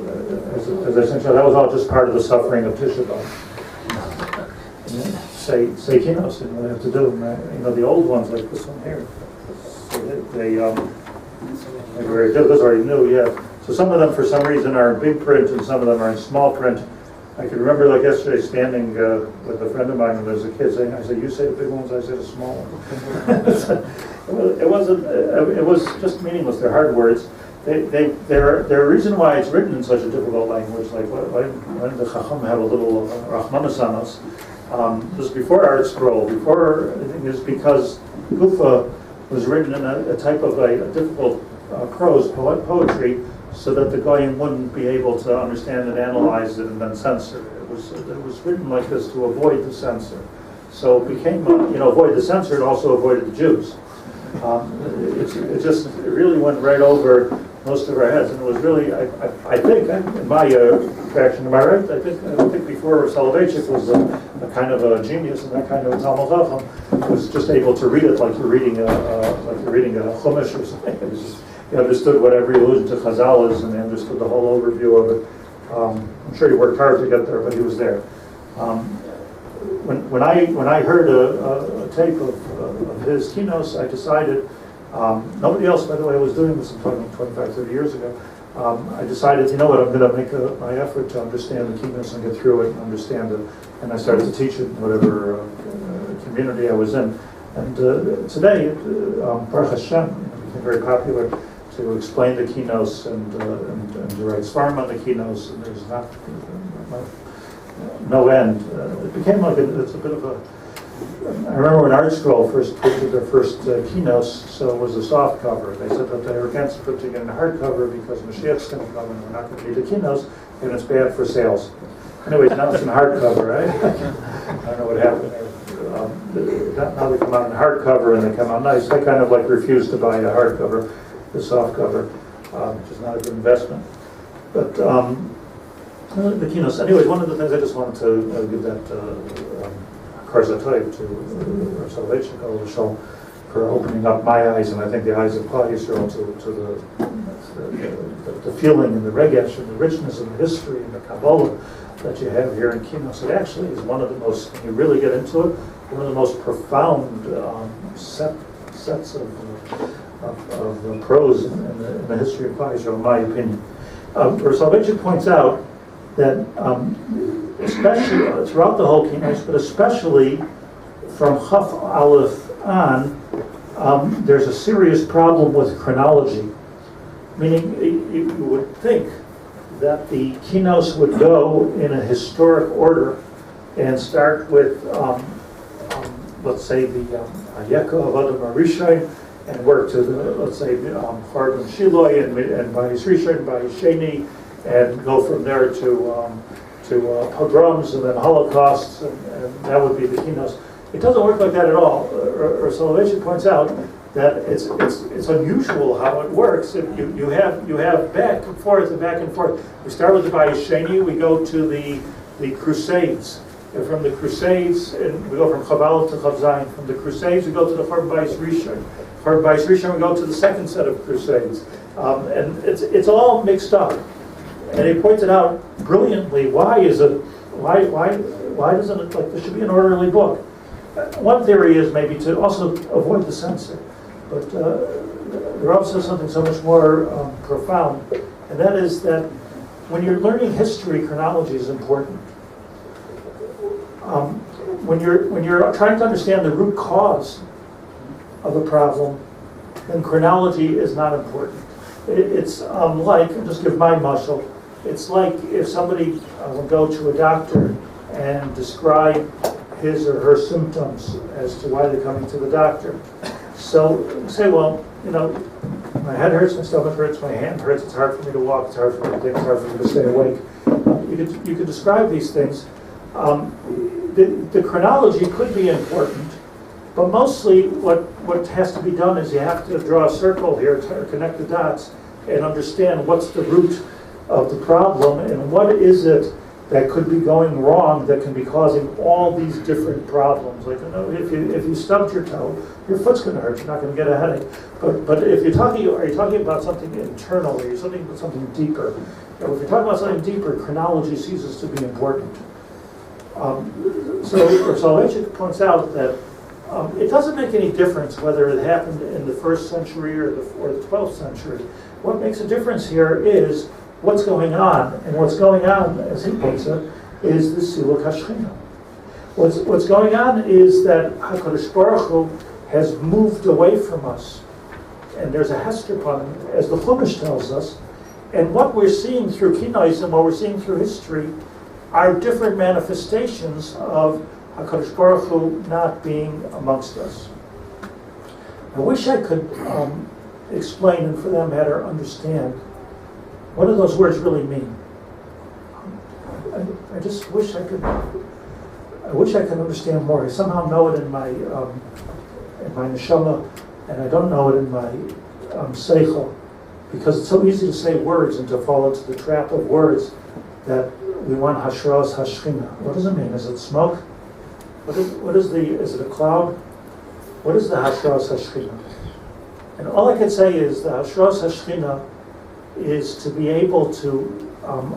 Speaker 1: as I said, that was all just part of the suffering of Tisha. Say Kinos, you know, they have to do them. You know, the old ones, like this one here, so they were, this already knew, yeah. So some of them, for some reason, are in big print, and some of them are in small print. I can remember, like yesterday, standing with a friend of mine when I was a kid, saying, I said, you say the big ones, I say the small ones. It was just meaningless. They're hard words. They're a reason why it's written in such a difficult language. Like, why didn't the Chacham have a little Rachmanas on us? This is before Art Scroll. Before, I think it's because Gufa was written in a type of a difficult prose poetry, so that the Goyim wouldn't be able to understand and analyze it and then censor it. It was written like this to avoid the censor. So it became, avoid the censor, and also avoided the Jews. It really went right over most of our heads, and it was really, I think, in my reaction, am I right? I think before Soloveitchik was a kind of a genius and that kind of a Talmud Chacham, was just able to read it like you're reading a Chumash or something. It was just, he understood what every allusion to Chazal is, and he understood the whole overview of it. I'm sure he worked hard to get there, but he was there. When I heard a tape of his Kinos, I decided, nobody else, by the way, was doing this. I'm talking 25, 30 years ago. I decided, you know what, I'm going to make my effort to understand the Kinos and get through it and understand it. And I started to teach it in whatever community I was in. And today, Baruch Hashem, became very popular to explain the Kinos and to write Svarim on the Kinos, and there's no end. It became like it's a bit of a. I remember when Art Scroll first put their first Kinos, so it was a soft cover. They said that they were against putting it in a hardcover because Mashiach's going to come and we're not going to need the Kinos, and it's bad for sales. Anyways, now it's in hardcover, right? I don't know what happened there.
Speaker 2: now they come out in hardcover and they come out nice. I kind of like refuse to buy a hardcover, the soft cover, which is not a good investment. But the Kinos. Anyways, one of the things I just wanted to give that Karzatayv to Soloveitchik for opening up my eyes, and I think the eyes of Klal Yisrael to the feeling and the regesh and the richness of the history and the Kabbalah that you have here in Kinos. It actually is one of the most, when you really get into it, one of the most profound sets of prose in the history of Klal Yisrael, in my opinion. Soloveitchik points out that especially throughout the whole Kinos, but especially from Chaf Aleph on, there's a serious problem with chronology. Meaning, you would think that the Kinos would go in a historic order and start with, let's say, the Yaacov Adam Rishon, and work to the, let's say, Charbon Shiloi and Bayis Rishon, Bayis Sheni, and go from there to pogroms and then holocausts, and that would be the Kinos. It doesn't work like that at all. Soloveitchik points out that it's unusual how it works. You have back and forth and back and forth. We start with the Bayis Sheni, we go to the Crusades. And from the Crusades, and we go from Chaval to Chav Zayin. From the Crusades, we go to the Charbon Bayis Rishon. Charbon Bayis Rishon, we go to the second set of Crusades. And it's all mixed up. And he pointed out brilliantly, why doesn't it, like, there should be an orderly book. One theory is maybe to also avoid the censor. But there also is something so much more profound, and that is that when you're learning history, chronology is important. When you're trying to understand the root cause of a problem, then chronology is not important. It's like, I'll just give my mashal, it's like if somebody would go to a doctor and describe his or her symptoms as to why they're coming to the doctor. So you say, well, my head hurts, my stomach hurts, my hand hurts, it's hard for me to walk, it's hard for me to think, it's hard for me to stay awake. You could describe these things. The chronology could be important, but mostly what has to be done is you have to draw a circle here, to connect the dots, and understand what's the root of the problem and what is it that could be going wrong that can be causing all these different problems. Like, if you stubbed your toe, your foot's going to hurt. You're not going to get a headache. But if are you talking about something internal, or you're talking about something deeper? If you're talking about something deeper, chronology ceases to be important. So Soloveitchik points out that it doesn't make any difference whether it happened in the 1st century or the 12th century. What makes a difference here is what's going on, and what's going on, as he puts it, is the Siluk HaShechina. What's going on is that HaKadosh Baruch Hu has moved away from us, and there's a hester upon him, as the Chumash tells us, and what we're seeing through Kinos and what we're seeing through history are different manifestations of HaKadosh Baruch Hu not being amongst us. I wish I could explain and for that matter understand what do those words really mean. I just wish I could understand more. I somehow know it in my neshama, and I don't know it in my seichel, because it's so easy to say words and to fall into the trap of words that we want hashras hashchina. What does it mean? Is it smoke? Is it a cloud? What is the hashras hashchina? And all I can say is the hashras hashchina is to be able to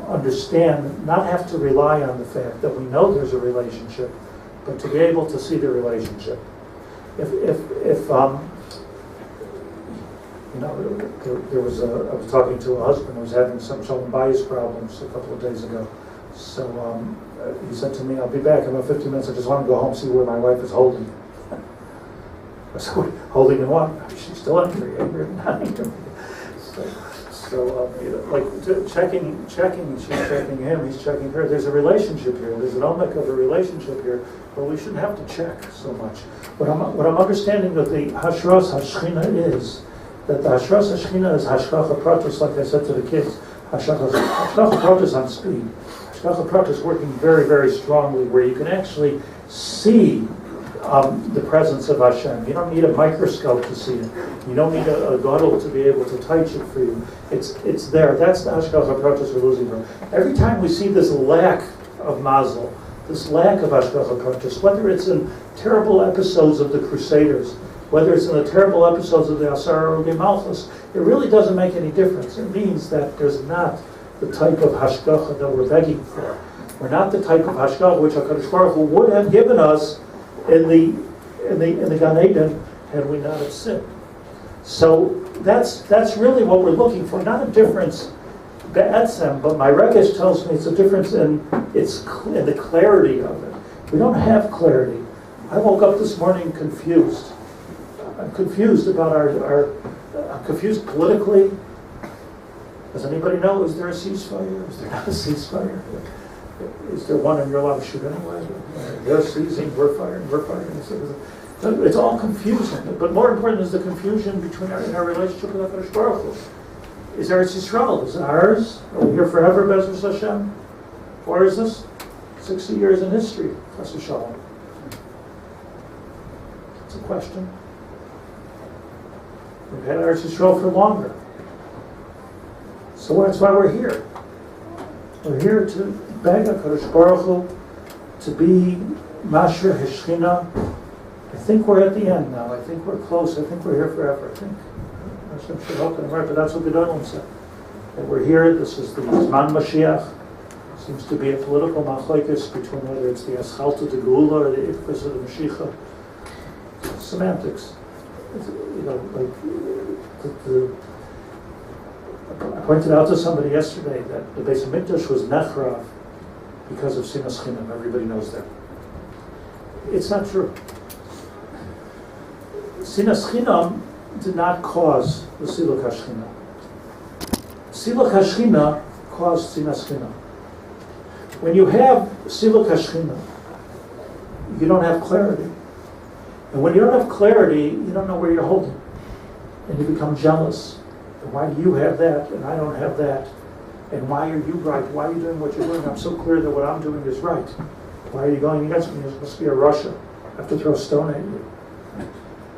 Speaker 2: understand, not have to rely on the fact that we know there's a relationship, but to be able to see the relationship. I was talking to a husband who was having some shalom bias problems a couple of days ago. So he said to me, I'll be back in about 15 minutes, I just want to go home and see where my wife is holding. I said, holding in what? She's still angry and not angry. So checking, she's checking him, he's checking her. There's a relationship here. There's an omek of a relationship here, but we shouldn't have to check so much. What I'm understanding that the hashras hashchina is, that the hashras hashchina is hashkacha pratis, like I said to the kids, hashkacha pratis on speed. Hashkacha pratis working very, very strongly, where you can actually see the presence of Hashem. You don't need a microscope to see it. You don't need a gadol to be able to touch it for you. It's there. That's the hashgacha pratis we're losing from. Every time we see this lack of mazel, this lack of hashgacha pratis, whether it's in terrible episodes of the Crusaders, whether it's in the terrible episodes of the Asar or Malchus, it really doesn't make any difference. It means that there's not the type of hashgacha that we're begging for. We're not the type of hashgacha which HaKadosh Baruch Hu would have given us in the Gan Eden had we not have sinned. So that's really what we're looking for. Not a difference be'etzem, but my regesh tells me it's a difference in the clarity of it. We don't have clarity. I woke up this morning confused. I'm confused about I'm confused politically. Does anybody know? Is there a ceasefire? Is there not a ceasefire? Is there one and you're allowed to shoot anyway? They're seizing, we're firing. So it's all confusing. But more important is the confusion between in our relationship with HaKadosh Baruch Hu. Is Eretz Yisrael? Is it ours? Are we here forever, Bezos Hashem? Or is this 60 years in history? Chas v'shalom. It's a question. We've had Eretz Yisrael for longer. So that's why we're here. We're here to beg HaKadosh Baruch Hu to be Masher Heshchina. I think we're at the end now. I think we're close. I think we're here forever. I think. Hashem should help and right, but that's what the Gedolim said. That we're here. This is the Zman Mashiach. Seems to be a political machlokes between whether it's the Eschalta de Geula or the Ifkus of the Mashiach. Semantics. I pointed out to somebody yesterday that the Beis HaMikdash was nechrav because of Sinas Chinam. Everybody knows that. It's not true. Sinas Chinam did not cause the Siluk HaShchina. Siluk HaShchina caused Sinas Chinam. When you have Siluk HaShchina, you don't have clarity. And when you don't have clarity, you don't know where you're holding. And you become jealous. And why do you have that and I don't have that? And why are you right? Why are you doing what you're doing? I'm so clear that what I'm doing is right. Why are you going against me? It must be a Russia. I have to throw a stone at you.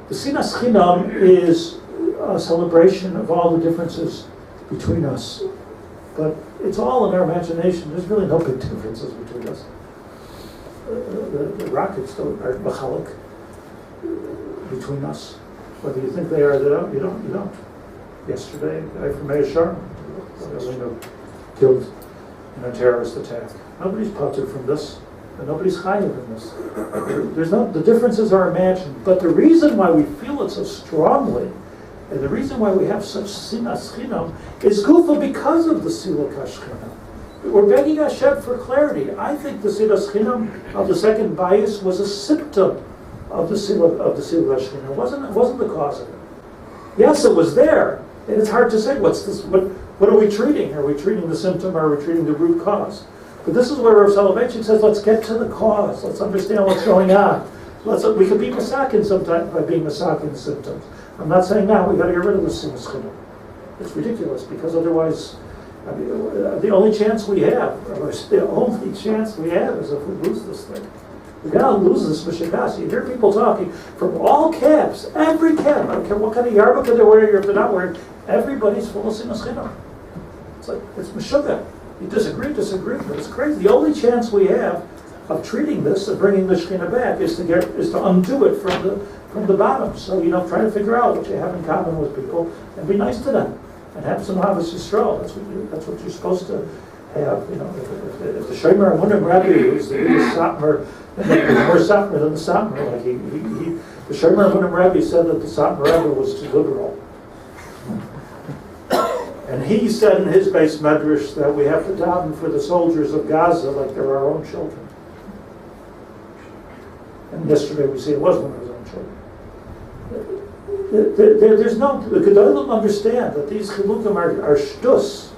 Speaker 2: The Sinas Chinam is a celebration of all the differences between us. But it's all in our imagination. There's really no big differences between us. The rockets are machalik between us. Whether you think they are or they don't, you don't. Yesterday, a guy from Meir Sharm killed in a terrorist attack. Nobody's parted from this, and nobody's chayav in this. The differences are imagined, but the reason why we feel it so strongly, and the reason why we have such sinas chinam, is kufa because of the siluk hashchina. We're begging Hashem for clarity. I think the sinas chinam of the second bias was a symptom of the siluk hashchina. It wasn't the cause of it. Yes, it was there. And it's hard to say what's this. What are we treating? Are we treating the symptom or are we treating the root cause? But this is where Rav Soloveitchik says, let's get to the cause. Let's understand what's going on. We could be masakin sometimes by being masakin symptoms. I'm not saying now we got to get rid of the sinas chinam. It's ridiculous because otherwise, the only chance we have is if we lose this thing. We gotta lose this mishikas. You hear people talking from all camps, every camp. I don't care what kind of yarmulke they're wearing or if they're not wearing. Everybody's full of sinas chinam. It's like it's meshugah. You disagree, but it's crazy. The only chance we have of treating this, of bringing the shechina back, is to undo it from the bottom. So try to figure out what you have in common with people and be nice to them and have some havas yisrael. That's what you're supposed to have. If the Shomer Amunim Rabbi is the Satmar, and there's more Satmar than the Satmar. Like the Shomer Amunim Rabbi said that the Satmar Rabbi was too liberal. And he said in his base medrash that we have to daven for the soldiers of Gaza like they're our own children. And yesterday we see it was one of his own children. The Gedolim understand that these chilukim are shtus.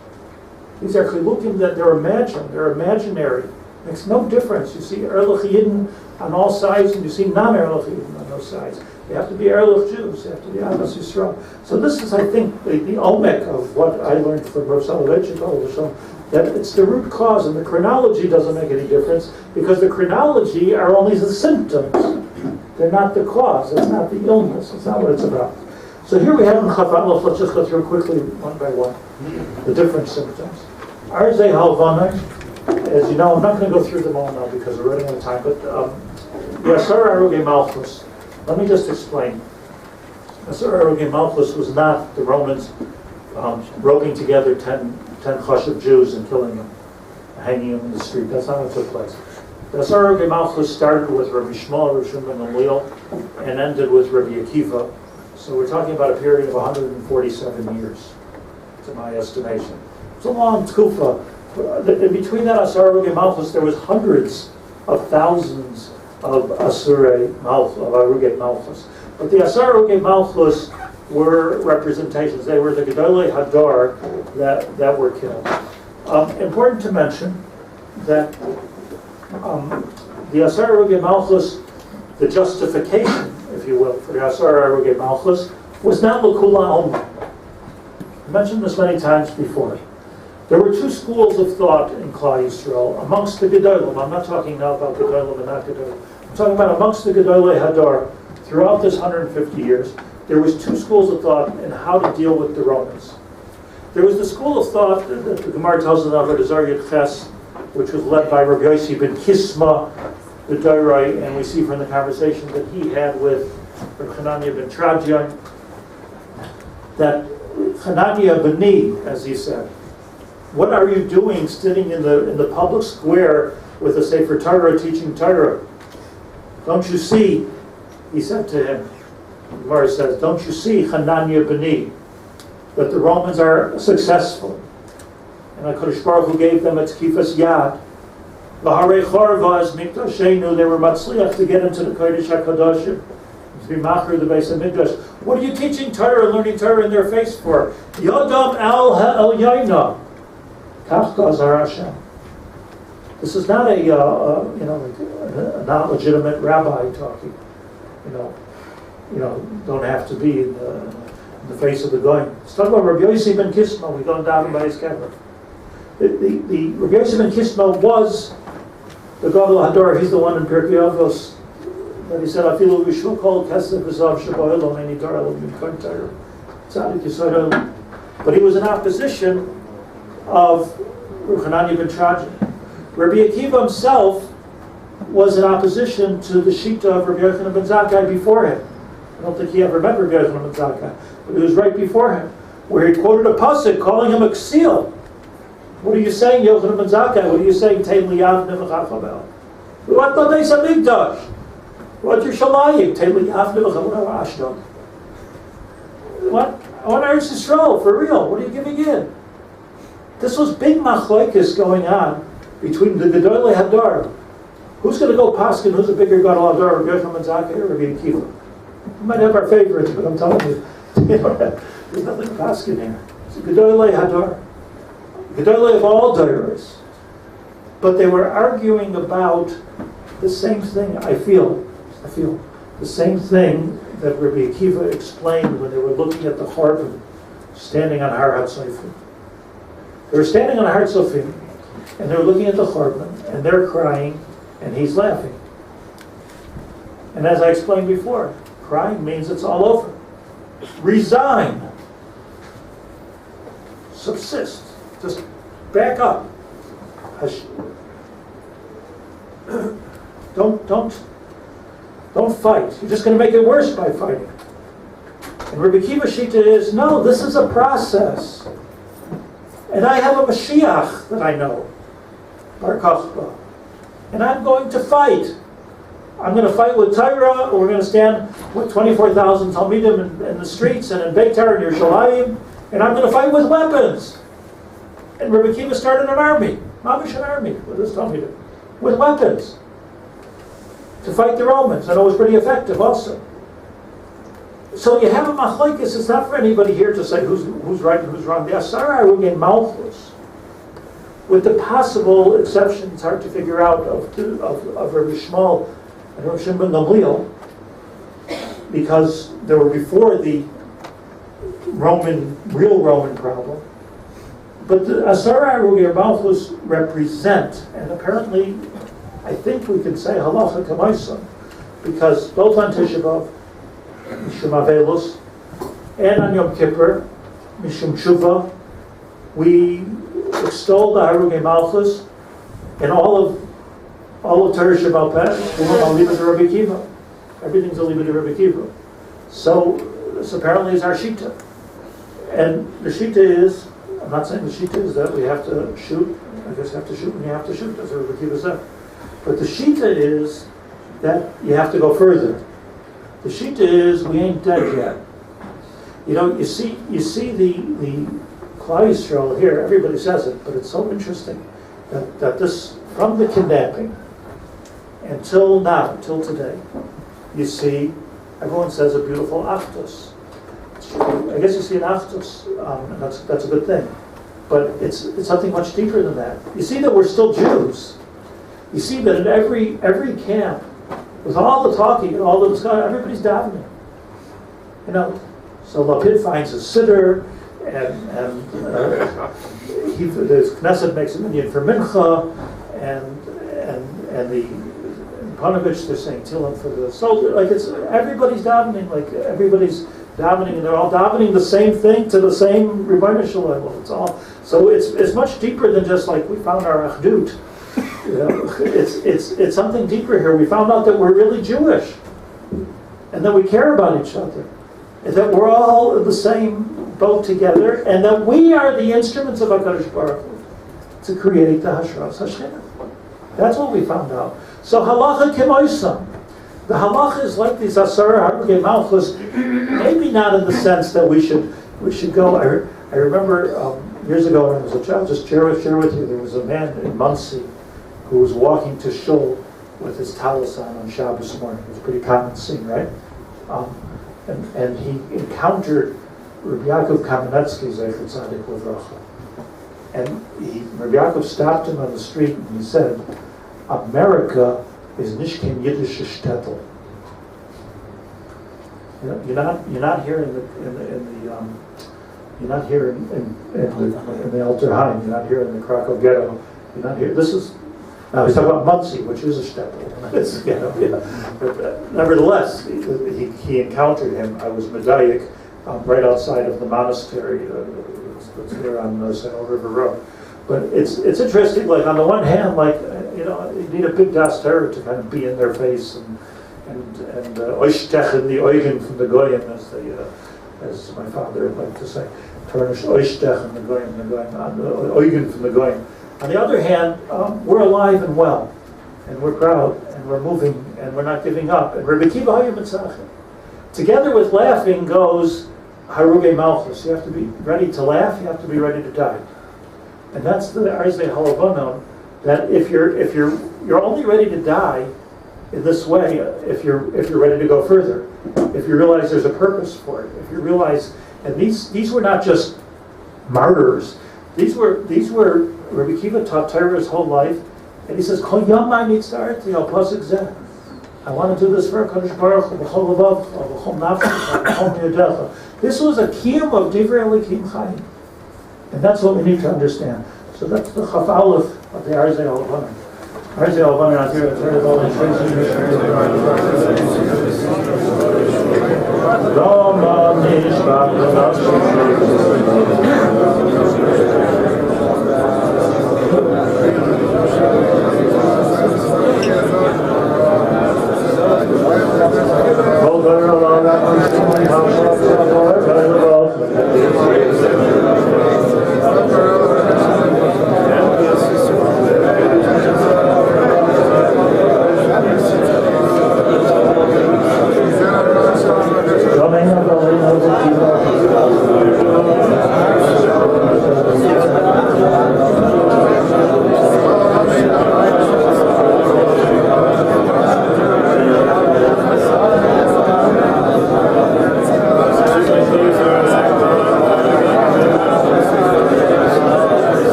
Speaker 2: These are chilukim that they're imagined, they're imaginary. It makes no difference. You see Erlich Yidden on all sides and you see non-Erlich Yidden on those sides. They have to be Erlich Jews, they have to be Ahavas Yisrael. So this is, I think, the omek of what I learned from Rav Soloveitchik, that it's the root cause, and the chronology doesn't make any difference, because the chronology are only the symptoms. They're not the cause. It's not the illness. It's not what it's about. So here we have in Chaf Aleph, let's just go through quickly one by one the different symptoms. Arzei Halvanai, as you know, I'm not going to go through them all now because we're running out of time, but Yasar Aruge Malchus, let me just explain. Yasar Aruge Malchus was not the Romans roping together 10 Chashav Jews and killing them, hanging them in the street. That's not what took place. Yasar Aruge Malchus started with Rabbi Shmuel, Rabbi Shimon Gamliel, and ended with Rabbi Akiva. So we're talking about a period of 147 years, to my estimation. It's a long tkufa. Between that Asar Aruge Malchus, there was hundreds of thousands of Asurei Malchus, of Aruge Malchus. But the Asar Aruge Malchus were representations. They were the Gedolei Hadar that were killed. Important to mention that the Asar Aruge Malchus, the justification, if you will, for the Asar Aruge Malchus, was not L'Kula only. I mentioned this many times before. There were two schools of thought in Klal Yisrael amongst the Gedolim. I'm not talking now about Gedolim and not Gedolim. I'm talking about amongst the Gedolei Hadar throughout this 150 years. There was two schools of thought in how to deal with the Romans. There was the school of thought that the Gemara tells us about Azar Yud Ches, which was led by Rabbi Yossi ben Kisma, the Dorai, and we see from the conversation that he had with Hananiah ben Trajan, that Hananiah Beni, as he said, what are you doing sitting in the public square with a Sefer Torah teaching Torah? Don't you see, he said to him, the Gemara says, don't you see, Hananiah Beni, that the Romans are successful? And HaKadosh Baruch Hu gave them a Tkifas Yad. L'harei Chorvaz Mikdashenu, they were matzliach to get into the Kodesh HaKadoshim, to be machar the Beis HaMikdash. What are you teaching Torah, learning Torah in their face for? Yodam al ha'el Kach Gazar Hashem. This is not a not legitimate rabbi talking. Don't have to be in the face of the goyim. Let's talk about Rabbi Yossi ben Kisma. We go down by his kever. The Rabbi Yossi ben Kisma was the Gadol Hadar. He's the one in Pirkei Avos that he said, "Afilu v'shul kol kesef v'zav shabayilom eni Torah lo b'mikon Torah tzadik yisodol." But he was in opposition of Hananiah ben Trajan. Rabbi Akiva himself was in opposition to the Shita of Rabbi Yochanan ben Zakkai before him. I don't think he ever met Rabbi Yochanan ben Zakkai, but it was right before him, where he quoted a pasuk calling him a ksil. What are you saying, Yochanan ben Zakkai? What are you saying, Tein liyavne v'chachabel? What the Beis HaMikdash? What Yerushalayim? Tein liyavne v'chachabel Ashdod? What? I want Eretz Yisrael, for real. What are you giving in? This was big machlokes going on between the Gedolei Hadar. Who's going to go paskin? Who's a bigger Gadol Hadar, Rabbi Yochanan ben Zakkai or Rabbi Akiva? We might have our favorites, but I'm telling you, there's nothing paskin here. It's a Gedolei Hadar. Gedolei of all Doros. But they were arguing about the same thing, I feel, the same thing that Rabbi Akiva explained when they were looking at the Charbon standing on Har HaTzofim. They were standing on Har HaTzofim, and they were looking at the Charbon, and they're crying, and he's laughing. And as I explained before, crying means it's all over. Resign. Subsist. Just back up. Don't fight. You're just going to make it worse by fighting. And Rabbi Akiva Shita is, no, this is a process. And I have a Mashiach that I know, Bar Kochba. And I'm going to fight. I'm going to fight with Torah, or we're going to stand with 24,000 Talmidim in the streets and in Beitar and Yerushalayim, and I'm going to fight with weapons. And Rabbi Akiva started an army, Mamish an army, with his Talmidim, with weapons, to fight the Romans, and it was pretty effective also. So you have a machlokes. It's not for anybody here to say who's right and who's wrong. The Asar Aruge Malchus, with the possible exception, it's hard to figure out, of Rabbi Shmuel and Rabbi Shimon Gamliel, because they were before the real Roman problem. But the Asar Aruge Malchus represent, and apparently, I think we can say halacha k'maisa, because both on Tisha B'Av, Mishum Avelus, and on Yom Kippur, Mishum Tshuva, we extol the Harugei Malchus, and all of Torah Shabbat Peh, Alibah to Rabbi Kiva. Everything's Alibah to Rabbi Kiva. So this apparently is our Shita. And the Shita is, I'm not saying the Shita is that we have to shoot, I guess you have to shoot when you have to shoot, that's what Rabbi Kiva said. But the Shita is that you have to go further. The Shita is we ain't dead yet. You see the Klal Yisrael here, everybody says it, but it's so interesting that this, from the kidnapping until now, till today, you see, everyone says a beautiful Achdus. I guess you see an Achdus, and that's a good thing. But it's something much deeper than that. You see that we're still Jews. You see that in every camp, with all the talking and all the discussion, everybody's davening. So Lapid finds a sitter, and the Knesset makes a minyan for Mincha, and the Panovich, they're saying Tillim for the soldier. Like everybody's davening, and they're all davening the same thing to the same Rebbeinu Shalom. So it's much deeper than just like we found our Achdut. It's something deeper here. We found out that we're really Jewish, and that we care about each other, and that we're all in the same boat together, and that we are the instruments of HaKadosh Baruch Hu to create the Hashras Hashem. That's what we found out. So halacha k'moisam. The halacha is like these Asara Harugei Malchus, maybe not in the sense that we should go. I remember years ago when I was a child, just share with you, there was a man in Muncie who was walking to shul with his talis on Shabbos morning. It was a pretty common scene, right? And he encountered Rabbi Yaacov Kamenetsky, Zecher Tzadik Livracha. And Rabbi Yaacov stopped him on the street and he said, America is nicht kein Yiddische Shtetl. You're not here in the Alter Heim. You're not here in the Krakow ghetto. You're not here. Now he's talking about Muncie, which is a shtetl. But nevertheless, he encountered him. I was Medayik, right outside of the monastery. It's there on St. River Road. But it's interesting. Like on the one hand, you need a big das Torah to kind of be in their face and oishtechen the oigen from the goyim, as my father liked to say, tarnish oishtechen the goyim, oigen from the goyim. On the other hand, we're alive and well, and we're proud, and we're moving, and we're not giving up. And Rabbi Kiva Hayim Mitzachim. Together with laughing goes Harugei Malchus. You have to be ready to laugh. You have to be ready to die. And that's the Arzei Halavanon. That if you're only ready to die in this way, if you're ready to go further, if you realize there's a purpose for it, if you realize, and these were not just martyrs. These were Rabbi Kiva taught Torah his whole life, and he says, "Kol yamai nitzarti al pasuk zeh." I want to do this for HaKadosh Baruch Hu, b'chol levavcha, b'chol nafshecha, b'chol miyadecha. This was a kiyum of divrei elikim chayim, and that's what we need to understand. So that's the Chaf Aleph of the Arzei Halavanon. Arzei Halavanon out here.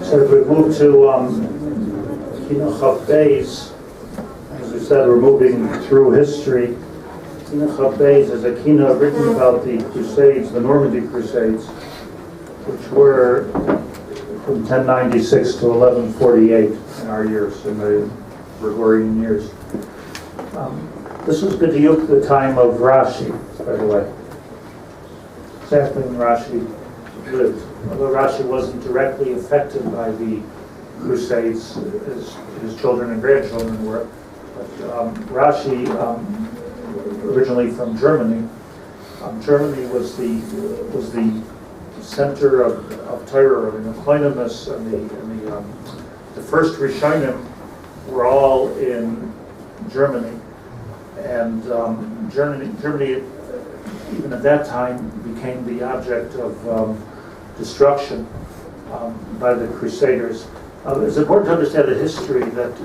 Speaker 1: So if we move to Kinos, as we said, we're moving through history. Kinos is a kina written about the Crusades, the Normandy Crusades, which were from 1096 to 1148 in our years, in the Gregorian years. This was B'diuk, the time of Rashi, by the way. Exactly when Rashi lived. Although Rashi wasn't directly affected by the Crusades, as his children and grandchildren were. But Rashi, originally from Germany, Germany was the center of Torah, and the Kinos and the first Rishonim were all in Germany, and Germany, even at that time, became the object of destruction by the Crusaders. It's important to understand the history that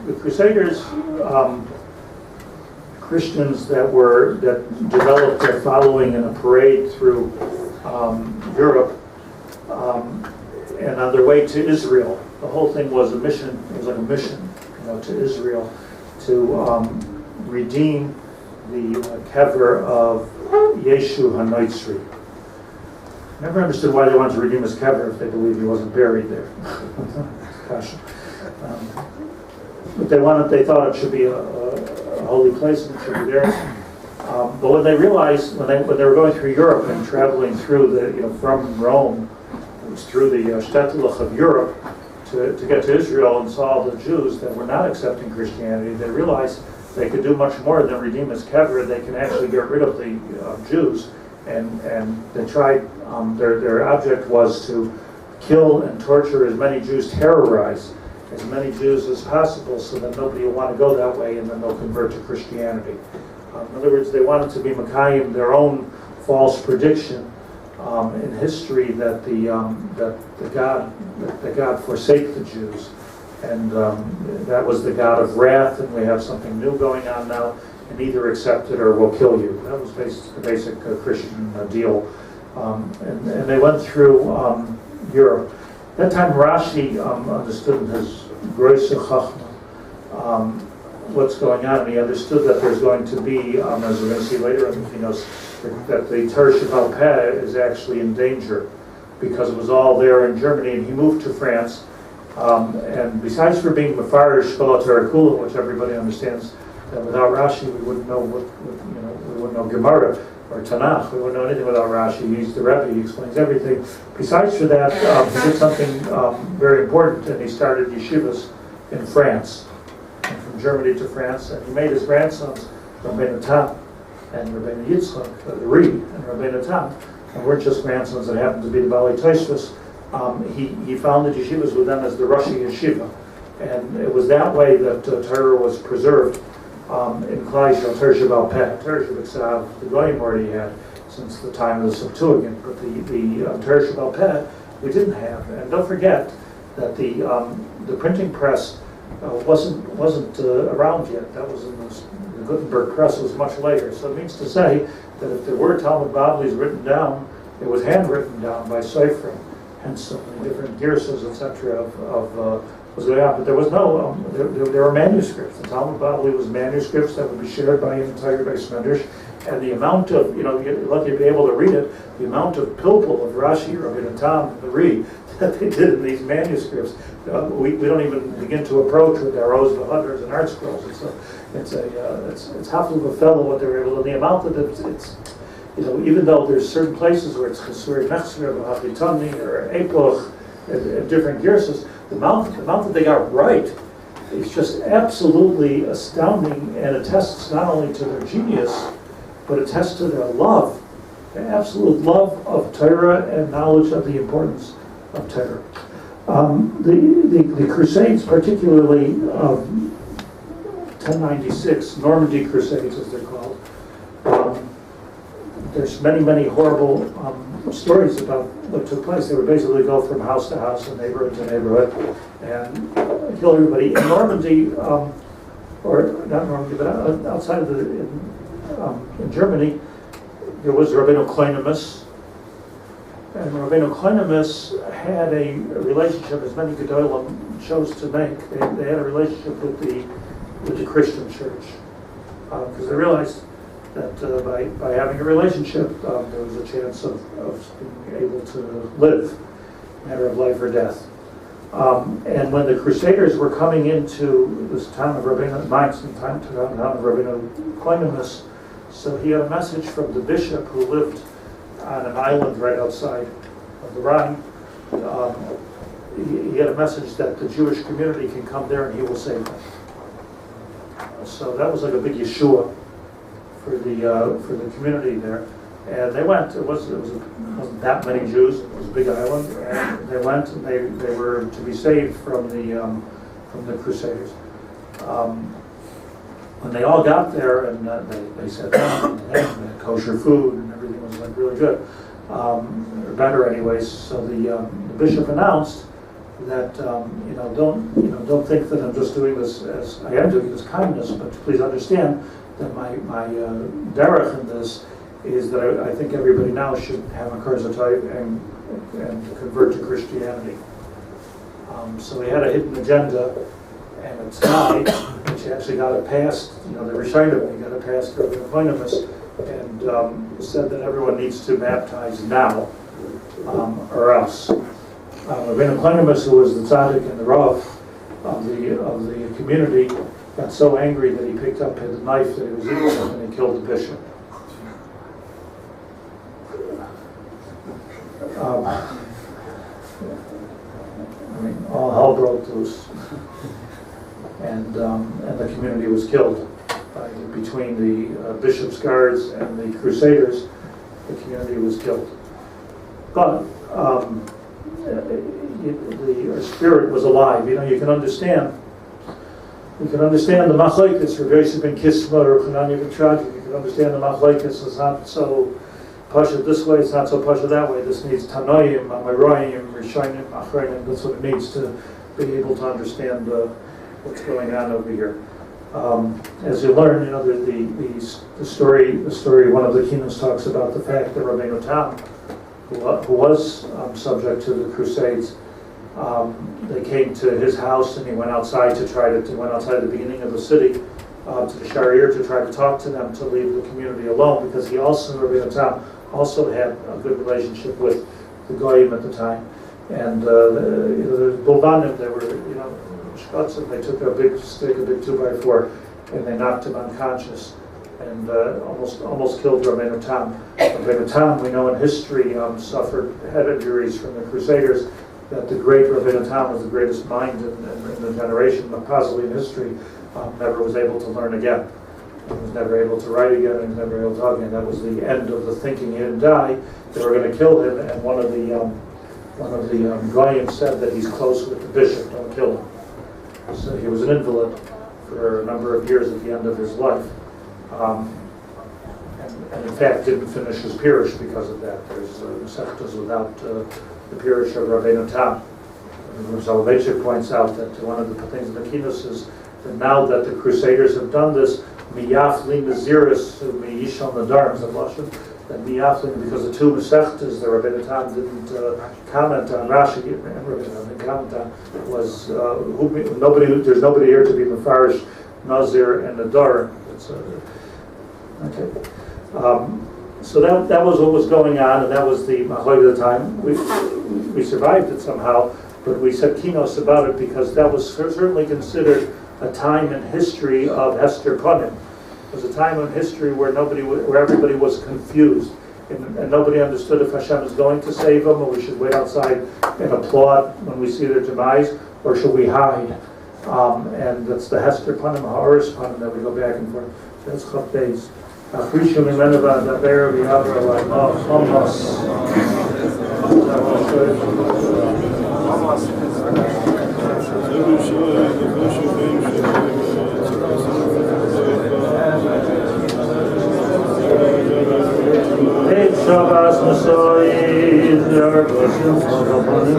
Speaker 1: the Crusaders, Christians that developed their following in a parade through Europe, and on their way to Israel. The whole thing was a mission. It was like a mission, to Israel to redeem the kever of Yeshu HaNotzri. Never understood why they wanted to redeem his kever if they believed he wasn't buried there. Gosh. But they thought it should be a holy place and it should be there. But when they realized, when they were going through Europe and traveling through from Rome, it was through the shtetl of Europe to get to Israel and saw the Jews that were not accepting Christianity, they realized they could do much more than redeem his kever. They can actually get rid of the Jews, and they tried. Their object was to kill and torture as many Jews, terrorize as many Jews as possible, so that nobody will want to go that way, and then they'll convert to Christianity. In other words, they wanted to be Makayim, their own false prediction in history that the God forsake the Jews, and that was the God of wrath, and we have something new going on now, and either accept it or we'll kill you. That was the basic Christian deal, and they went through Europe. At that time, Rashi understood in his Groise Chachma what's going on, and he understood that there's going to be, as we're going to see later in the Kinos, that the Torah Sheba'al Peh is actually in danger because it was all there in Germany, and he moved to France. And besides for being Mefarish Shkolat Torah Kula, which everybody understands, that without Rashi we wouldn't know we wouldn't know Gemara or Tanakh. We wouldn't know anything without Rashi. He's the Rabbi. He explains everything. Besides for that, he did something very important, and he started yeshivas in France, and from Germany to France, and he made his grandsons Rabbeinu Tam and Rabbeinu Yitzchak, the Ri, and Rabbeinu Tam, and weren't just grandsons that happened to be the Bali Tosfos. He founded yeshivas with them as the Rosh Yeshiva, and it was that way that Torah was preserved in Klal Yisrael. Torah Sheba'al Peh, Torah Sheba'al the Goyim already had since the time of the Septuagint, but the Torah Sheba'al Peh we didn't have. And don't forget that the printing press wasn't around yet. That was the Gutenberg press was much later. So it means to say that if there were Talmud Bavlis written down, it was handwritten down by Seifrim. Hence so many different girsas, etc. of was going on. But there was no, there were manuscripts. The Talmud Bavli was manuscripts that would be shared by an entire Beis Medrash. And the amount of, you're lucky to be able to read it, the amount of pilpul of Rashi, Rabbeinu Tam, and the Ri that they did in these manuscripts, we don't even begin to approach with our Oz V'Hadras and Art Scrolls. It's half of a fellow what they're able to, the amount that it's even though there's certain places where it's Chesuri Mechsir, V'Hafitani, or Epoch, and different girsas, the amount that they got right is just absolutely astounding, and attests not only to their genius, but attests to their love, their absolute love of Torah and knowledge of the importance of Torah. The Crusades, particularly of 1096, Normandy Crusades as they're called, there's many horrible stories about what took place. They would basically go from house to house and neighborhood to neighborhood and kill everybody. In Normandy, or not Normandy, but outside of in Germany, there was Rabbeinu Kinos,
Speaker 2: And Rabbeinu Koinonis had a relationship, as many Gedolim chose to make. They had a relationship with the Christian church, because they realized that by having a relationship, there was a chance of being able to live, matter of life or death. And when the Crusaders were coming into this town of Rabbeinu Mainz, the town of Rabbeinu Koinonis, so he had a message from the bishop who lived on an island right outside of the Rhine. He had a message that the Jewish community can come there and he will save them. So that was like a big Yeshua for the community there. And they went. It wasn't that many Jews. It was a big island, and they went, and they were to be saved from the Crusaders. When they all got there, and they sat down, and they had kosher food, and everything was like really good, or better anyways. So the bishop announced that don't think that I'm just doing this as I am doing this kindness, but please understand that my derech in this is that I think everybody now should have a kurzatai and convert to Christianity. So he had a hidden agenda, and it's tonight, which actually got it passed. The Rishonim got it passed for the Koinonis, and said that everyone needs to baptize now, or else. Rabbeinu Koinonis, who was the tzaddik and the rav of the community, got so angry that he picked up his knife that he was eating and he killed the bishop. All hell broke loose, and the community was killed. Between the bishop's guards and the Crusaders, the community was killed. But the spirit was alive. You can understand. You can understand the machlokes. Rabbi Yosef ben Kisma or Chananya ben Tragic. You can understand the machlokes. It's not so pasha this way, it's not so pasha that way. This needs tanoim, amayroim, rishonim, achronim. That's what it needs to be able to understand what's going on over here. As you learn, the story. One of the Kinos talks about the fact that Rabbeinu Tam, who was subject to the Crusades, they came to his house and he went outside went outside the beginning of the city to the Sharir to try to talk to them to leave the community alone, because he also, Rabbeinu Tam, also had a good relationship with the Goyim at the time. And the Bulvanim, they were, Shkotzim, they took a big stick, a big 2x4, and they knocked him unconscious and almost killed Rabbeinu Tam. Rabbeinu Tam, we know in history, suffered head injuries from the Crusaders, that the great Rabbeinu Tam was the greatest mind in the generation, but possibly in history, never was able to learn again. He was never able to write again, and never able to talk again. That was the end of the thinking. He didn't die. They were going to kill him, and one of the Goyim said that he's close with the bishop, don't kill him. So he was an invalid for a number of years at the end of his life. And in fact didn't finish his Pirush because of that. There's Sechtas without the Pirush of Rabbeinu Tam. Soloveitchik points out that one of the things in the Kinos is that now that the Crusaders have done this, miyafli naziris miyishal nadarm, that miyafli, because the two Masechtas that Rabbeinu Tam didn't comment on, Rashi didn't comment on, was there's nobody here to be mefarish nazir and nadar. Okay. So that was what was going on, and that was the machlokes of the time. We survived it somehow, but we said Kinos about it because that was certainly considered a time in history of Hester Panim. It was a time in history where everybody was confused, and nobody understood if Hashem is going to save them, or we should wait outside and applaud when we see their demise, or should we hide? And that's the Hester Panim, Ha'oris Panim that we go back and forth. That's Chaf Beis. Aprishu mimenu v'adaber v'yaver alay Hamas. Hey Shabbos Masoid, your blessings upon him,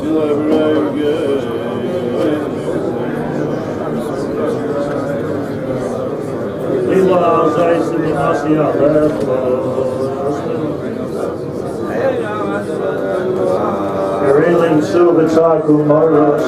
Speaker 3: Till I ever again.
Speaker 1: Reeling silver taku moros.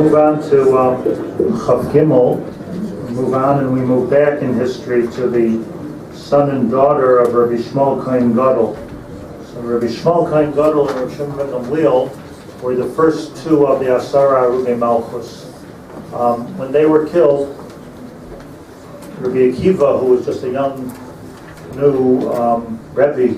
Speaker 1: Move on to Chav Gimel. We move on and we move back in history to the son and daughter of Rabbi Shmuel Kohen Gadol. So Rabbi Shmuel Kohen Gadol and Rabbi Shimon ben Gamliel were the first two of the Asara Arugei Malchus. When they were killed, Rabbi Akiva, who was just a young, new Rabbi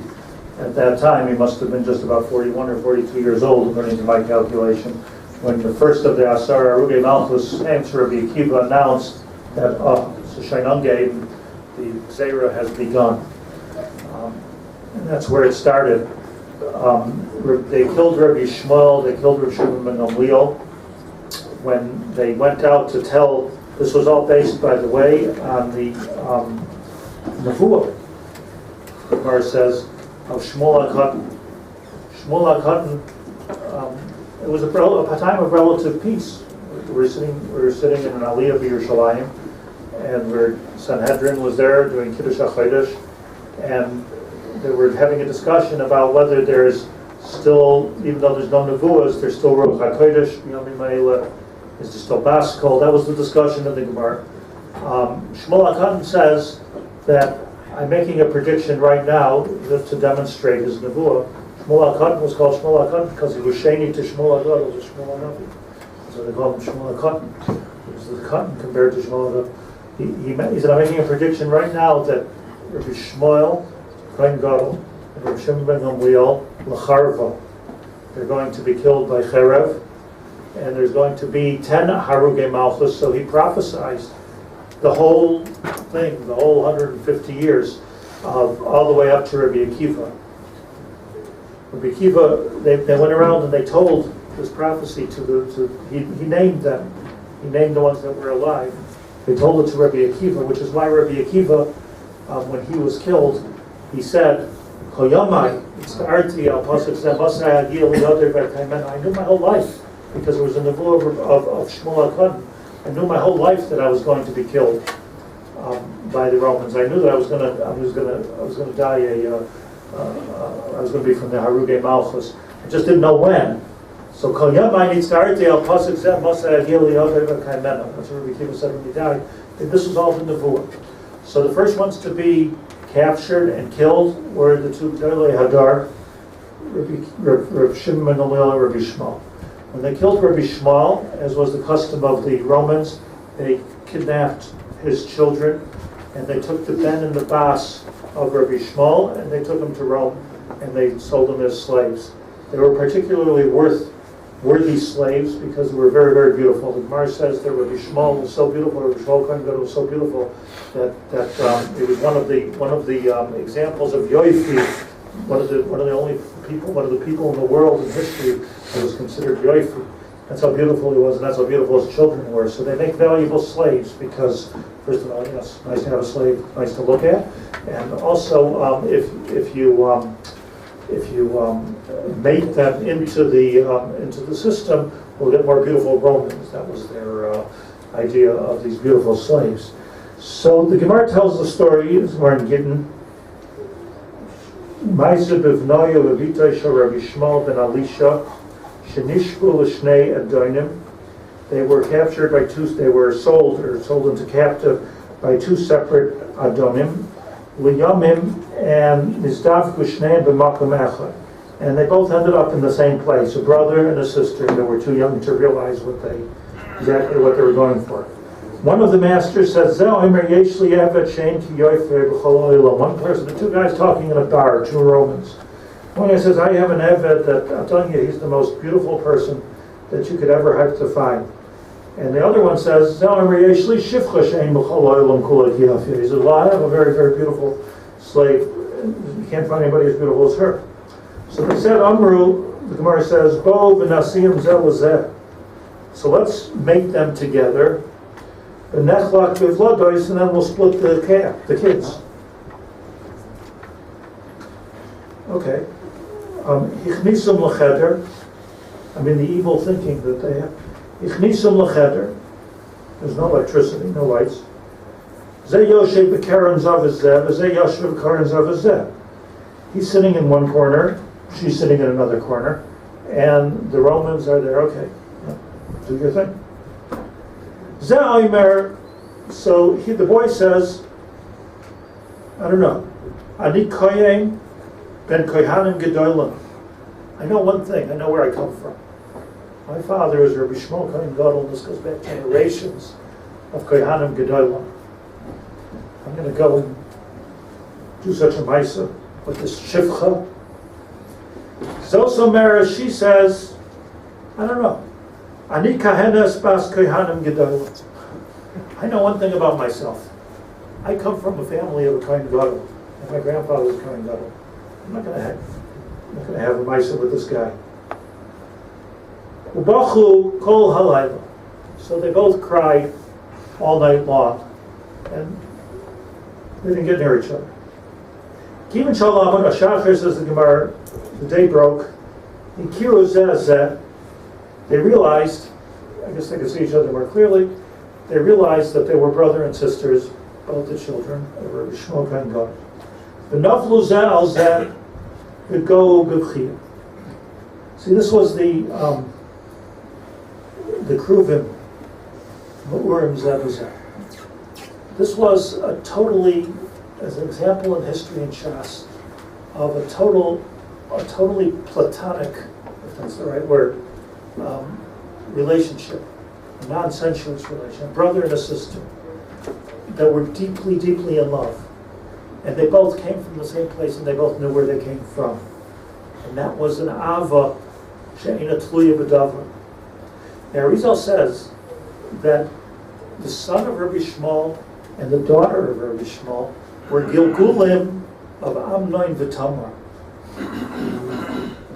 Speaker 1: at that time, he must have been just about 41 or 42 years old, according to my calculation, when the first of the Asar Arugei Malchus came to Rabbi Akiva, announced that the Zera has begun. And that's where it started. They killed Rabbi Shmuel, they killed Rabbi Shimon ben Gamliel. When they went out to tell, this was all based, by the way, on the Nevuah. The Gemara says of Shmuel HaKatan. Shmuel HaKatan, it was a time of relative peace. We were sitting in an Aliyah b'Yerushalayim, and Sanhedrin was there doing Kiddush HaChodesh, and they were having a discussion about whether there's still, even though there's no Nevuahs, there's still Ruach HaKodesh, B'yomim Ha'ela, is there still Bas Kol? That was the discussion in the Gemara. Shmuel HaKatan says that I'm making a prediction right now to demonstrate his Nevuah. Shmuel HaKatan was called Shmuel HaKatan because he was Sheni to Shmuel HaGadol, was Shmuel HaNavi. So they call him Shmuel HaKatan. He was the Katan compared to Shmuel HaGadol. He said, I'm making a prediction right now that Rabbi Shmuel, Kohen Gadol, and Rabbi Shimon ben Gamliel, L'charva, they're going to be killed by Cherev, and there's going to be 10 Harugei Malchus. So he prophesied the whole thing, the whole 150 years, all the way up to Rabbi Akiva.
Speaker 2: Rabbi Akiva, they went around and they told this prophecy he named them. He named the ones that were alive. They told it to Rabbi Akiva, which is why Rabbi Akiva, when he was killed, he said, Koyamai, it's the arti al pasuk zeh, masai agil liyoder v'kaimen. I knew my whole life, because it was in the book of Shmuel HaKohen. I knew my whole life that I was going to be killed by the Romans. I knew that I was going to die I was going to be from the Harugei Malchus. I just didn't know when. So Kol Yamai Nitzarti al Pasuk Zeh Masai Agil Liyoder v'Kaimena. That's what Rabbi Akiva said when he died. And this was all the Nevuah. So the first ones to be captured and killed were the two Gedolei Hadar, Rabbi Shimon ben Gamliel and Rabbi Shmuel. When they killed Rabbi Shmuel, as was the custom of the Romans, they kidnapped his children, and they took the ben and the bas of Rabbi Shmuel, and they took them to Rome, and they sold them as slaves. They were particularly worthy slaves because they were very, very beautiful. The Gemara says that Rabbi Shmuel was so beautiful, Rabbi Shmuel Kohen Gadol was so beautiful that it was one of the examples of Yoifi, one of the people in the world in history that was considered Yoifi. That's how beautiful he was, and that's how beautiful his children were. So they make valuable slaves because, first of all, it's nice to have a slave, nice to look at, and also if you mate them into the system, we'll get more beautiful Romans. That was their idea of these beautiful slaves. So the Gemara tells the story. We're in Gittin. Ma'aseh b'vnoya v'vitay shel Rabbi Shmuel ben Elisha shenishbu l'shnei adonim. They were captured by two. They were sold into captive by two separate adonim. L'yamim and nizdavku shneim b'makom echad. And they both ended up in the same place, a brother and a sister. They were too young to realize exactly what they were going for. One of the masters says, one person, the two guys talking in a bar, two Romans. One guy says, I have an Eved that, I'm telling you, he's the most beautiful person that you could ever have to find. And the other one says, he says, well, I have a very, very beautiful slave. You can't find anybody as beautiful as her. So they said, Amru, the Gemara says, Bo v'nasiyim zeh l'zeh. So let's make them together. And then we'll split the kids. Okay. Ichnisum l'cheder. I mean, the evil thinking that they have. Ichnisum l'cheder. There's no electricity, no lights. Zeh yoshev b'karen zavazeh, v'zeh yoshev b'karen zavazeh. He's sitting in one corner, she's sitting in another corner, and the Romans are there. Okay, do your thing. So the boy says, I don't know. Ani koyen ben kohanim gedolim. I know one thing. I know where I come from. My father is Rabbi Shmuel Kohen Gadol. This goes back generations of kohanim gedolim. I'm going to go and do such a ma'isa with this shivcha. Zosomera, she says, I don't know. Ani kahenes bas kohanim gedolim. I know one thing about myself. I come from a family of a Kohen Gadol, and my grandfather was a Kohen Gadol. I'm not going to have a ma'isa with this guy. Ubachu kol halayla. So they both cried all night long, and they didn't get near each other. Kimin shalom ashachar, says the Gemara, the day broke. In kiru zeh, they realized, I guess they could see each other more clearly. They realized that they were brother and sisters, both the children of Rabbi Shmuel Kohen Gadol. V'naflu zeh al zeh v'go b'bchiyah. See, this was the kruvim, ma'urim zeh b'zeh. This was a totally, as an example in history and Shas, of a totally platonic, if that's the right word, relationship. A non-sensuous relation, a brother and a sister that were deeply, deeply in love. And they both came from the same place, and they both knew where they came from. And that was an ava she'ena tluya b'davar. Now Arizal says that the son of Rabbi Shmuel and the daughter of Rabbi Shmuel were Gilgulim of Amnon v'Tamar.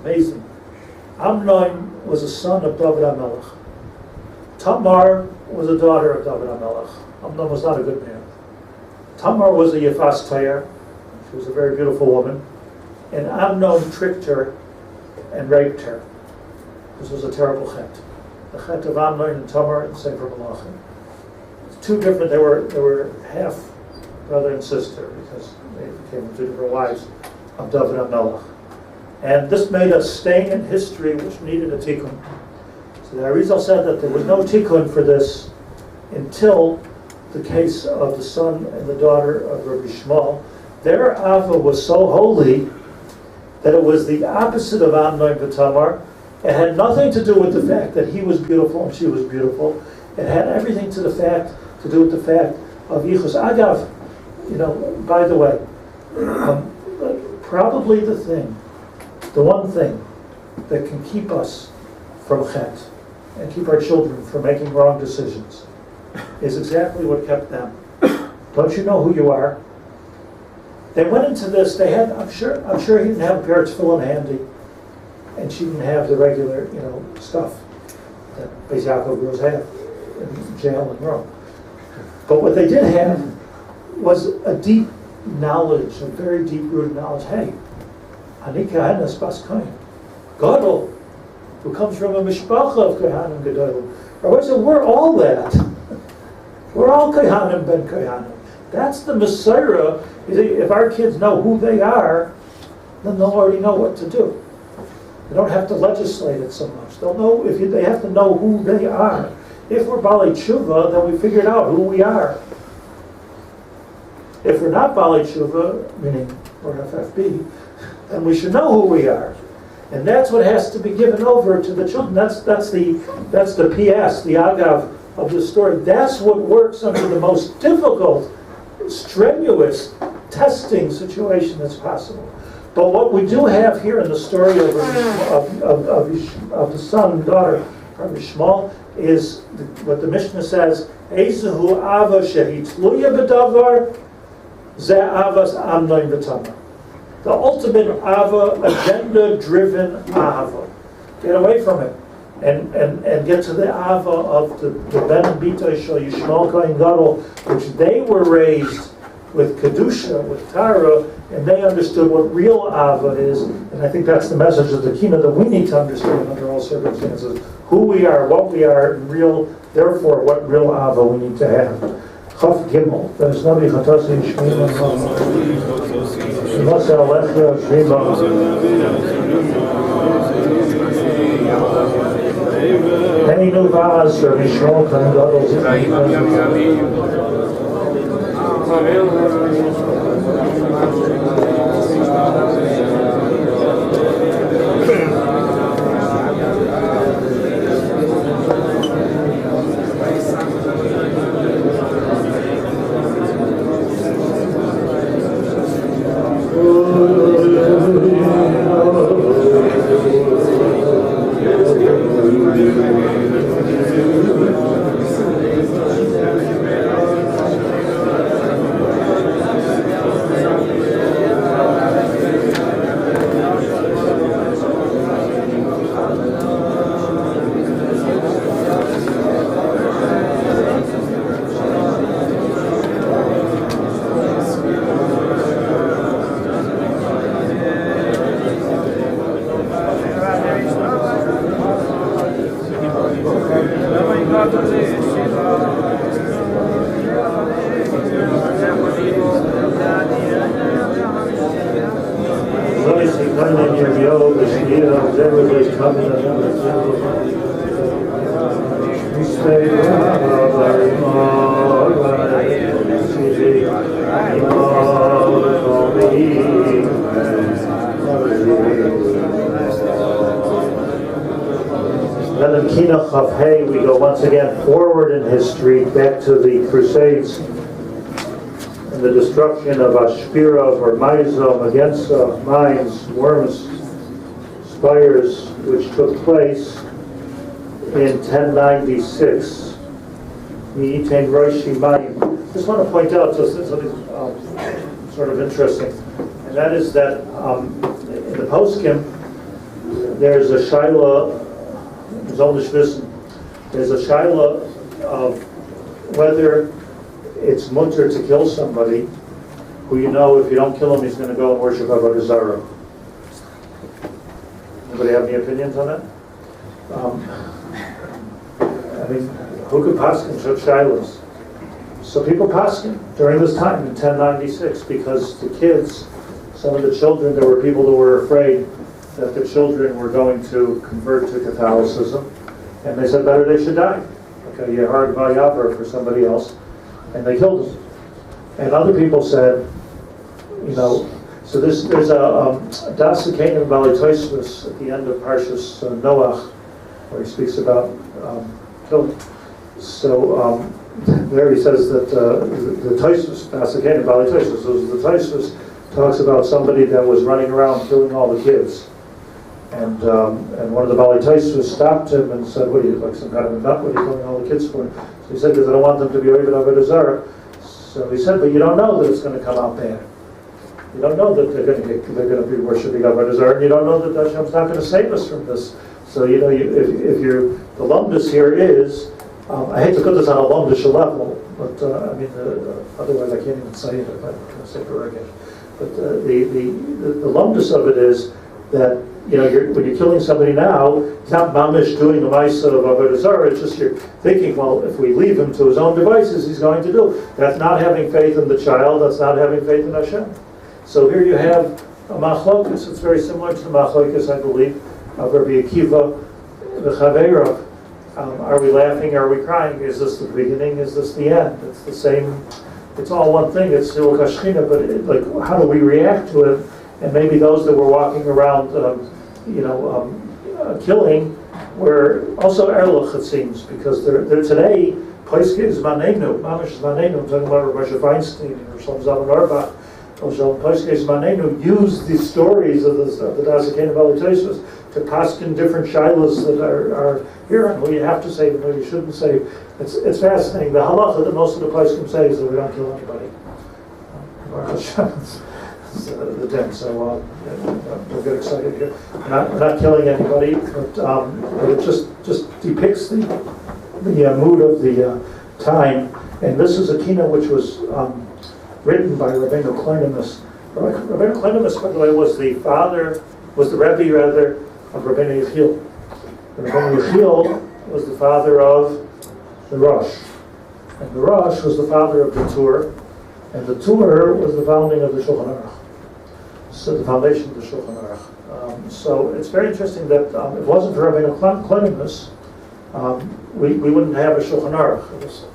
Speaker 2: Amazing. Amnon was a son of David HaMelech. Tamar was a daughter of David HaMelech. Amnon was not a good man. Tamar was a Yefas Tayer. She was a very beautiful woman. And Amnon tricked her and raped her. This was a terrible chet. The chet of Amnon and Tamar in Sefer Malachim. It's two different, they were half brother and sister because they became two different wives of David HaMelech. And this made a stain in history which needed a tikkun. So the Arizal said that there was no tikkun for this until the case of the son and the daughter of Rabbi Shmuel. Their Ava was so holy that it was the opposite of Amnon and Tamar. It had nothing to do with the fact that he was beautiful and she was beautiful. It had everything to do with the fact of Yichus Agav. By the way, probably the one thing that can keep us from chet and keep our children from making wrong decisions is exactly what kept them. Don't you know who you are? They went into this, I'm sure he didn't have a pair of tefillin handy, and she didn't have the regular, stuff that Beis Yaacov girls have in jail in Rome. But what they did have was a deep knowledge, a very deep-rooted knowledge. Hey, Anika Hanas Bas Kohen, Gadol, who comes from a mishpacha of Kohanim Gedolim. Rabbi said, we're all that. We're all Kohanim ben Kohanim. That's the Messiah. If our kids know who they are, then they'll already know what to do. They don't have to legislate it so much. They'll know they have to know who they are. If we're Bali Tshuva, then we figured out who we are. If we're not Bali Tshuva, meaning we're FFB, then we should know who we are. And that's what has to be given over to the children. That's the PS, the Agav of the story. That's what works under the most difficult, strenuous testing situation that's possible. But what we do have here in the story of the son and daughter of Shmuel is what the Mishnah says, Ezehu ava shehitluya b'davar, ze avas Amnon v'Tamar. The ultimate ava, agenda-driven ava. Get away from it and get to the ava of the Ben and Bita Shel Yishmael Kohen Gadol, which they were raised with Kedusha, with Tara, and they understood what real ava is. And I think that's the message of the Kinos that we need to understand under all circumstances. Who we are, what we are, and therefore what real ava we need to have. Chaf Gimel. There's nobody Chatasi Shmima. Shemasa Alecha Shmima. Many new Vaz or Mishmol Kohen Gadol. Then in Kinos of Hay, we go once again forward in history, back to the Crusades and the destruction of Ashpirov or Maizom against mines, worms, spires, which took place in 1096. Just want to point out something sort of interesting, and that is that in the poskim, there's a shaila, there's a shaila of whether it's mutter to kill somebody who you know if you don't kill him he's going to go and worship Avodah Zarah. Anybody have any opinions on that? I mean, who could paskin such shailas? So people paskin during this time in 1096 because the kids, some of the children, there were people that were afraid that the children were going to convert to Catholicism, and they said better they should die. Okay, you heard by Yaacov for somebody else, and they killed them. And other people said, you know, so there's a Das Kanan Bali Tosfos at the end of Parshas Noach, where he speaks about killing. So there he says that the Tosfos, Das Kanan Bali Tosfos, the Tosfos talks about somebody that was running around killing all the kids. And one of the Bali Tosfos stopped him and said, what are you, like some kind of a nut, what are you killing all the kids for? So he said, because I don't want them to be Oived Avodah Zarah. So he said, but you don't know that it's going to come out bad. You don't know that they're going to be worshiping Avodah Zarah, and you don't know that Hashem's not going to save us from this. So you know, if you're the lumdus here is, I hate to put this on a lumdish level, but I mean, otherwise I can't even say it if I'm going to say it again. But the lumdus of it is that you know when you're killing somebody now, it's not mamish doing a ma'isa of Avodah Zarah. It's just you're thinking, well, if we leave him to his own devices, he's going to do. That's not having faith in the child. That's not having faith in Hashem. So here you have a machlokas. It's very similar to the machlokas, I believe, of Rabbi Akiva, the Haber. Are we laughing? Are we crying? Is this the beginning? Is this the end? It's the same. It's all one thing. It's Hilul Kashchina, but how do we react to it? And maybe those that were walking around, killing, were also erlich, it seems, because they're today. Paiske is manenu, mamish is manenu. I'm talking about Rabbi Feinstein or Shalom Zalman Auerbach. Use the stories of the Das Kanan Bali Tosfos to paskin different shilas that are here and who you have to save and who you shouldn't save. It's fascinating. The halacha that most of the poskim say is that we don't kill anybody. The den. So don't get excited here. We're not killing anybody, but it just depicts the mood of the time. And this is a kina which was written by Rabbeinu Kleinus. Rabbeinu Kleinus, by the way, was the Rabbi rather of Rabbeinu Yechiel. Rabbeinu Yechiel was the father of the Rosh, and the Rosh was the father of the Tur, and the Tur was the founding of the Shulchan Aruch. So the foundation of the Shulchan Aruch. So it's very interesting that if it wasn't for Rabbeinu Kleinus, we wouldn't have a Shulchan Aruch. It was,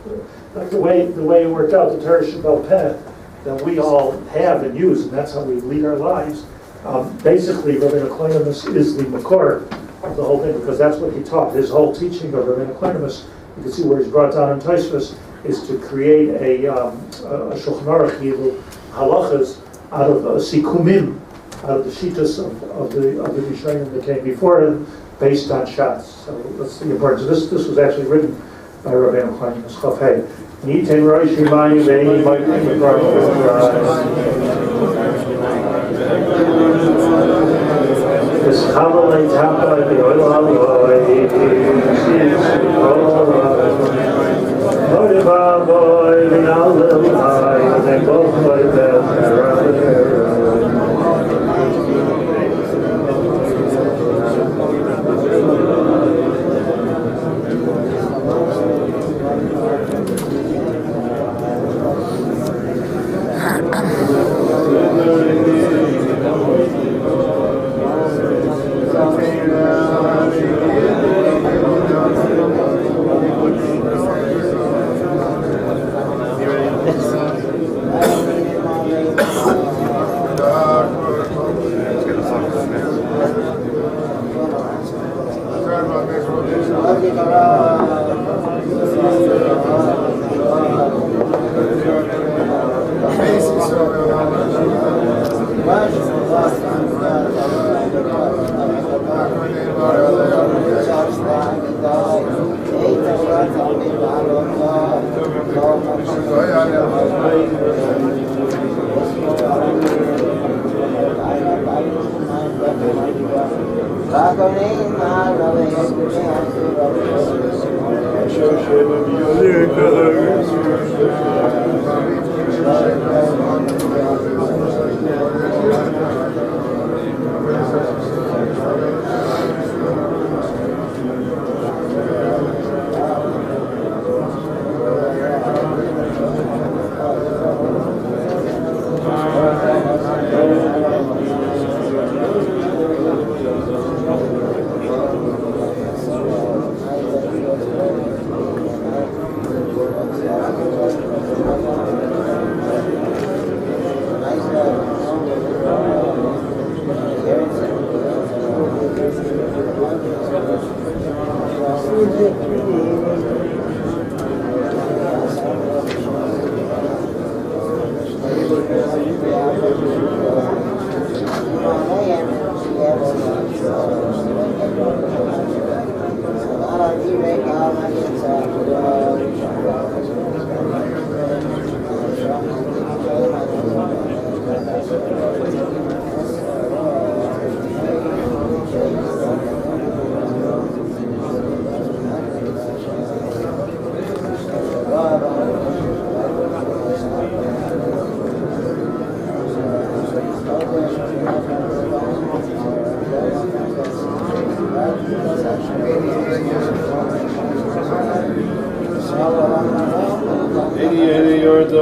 Speaker 2: like the way it worked out, the Torah Shebel Peh that we all have and use, and that's how we lead our lives. Basically, Rabbeinu Kleinus is the makor of the whole thing, because that's what he taught. His whole teaching of Rabbeinu Kleinus, you can see where he's brought down in Tosfos, is to create a Shulchan Aruch, halachas, out of sikumim, out of the shitas of the Rishonim that came before him, based on shots. So that's the importance. This was actually written by Rabbeinu Kleinus. Chafei. Nitin Rosh Yimayim Ve'im Ma'im V'schalei Tapa V'oil Aloy Oy Vavoy V'nal L'Lai V'nekol V'nekol
Speaker 1: It's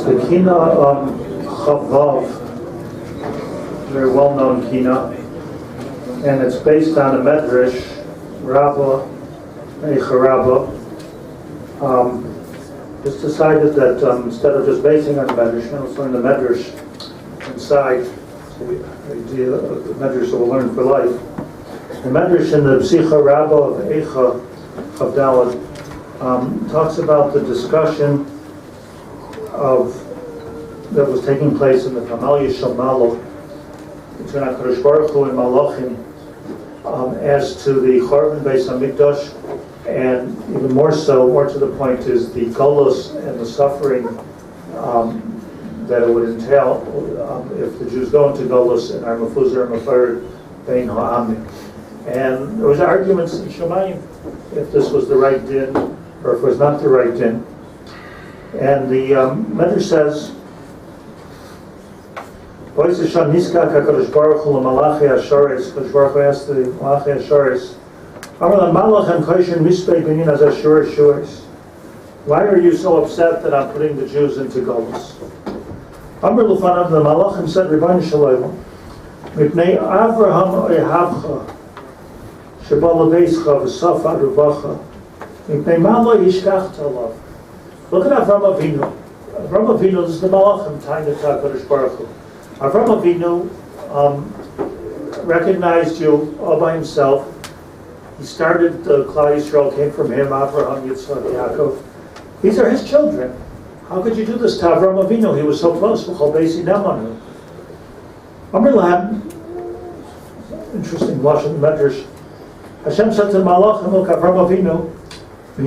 Speaker 1: the Kina Chavav, very well-known Kina, and it's based on a Medrash, Rabba, Eicha Rabba. Just decided that instead of just basing on the Medrash, now let's learn the Medrash inside. So the idea of the Medrash that we'll learn for life. The Medrash in the Psicha Rabba of Eicha Chavdalad talks about the discussion that was taking place in the Pamalia Shel Malach between HaKadosh Baruch Hu and Malachim as to the Chorban Beis HaMikdash, and even more to the point, is the Golus and the suffering that it would entail if the Jews go into Golus and are Mefuzar and Mefared Bein Ha'amim. And there was arguments in Shemayim if this was the right din or if it was not the right din. And the Medrash says, Kadosh Baruch Hu Malachi Asharis. Kadosh Baruch Hu asked the Malachi Asharis, why are you so upset that I'm putting the Jews into Golus? Amr Lufanav, the Malachim said, Rebbeinu Shalom, Mipnei Avraham Ehavcha, Sheba Leveischa V'Safa Ruvacha, Mipnei Malo Yishkachta Alav. Look at Avram Avinu. Avram Avinu, this is the Malachim, time to HaKadosh Baruch Hu. Avram Avinu recognized you all by himself. He started Klal Yisrael, came from him, Abraham, Yitzchak, Yaacov. These are his children. How could you do this to Avram Avinu? He was so close. Amr Lahem, interesting, Lashon Medrash. Hashem said to the Malachim, look, Avram Avinu, from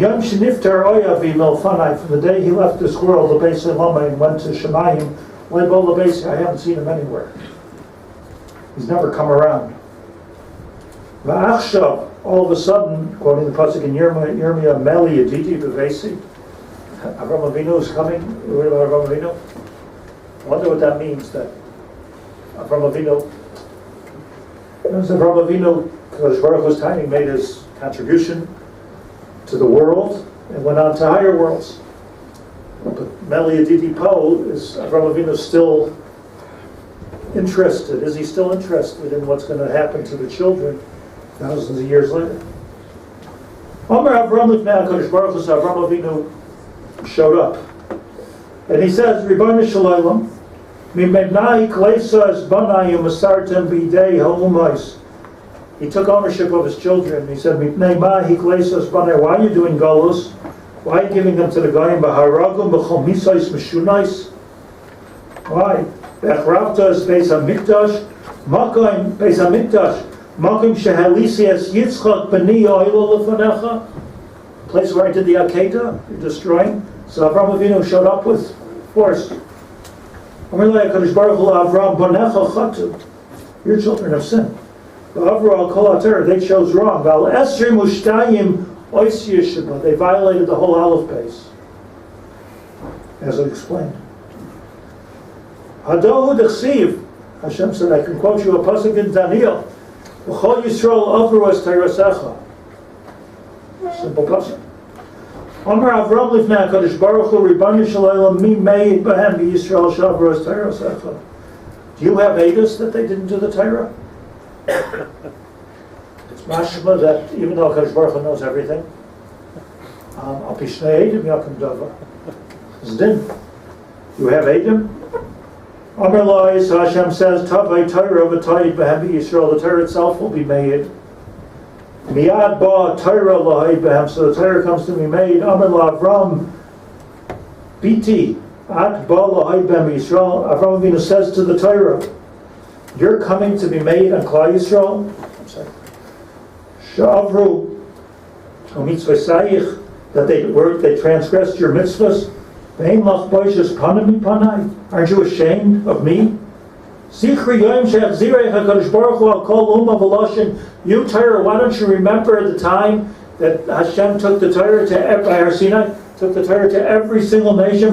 Speaker 1: the day he left this world, the Beis Lama, and went to Shemayim, I haven't seen him anywhere. He's never come around. All of a sudden, quoting the pasuk in Yirmiyah, Meli Yaditi Bevesi, Avram Avinu is coming. You heard about Avram Avinu? I wonder what that means. That Avram Avinu, Kadosh Baruch Hu's timing, made his contribution to the world and went on to higher worlds. But Meli Yaditi Po, is Avram Avinu still interested? Is he still interested in what's going to happen to the children thousands of years later? Avram Avinu showed up, and he says, Rebbeinu Shalom, he took ownership of his children. He said, why are you doing Golus? Why are you giving them to the Goyim? Why? Bechravta is Beis HaMikdash, Makom Beis HaMikdash, Makom Shehalisias Yitzchak B'ni Oilo Lefanecha, place where I did the Akedah, you're destroying. So Avram Avinu showed up with force. Amalei HaKadosh Baruch Hu Avram Bonecha Chatu, your children have sinned. Overall, Kol HaTorah, they chose wrong. Val Esrim Ushtayim Ois Yeshiva, they violated the whole Aleph base, as I explained. Hadohu Dechsiv, Hashem said, I can quote you a pasuk in Daniel. V'chol Yisrael Avru Es Teirasecha. Simple pasuk. Amar Avram Livnei HaKadosh Baruch Hu Rebbeinu Shalom Mi Meid Bahem Yisrael Shavru Es Teirasecha. Do you have Eidos that they didn't do the Torah? It's mashma that even though HaKadosh Baruch Hu knows everything, Al Pishnei Eidim Yakim Dava. Zdin. You have Eidim? Amar Lai, so Hashem says, Tavai Torah v'Tayid Behem Yisrael, the Torah itself will be made. Miyad ba Torah lahayid behem, so the Torah comes to be made. Amar Avram, Biti, Ad ba lahayid behem Yisrael. Avram Avinu says to the Torah, you're coming to be made on Klal Yisrael. I'm sorry. Shavru, mitzvah that they transgressed your mitzvahs. Aren't you ashamed of me? You, Torah, why don't you remember the time
Speaker 2: that Hashem took the Torah to by Har Sinai, took the Torah to every single nation.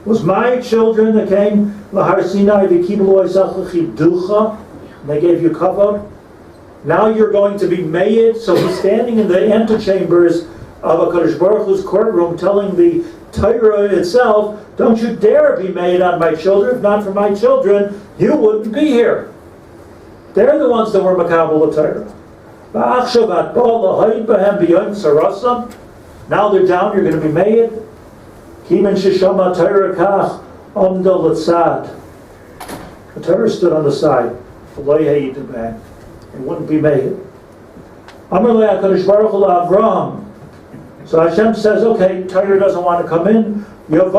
Speaker 2: Was my children that came Har Sinai, they gave you kavod. Now you're going to be made. So he's standing in the antechambers of HaKadosh Baruch Hu's courtroom telling the Torah itself, don't you dare be made on my children. If not for my children, you wouldn't be here. They're the ones that were makabel the Torah. Now they're down, you're going to be made. The Torah stood on the side. It wouldn't be made. So Hashem says, okay, Torah doesn't want to come in. I don't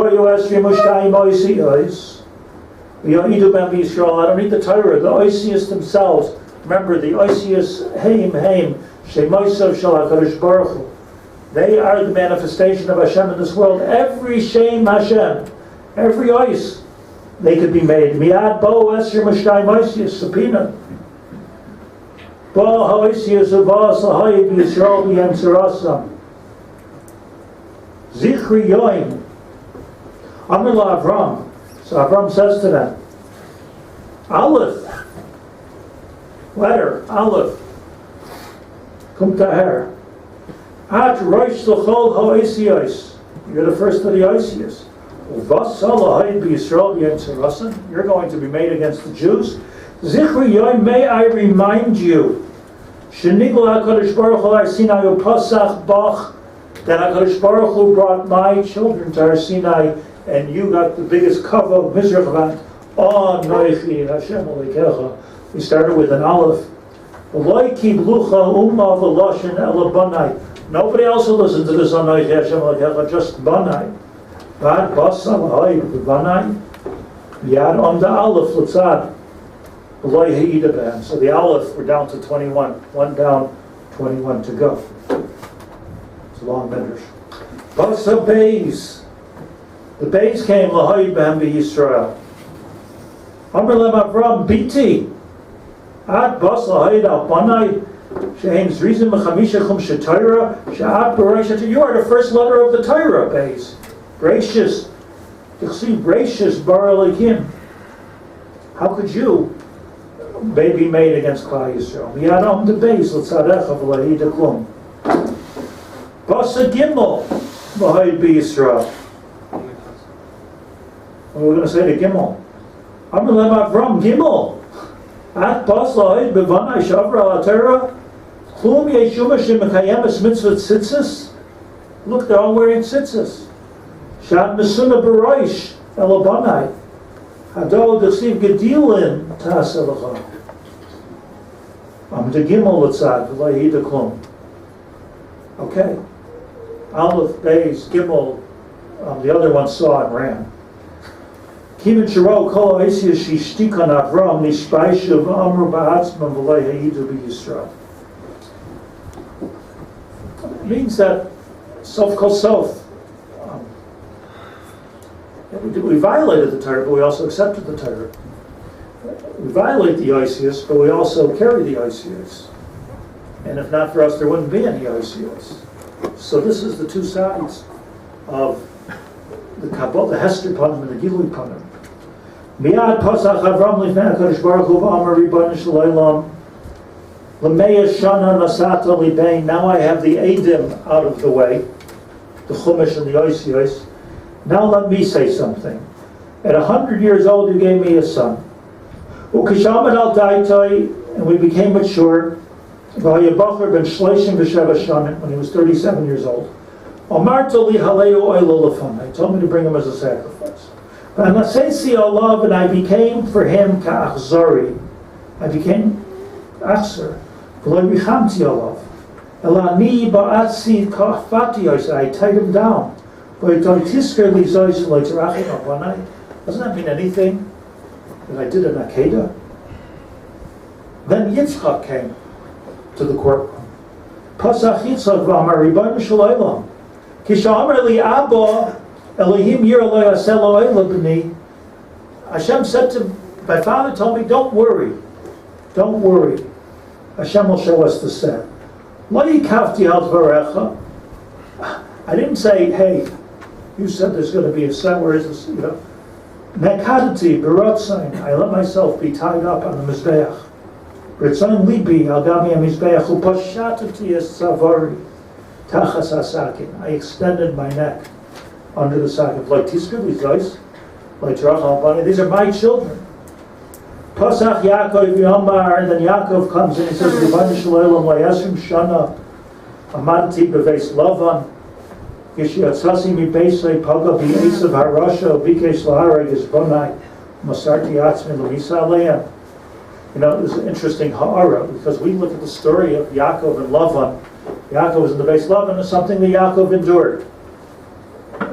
Speaker 2: need the Torah. The Oisius themselves. Remember, the Oisius Heim, Shemoisav Shal HaKadosh Baruch Hu. They are the manifestation of Hashem in this world. Every Shem Hashem, every Ois, they could be made. Miad Bo Esher Mashkai Moisius Subpoena. Bo Hoisius Avos Lahayib Yisrael B'Yem Tzarasam. Zichri Yoim. Amr La Avram. So Avram says to them, Aleph, letter, Aleph, Kum Taher. At Rosh L'chol Ha'Oisios. You're the first of the Oisios. You're going to be made against the Jews. Zichri Yoim, may I remind you, Shenigul HaKadosh Baruch Hu Har Sinai Upasach Bach, that HaKadosh Baruch Hu brought my children to Har Sinai, and you got the biggest kavod Mizrach. Oh, Noichi Hashem Alekecha. We started with an Aleph. Nobody else will listen to this on Noichi Hashem Alekecha, just Banai. Bad Basam Hay Banai. Yad on the Aleph Lutzad. So the Aleph, we're down to 21. One down, 21 to go. It's a long medrash. Basa Beis. The Beis came Lahayid B'hem B'Yisrael. Amr Lem Avram Biti. Ad Bas Lahayid Al Banai. Shehem Zrizim Mechamisha Chum Shetayra. She'ad B'Reishat. You are the first letter of the Torah, Beis. Gracious. T'chsiv gracious Bar Elikim. How could you be made against Klal Yisrael? Miyad Am the Beis L'tzadecha V'Lahid Klum. Basa Gimel Lahayid B'Yisrael. We're going to say the Gimel. Amr Lem Avram Gimel. At Bas Lahayid B'Vanai Shavra Al-Terah. Klum Yeshuma Shemakayemes Mitzvot Tzitzis. Look, they're all wearing tzitzis. Shad Mesuna B'Roish Elabanai. Hado D'Chsiv Gedilin Ta'aselacha. The Gimel L'tzad V'Lahid Klum. Okay. Aleph, Beis, Gimel. The other one saw and ran. Kimin Shiro Kol Oisius Shishtikan Avram Nishpaishav Amr Ba'atzman V'Lei Ha'idu B'Yisrael. It means that self calls self. We violated the Torah, but we also accepted the Torah. We violate the Oisius, but we also carry the Oisius. And if not for us, there wouldn't be any Oisius. So this is the two sides of the Kabbalah, the Hester Panim and the Gilui Panim. Mi'ad Pasach Avram Lifnei HaKadosh Baruch Hu V'Amar Ribono Shel Olam L'meya Shana Nasata Libein. Now I have the Eidim out of the way, the Chumash and the Oisios. Now let me say something. At 100 years old, you gave me a son. Ukishamad al Daitoi, and we became mature. V'Hayabacher ben Shleishim v'Sheva Shanim, when he was 37 years old. Omarta li haleu oilo lefanai. He told me to bring him as a sacrifice. And I became for him ka'achzari. I became achzer. V'lo yichamti alav. Elani ba'atzi ka'afati. I tied him down. Doesn't that mean anything? That I did an Akedah? Then Yitzchak came to the courtroom. Pasach Yitzchak v'amar Ribono Shel Olam. Kishamar li Abba Elohim yir lo yaseh lo ela b'ni. Hashem said to my father, told me, don't worry. Don't worry. Hashem will show us the set. Lo yikavti al dvarecha. I didn't say, hey, you said there's going to be a set, where is this, Mekadati, Barotzain, I let myself be tied up on the Mizbeach. Ritzain Libi, Al Gami HaMizbeach, Upashatati Es Savari, Tachas HaSakin. I extended my neck under the sakin. Like Tisha, these guys, like Rachel Bani, these are my children. Pasach Yaakov Yomar, and then Yaakov comes and he says, Rebbeinu Shalom, Layesrim Shana, Amadati Beves Lavan, Gishiatzasi mi Beisai Paga Bi Esav Harasha, Bikesh Lahareg is Bonai, Masarti Atzmi Lamisa Aleim. There's an interesting ha'ara, because we look at the story of Yaakov and Lavan. Yaakov was in the base Lavan, is something that Yaakov endured.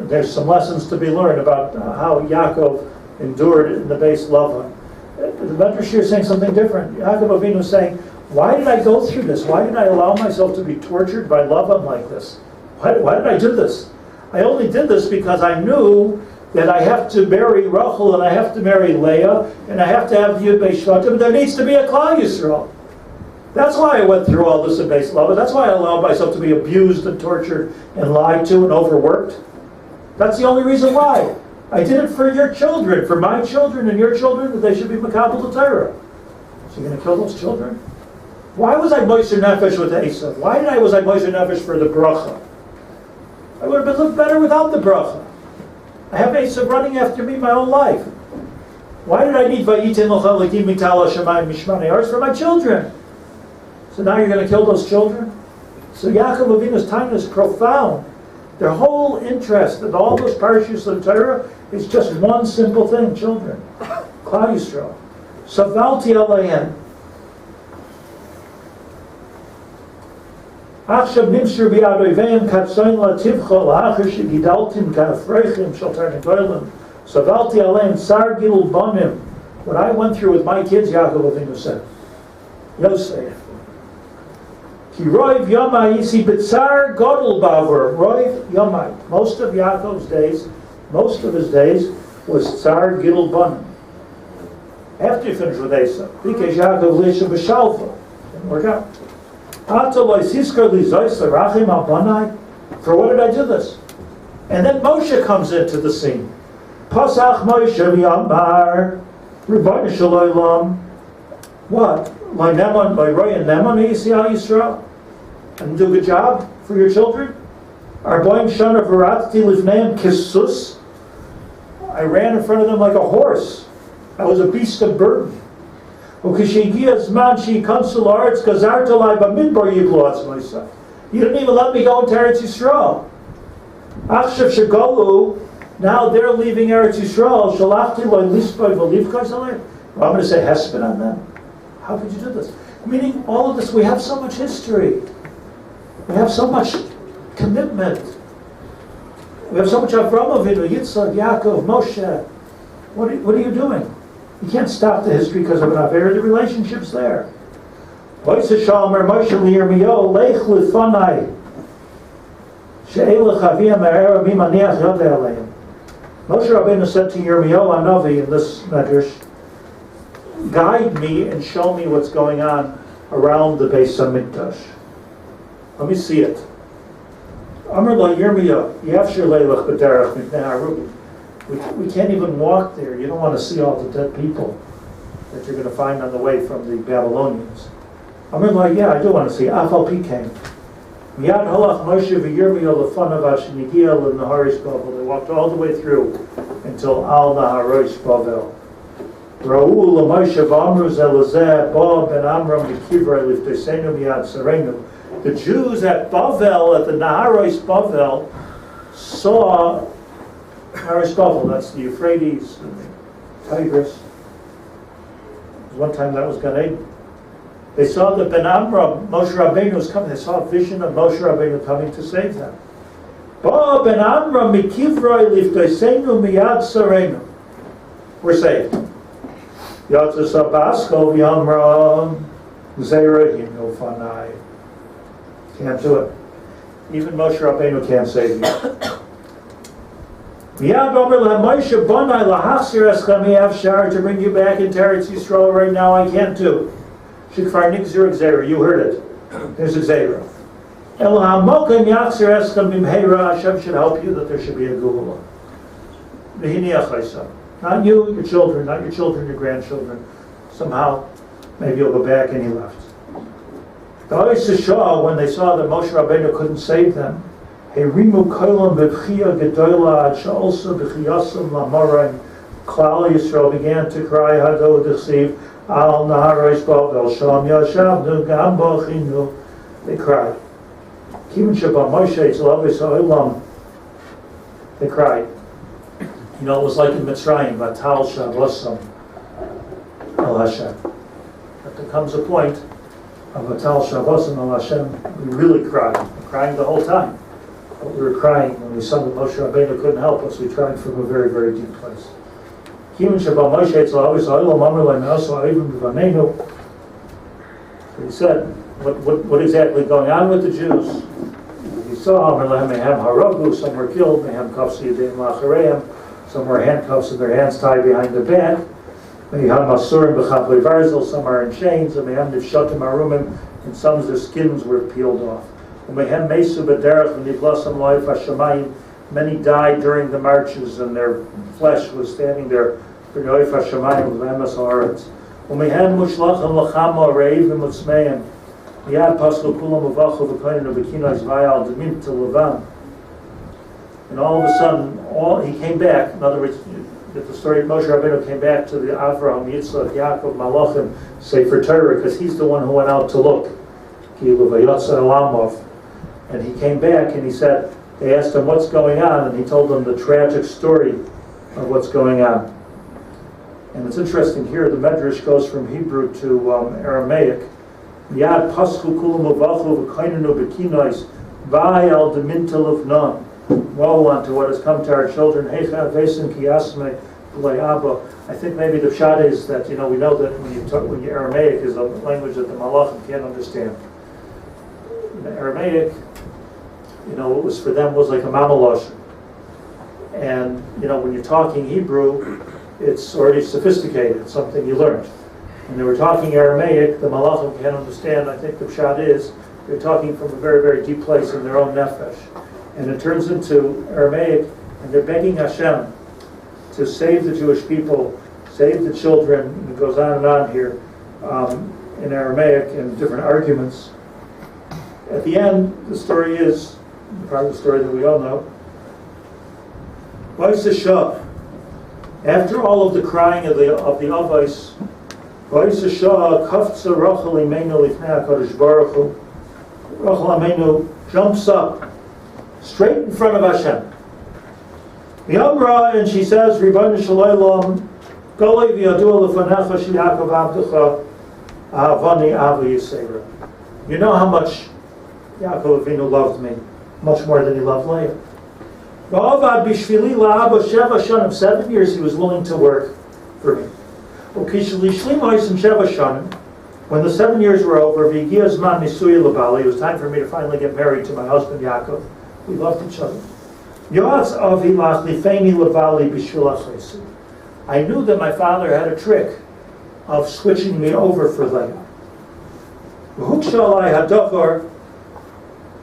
Speaker 2: There's some lessons to be learned about how Yaakov endured in the base Lavan. The Medrash here is saying something different. Yaakov Avinu is saying, why did I go through this? Why did I allow myself to be tortured by Lavan like this? Why did I do this? I only did this because I knew that I have to marry Rachel and I have to marry Leah and I have to have Yud Beis Shvatim, and there needs to be a Klal Yisrael. That's why I went through all this in Beis Lavan. That's why I allowed myself to be abused and tortured and lied to and overworked. That's the only reason why. I did it for your children, for my children and your children, that they should be Makabel the Torah. So you're going to kill those children? Why was I Moiser Nefesh with Esav? Why was I Moiser Nefesh for the bracha? I would have lived better without the bracha. I have Esav running after me my whole life. Why did I need Vayitin L'chalakim Mitala Shemayim Mishmanei Aretz for my children? So now you're going to kill those children? So Yaakov Avinu's time is profound. Their whole interest in all those parashas of the Torah is just one simple thing: children. Klal Yisrael. Savalti Alein. Achshav nimshur bi'adoiveim katzayin lativcha la'achar shegidaltim ka'afreichim shel tarnagolim. Savalti Alein sar gilul banim. What I went through with my kids, Yaakov Avinu said. Yosef. Ki roiv yomai yisi b'tzar godel bavur. Roiv yomai. Most of Yaakov's days, most of his days, was tsar gidul banim. After you finish with Esav, because Yaakov lisha b'shalva. Didn't work out. For what did I do this? And then Moshe comes into the scene. Pasach Moshe v'yamar Rebbeinu Shalom. What? My Roy and Neman Yisrael? And do a good job for your children? Arboim Shana V'ratati Livneim Kisus. I ran in front of them like a horse. I was a beast of burden. You didn't even let me go into Eretz Yisrael. Now they're leaving Eretz Yisrael. I'm going to say hesped on them. How could you do this? Meaning, all of this, we have so much history. We have so much commitment. We have so much Avraham Avinu, Yitzchak, Yaakov, Moshe. What are you doing? You can't stop the history because of an affair. The relationship's there. Moshe Rabbeinu said to Yirmiyahu Hanavi in this medrash, guide me and show me what's going on around the Beis Hamikdash. Let me see it. Amar la Yirmiyahu, Yafshir leilach b'derech mipnei harubi. We can't even walk there. You don't want to see all the dead people that you're going to find on the way from the Babylonians. I mean, like, yeah, I do want to see. Afal Pikain. Miyad halach Moshe v'Yirmiyahu lefanav ashenigia l'naharis Bavel. They walked all the way through until Al Naharis Bavel. Ra'u l'Moshe v'amru zelazeh ba ben Amram v'kivrei liftesenu miyad sarenu. The Jews at Bavel, at the Naharis Bavel, saw Naharis Bavel, that's the Euphrates and the Tigris. One time that was Gan Eden. They saw that Ben Amram, Moshe Rabbeinu was coming. They saw a vision of Moshe Rabbeinu coming to save them. Ba Ben Amram mikivroi lifteisenu miyad sarenu. We're saved. Yatzis abasko v'yamram zerahim no fanai. Can't do it. Even Moshe Rabbeinu can't save you. Miyad omer laMoshe bonai lahachzir eschem mi'avshar, to bring you back into Eretz Yisrael right now I can't do. Shikfar nigzir gzeira. You heard it. There's a gzeira. El ha'mokim yachzir eschem b'mheira, Hashem should help you that there should be a geulah. V'hini achaisa. Not you, your children, not your children, your grandchildren. Somehow, maybe you'll go back, and he left. The Tisha, when they saw that Moshe Rabbeinu couldn't save them, Herimu kolam b'bchia gedola ad she'olsa b'chiyasam la'moraim. Klal Yisrael began to cry, Hado d'chsiv, al naharais Bavel, sham yashavnu, gam b'achinu. They cried. Kimin sheba Moshe tzalavis ha'olam. They cried. You know, it was like in Mitzrayim, Batal Shavosam al Hashem. But there comes a point of Batal Shavosam al Hashem, we really cried. We're crying the whole time. But we were crying when we saw that Moshe Rabbeinu couldn't help us. We cried from a very, very deep place. Kimin sheba Moshe tzalavis ha'olam amar le'me'osu ha'ivim b'vanenu. So he said, what exactly going on with the Jews? He saw, some were killed, some were handcuffs and their hands tied behind their back, some are in chains, and some of their skins were peeled off. Many died during the marches, and their flesh was standing there. And all of a sudden, he came back. In other words, the story of Moshe Rabbeinu came back to the Avraham, Yitzchak, Yaacov, Malachim, Sefer Torah, because he's the one who went out to look. And he came back and he said, they asked him what's going on, and he told them the tragic story of what's going on. And it's interesting here, the Medrash goes from Hebrew to Aramaic. Yad paschu kulam uvachu v'kainenu b'kinos v'ayal demintel of non. Woe unto what has come to our children. Heicha vesin kiyasme b'layaba. I think maybe the pshat is that, we know that when you Aramaic is a language that the Malachim can't understand. The Aramaic, what was for them was like a mamalosh. And, when you're talking Hebrew, it's already sophisticated, it's something you learned. When they were talking Aramaic, the Malachim can't understand. I think the pshat is, they're talking from a very, very deep place in their own nefesh. And it turns into Aramaic, and they're begging Hashem to save the Jewish people, save the children, and it goes on and on here in Aramaic and different arguments. At the end, the story is, part of the story that we all know, Tisha. After all of the crying of the Avos, Rachel Amenu jumps up straight in front of Hashem. And she says, Ribono shel Olam, Golei v'yadua lefanecha sheYaacov avdecha ahavani avu yisera. You know how much Yaakov Avinu loved me, much more than he loved Leah. 7 years he was willing to work for me. When the 7 years were over, it was time for me to finally get married to my husband Yaakov. We loved each other. I knew that my father had a trick of switching me over for Leah.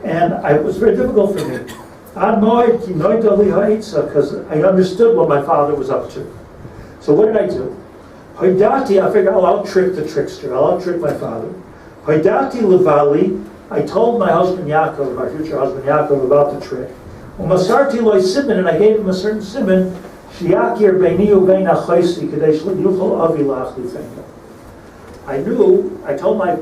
Speaker 2: And it was very difficult for me. Because I understood what my father was up to. So what did I do? I figured I'll out-trick the trickster. I'll out-trick my father. I told my husband Yaakov, my future husband Yaakov, about the trick. And I gave him a certain siman. I told my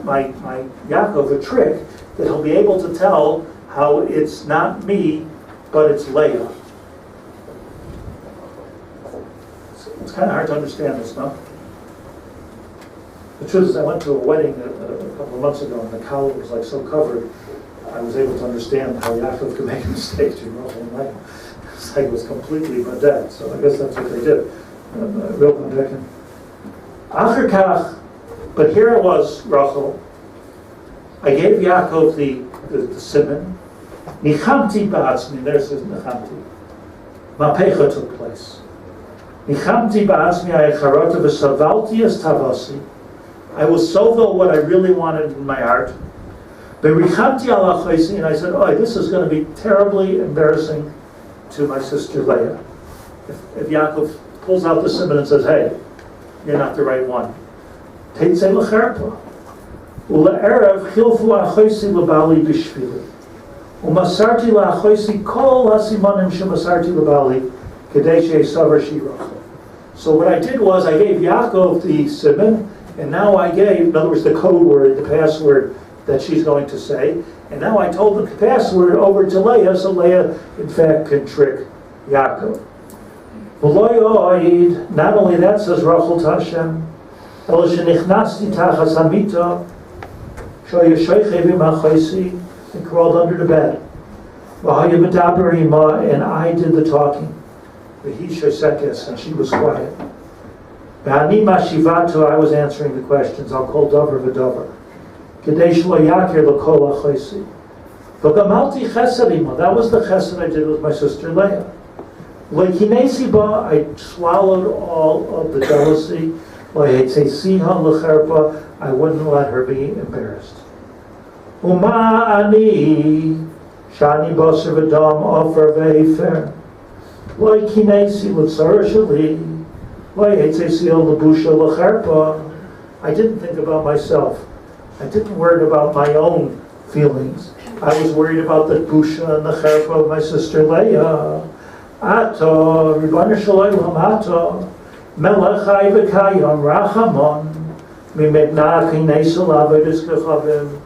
Speaker 2: Yaakov a trick that he'll be able to tell how it's not me, but it's Leah. It's kind of hard to understand this, no? The truth is, I went to a wedding a couple of months ago, and the collar was like so covered, I was able to understand how Yaakov could make a mistake to Rachel and Leah. It's like it was completely baded, so I guess that's what they did. Real baded. Acher kach, but here it was, Rachel. I gave Yaakov the siman. Nichamti ba'atzmi, there's his nichamti. Mapecha took place. Nichamti ba'atzmi ayecharota v'savalti es tavasi. I was sovel what I really wanted in my heart. And I said, oh, this is going to be terribly embarrassing to my sister Leah. If Yaakov pulls out the simon and says, hey, you're not the right one. Teitzei l'cherpa. U'le'erev chilfu achoisi l'bali b'shvili. U'masarti la'achoisi kol hasimanim shemasarti l'bali kedei she'esavar shirachel. So what I did was I gave Yaakov the simon, and now I gave, in other words, the code word, the password that she's going to say, and now I told the password over to Leah, so Leah, in fact, can trick Yaakov. Not only that, says Rachel to Hashem, I crawled under the bed, and I did the talking, and she was quiet. I was answering the questions. I'll call Dover v'Dover. That was the chesed I did with my sister Leah. I swallowed all of the jealousy. I wouldn't let her be embarrassed. I didn't think about myself. I didn't worry about my own feelings. I was worried about the busha and the cherpa of my sister Leah. Ato, Ribbana Shalom, Ato, Melechai v'kayom rachamon, mimedna kinesel avedis kechavim.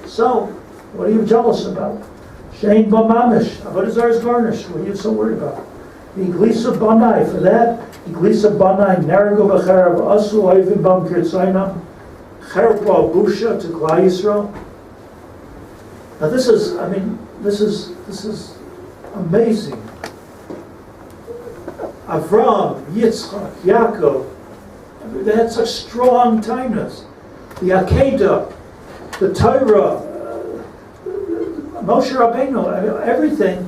Speaker 2: So, what are you jealous about? Shein b'mamish, avedizar is garnished. What are you so worried about? Iglisa banai, for that, Iglisa banai, nerago v'charav asu oivim bam kirtzainam, cherpa busha to Klal Yisrael. Now this is amazing. Avram, Yitzchak, Yaakov, they had such strong timeless. The Akedah, the Torah, Moshe Rabbeinu, everything,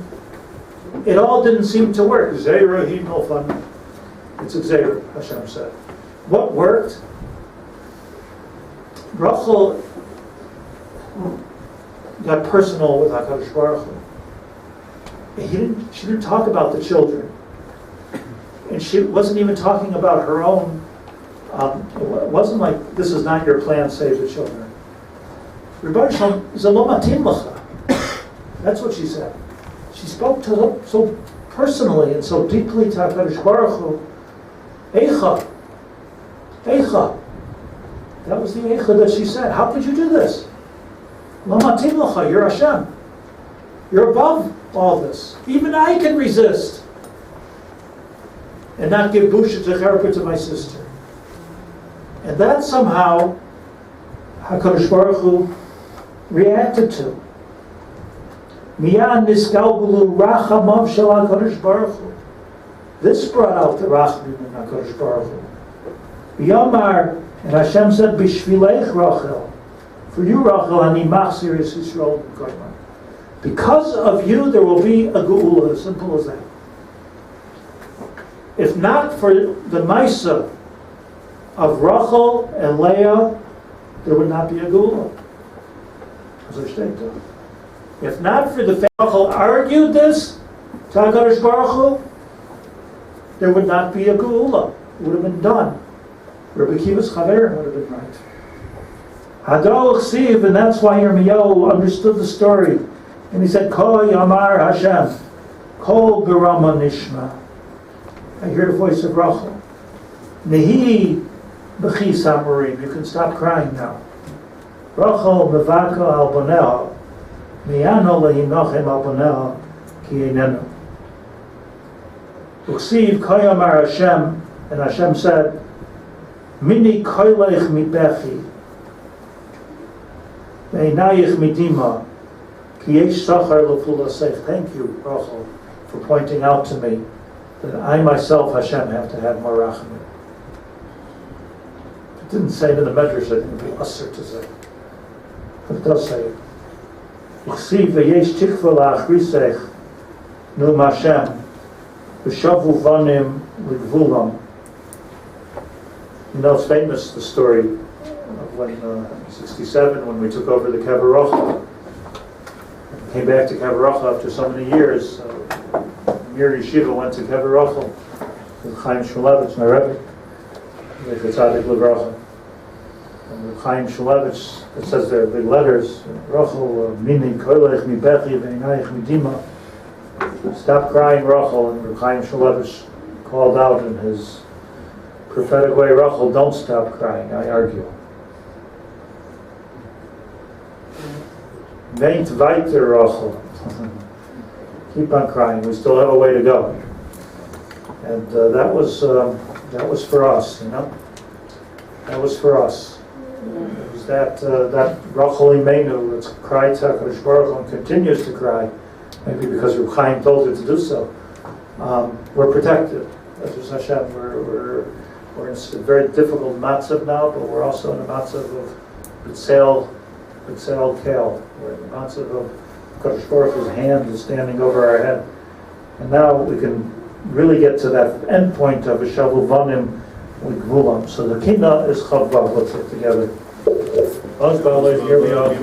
Speaker 2: it all didn't seem to work. Zera hi milfan. It's a Zera, Hashem said. What worked? Rachel got personal with HaKadosh Baruch Hu. She didn't talk about the children. And she wasn't even talking about her own. It wasn't like, this is not your plan, save the children. That's what she said. She spoke to so personally and so deeply to HaKadosh Baruch Hu. Eicha. That was the Eicha that she said. How could you do this? Lo matim lacha, you're Hashem. You're above all this. Even I can resist and not give busha to cherpa to my sister. And that somehow HaKadosh Baruch Hu reacted to. Miyan nisgalgulu rachamav shel HaKadosh Baruch Hu. This brought out the rachamim in HaKadosh Baruch Hu. B'yamar, and Hashem said, B'shvilech Rachel, for you Rachel, ani machzir es Yisrael b'koyma. Because of you there will be a geula, as simple as that. If not for the Maisa of Rachel and Leah, there would not be a geula. If not for the fact that Rachel argued this to HaKadosh Baruch Hu, there would not be a geula. It would have been done. Rabbi Kiva's Haber would have been right. Hadol Chsiv, and that's why Yirmiyahu understood the story. And he said, Kol Yamar Hashem, Kol Berama Nishma. I hear the voice of Rachel. Nehi B'chi Samurim. You can stop crying now. Rachel Mevaka Al Bonel, Miyano Lehinochem Al Bonel, Ki Einenu. Chsiv Kol Yamar Hashem, and Hashem said, Mini koilech mi bechi, ve'inayich midima, ki yesh sachar lefulasech. Thank you, Rachel, for pointing out to me that I myself, Hashem, have to have more rachamim. It didn't say it in the Medrash, I think it would be usher to say. But it does say it. Chsiv ve'yesh tikva la'achrisech, num Hashem, v'shavu vanim l'gvulam. You know, it's famous, the story of when, 67, when we took over the Kever Rachel. came back to Kever after so many years. Mir Yeshiva went to Kever with Chaim Shmulevitz, my Rabbi, Tzaddik Levracha. And with Chaim Shmulevitz, it says there, big letters, Rachel, Mini Koilech Mi Bechi V'Einayich Mi Dima. Stop crying, Rachel, and Reb Chaim Shmulevitz called out in his prophetic way, Rachel, don't stop crying, I argue. Veint weiter, Rachel. Keep on crying, we still have a way to go. And that was for us, you know? That was for us. It was that Rachel Imenu that's cried to HaKadosh Baruch Hu and continues to cry, maybe because Reb Chaim told her to do so. We're protected. That's Hashem. We're in a very difficult matzav now, but we're also in a matzav of B'tzel Kel. We're in the matzav of Kadosh Baruch Hu's hand is standing over our head. And now we can really get to that end point of a Shavuvanim with Gvulam. So the Kinos is Chavvav. Let's sit together. Here we are.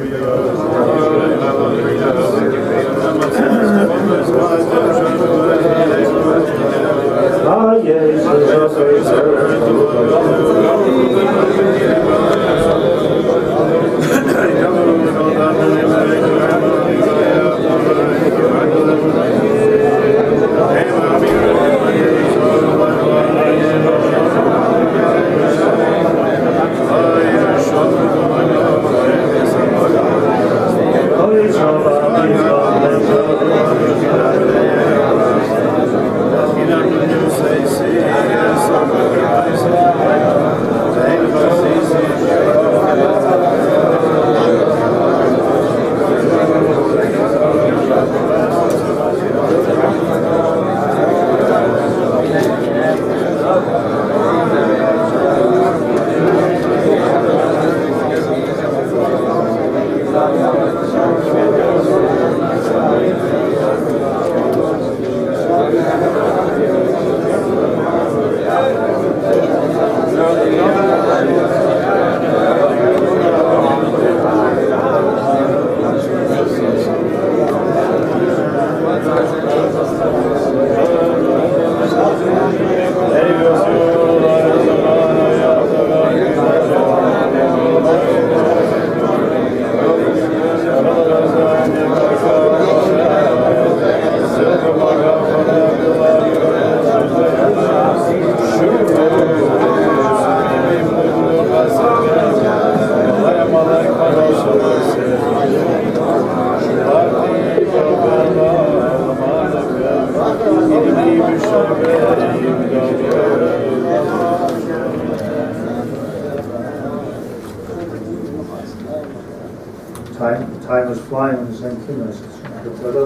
Speaker 2: Time is flying in the same Kinos.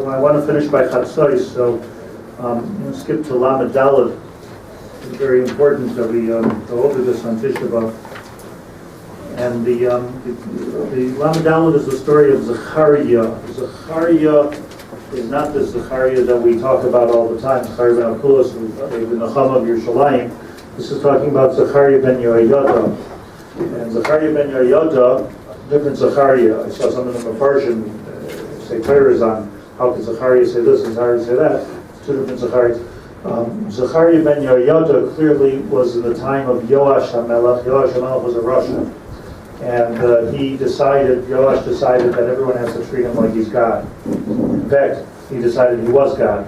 Speaker 2: I want to finish by Chatzos, so we'll skip to Lamed Daled. It's very important that we go over this on Tisha B'Av. And the Lamed Daled is the story of Zechariah. Zechariah is not the Zechariah that we talk about all the time, Zechariah ben Akulas, the Nacham of Yerushalayim. This is talking about Zechariah ben Yoyada. And Zechariah ben Yoyada, different Zechariah. I saw some of them in Persian say Torahs on how can Zechariah say this and Zechariah say that. It's two different Zechariahs. Zechariah ben Yoyada clearly was in the time of Yoash HaMelech. Yoash HaMelech was a Russian. And Yoash decided that everyone has to treat him like he's God. In fact, he decided he was God.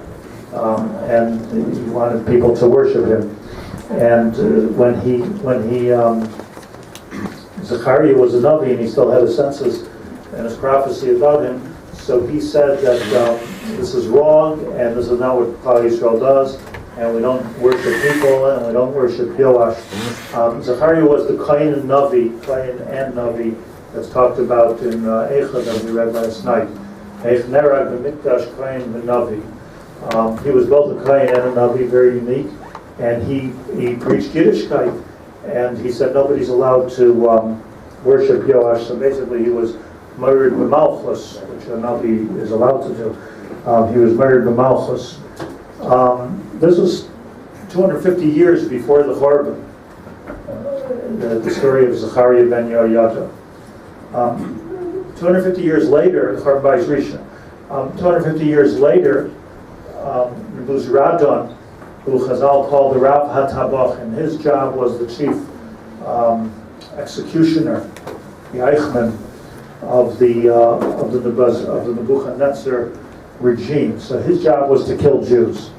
Speaker 2: And he wanted people to worship him. And when Zechariah was a Navi and he still had his senses and his prophecy about him, so he said that this is wrong and this is not what Klal Yisrael does, and we don't worship people and we don't worship Yoash. Zechariah was the Kain and Navi that's talked about in Eicha that we read last night. Eich Nerag v'Mikdash Kain v'Navi. He was both a Kain and a Navi, very unique, and he preached Yiddishkeit. And he said nobody's allowed to worship Yoash. So basically he was murdered with Malchus, which a Navi is allowed to do. He was murdered with Malchus. This was 250 years before the Chorban, the story of Zechariah ben Yoyada. 250 years later, the Chorban Bais Rishon. 250 years later, Nebuzaradan, who Chazal called the Rav HaTabach, and his job was the chief executioner, the Eichmann of the Nebuchadnezzar regime. So his job was to kill Jews.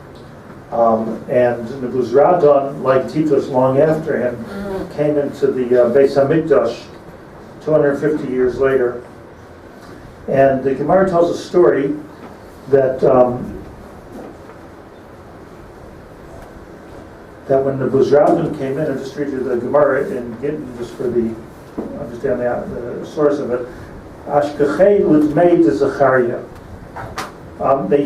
Speaker 2: And Nebuzaradan, like Titus long after him, came into the Beis Hamikdash 250 years later. And the Gemara tells a story that that when Nebuzaradan came in, and just read you the Gemara in Gittin, just for the understand the source of it. Ashkechei l'dmei de Zechariah.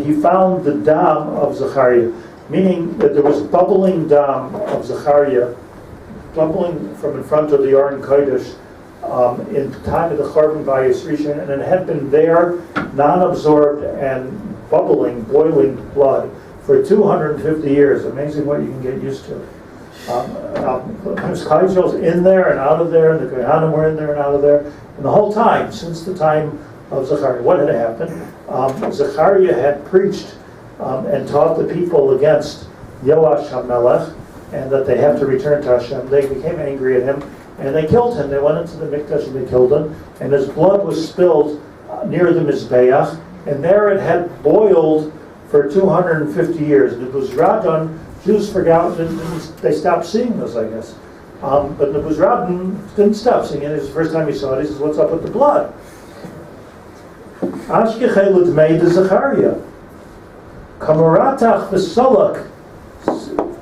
Speaker 2: He found the dam of Zechariah, meaning that there was bubbling dam of Zechariah, bubbling from in front of the Aron Kodesh in the time of the Churban Bayis Rishon, and it had been there, non-absorbed and bubbling, boiling blood for 250 years. Amazing what you can get used to. There's Kaisos in there and out of there, and the Kohanim were in there and out of there, and the whole time, since the time of Zechariah. What had happened? Zechariah had preached and taught the people against Yoash HaMelech, and that they have to return to Hashem. They became angry at him, and they killed him. They went into the Mikdash and they killed him, and his blood was spilled near the Mizbeach, and there it had boiled for 250 years. And it was Radon. Jews forgot, they stopped seeing this, I guess. But Nebuzaradan didn't stop seeing it. It was the first time he saw it. He says, "What's up with the blood?" Ashkechei l'dmei de Zechariah. Kamaratach v'solak.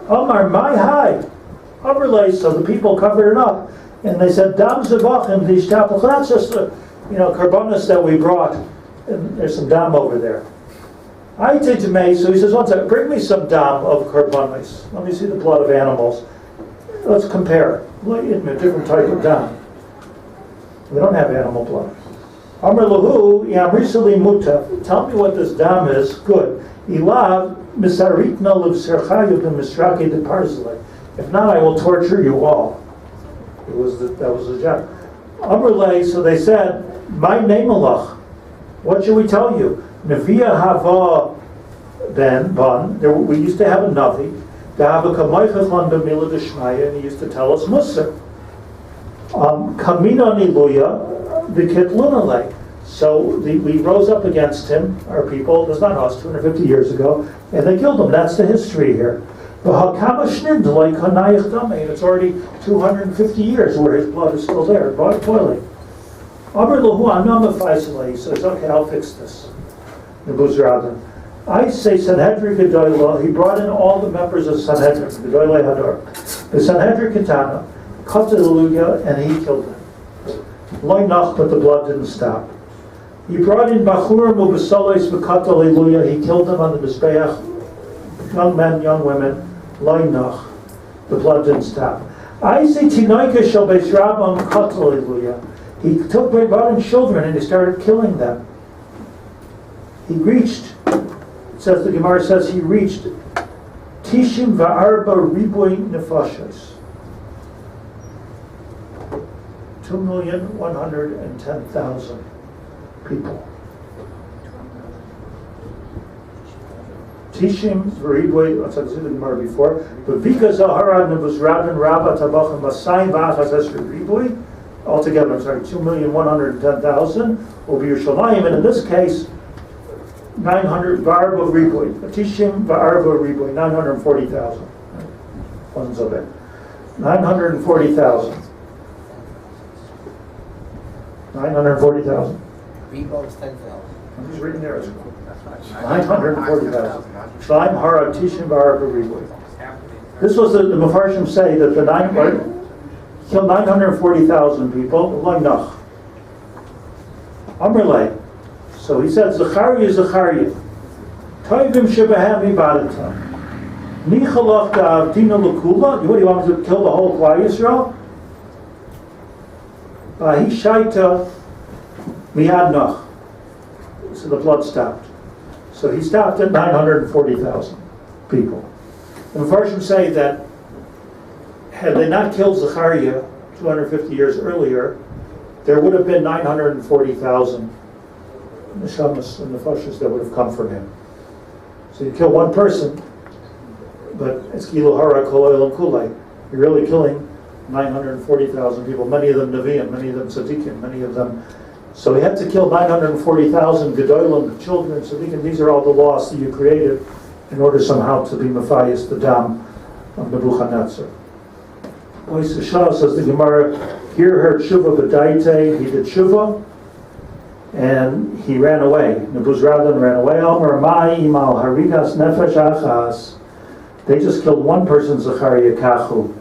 Speaker 2: Omar my high. Overlay, so the people covered it up. And they said, Dam zevachim v'ishtapach. That's just the, karbonis that we brought. And there's some dam over there. I did to me, so he says, one second, bring me some dam of karbonis. Let me see the blood of animals. Let's compare it. A different type of dam. We don't have animal blood. Amr lahu yamrisali muta. Tell me what this dam is. Good. Ilav misaritna livserchayu b'misraki de parzele. If not, I will torture you all. That was the job. Amr lay, so they said, my name alach. What should we tell you? Neviah hava ben, we used to have a Navi, and he used to tell us Musar. Kamina niluya v'kitlunalei. So we rose up against him, our people, that's not us, 250 years ago, and they killed him. That's the history here. And it's already 250 years where his blood is still there, boiling. He says, okay, I'll fix this. Nebuzaradan. I say Sanhedrin Gedolah, he brought in all the members of Sanhedrin, Gedolah Hadar. The Sanhedrin Ketana, cut the Hallelujah, and he killed them. Loinach, but the blood didn't stop. He brought in Bachurim Ubesolis Bekat Hallelujah, he killed them on the Mizbeach, young men, young women, Loinach, the blood didn't stop. I say Tinoika Shel Beis Rabban Bekat Hallelujah. He brought in children and he started killing them. He reached, the Gemara says he reached Tishim va'arba riboy nefashos. 2,110,000 people. Tishim v'riboy, let's see the Gemara before. V'vika zaharad nebuzaradan rabba tabach masayim v'achas esri riboy. Altogether, 2,110,000 will be Yerushalayim, and in this case, 900 V'arba Riboy, Tishim V'arba Riboy, 940,000. Wasn't so bad. 940,000. 940,000.
Speaker 3: Ribo is 10,000.
Speaker 2: I'm just reading there. 940,000. Shalaim Hara Tishim V'arba Riboy. This was the Mefarshim say that the killed 940,000 people. Loinach. Amrlei. So he said, Zechariah. Toivim shebehem ibadata. Nichalach da'avdina l'kula. What do you want to kill the whole Klal Yisrael? Hishaita miyadnach. So the blood stopped. So he stopped at 940,000 people. The Mefarshim say that had they not killed Zechariah 250 years earlier, there would have been 940,000 neshamas and nefashos that would have come from him. So you kill one person, but it's kilu hara kol olam kulei. You're really killing 940,000 people, many of them Nevi'im, many of them Tzaddikim, many of them. So he had to kill 940,000 Gedolim, children, Tzaddikim. These are all the laws that you created in order somehow to be Matthias, the Dam of Nebuchadnezzar. Bois Shah says the Gemara, here heard Tshuva B'daite, he did Tshuva, and he ran away. Nebuzradan ran away. Omer Ma'im al Harigas Nefesh Achas. They just killed one person, Zachariah Kachu.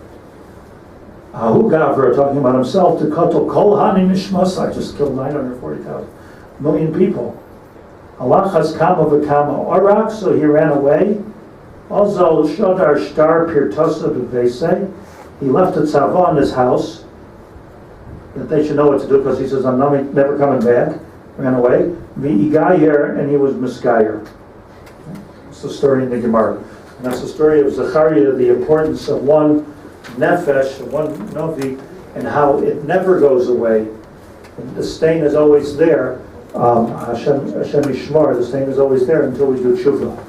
Speaker 2: Ahu Gavra, talking about himself, to Kotel Kol Hani Nishmas, I just killed 940,000 million people. Alachas Kama V'Kama Orak, so he ran away. Also, Shodar Shtar Pirtosa B'Vesei, he left a tzava in his house, that they should know what to do, because he says, I'm never coming back. Ran away. V'igayer, and he was misgayer. It's the story in the Gemara. And that's the story of Zechariah, the importance of one nefesh, one novi, and how it never goes away. And the stain is always there. Hashem Yishmar, the stain is always there until we do tshuva.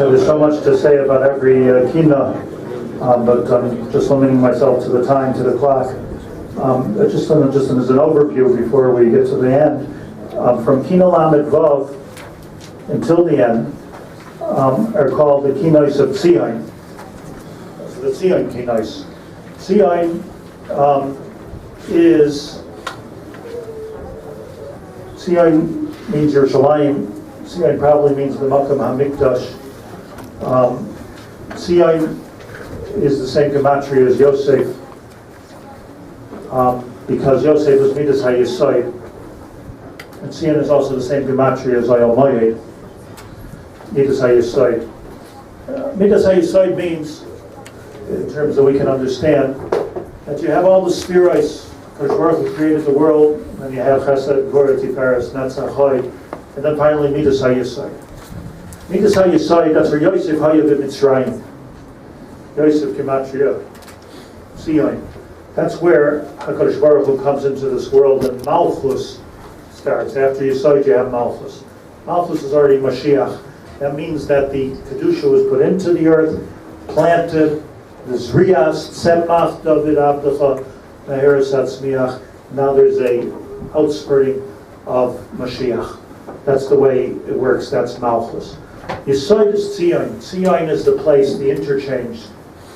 Speaker 2: There's so much to say about every Kina, but I'm just limiting myself to the time, to the clock. Just as an overview before we get to the end, from Kina Lamed Vav until the end are called the Kinos of Tzion. So the Tzion Kinos. Tzion Tzion means Yerushalayim. Tzion probably means the Makom HaMikdash. Tzion is the same gematria as Yosef, because Yosef was Midas HaYesod, and Tzion is also the same gematria as Ayal Moyed, Midas HaYesod. Midas HaYesod means, in terms that we can understand, that you have all the spheroids. Kodesh Baruch Hu created the world, and you have Chesed, Gvura, Tiferes, Netzach, Hod, and then finally Midas HaYesod. Midas HaYesod, that's where Yosef Hayav in Mitzrayim. Yosef Gematria, Tzion. That's where HaKadosh Baruch Hu comes into this world, and Malchus starts. After Yesod, you have Malchus. Malchus is already Mashiach. That means that the Kedusha was put into the earth, planted, the Zriyas, Tzemach, David Abdecha, Meheres HaTzmiach. Now there's a outspurting of Mashiach. That's the way it works. That's Malchus. Yesod is Tzion. Tzion is the place, the interchange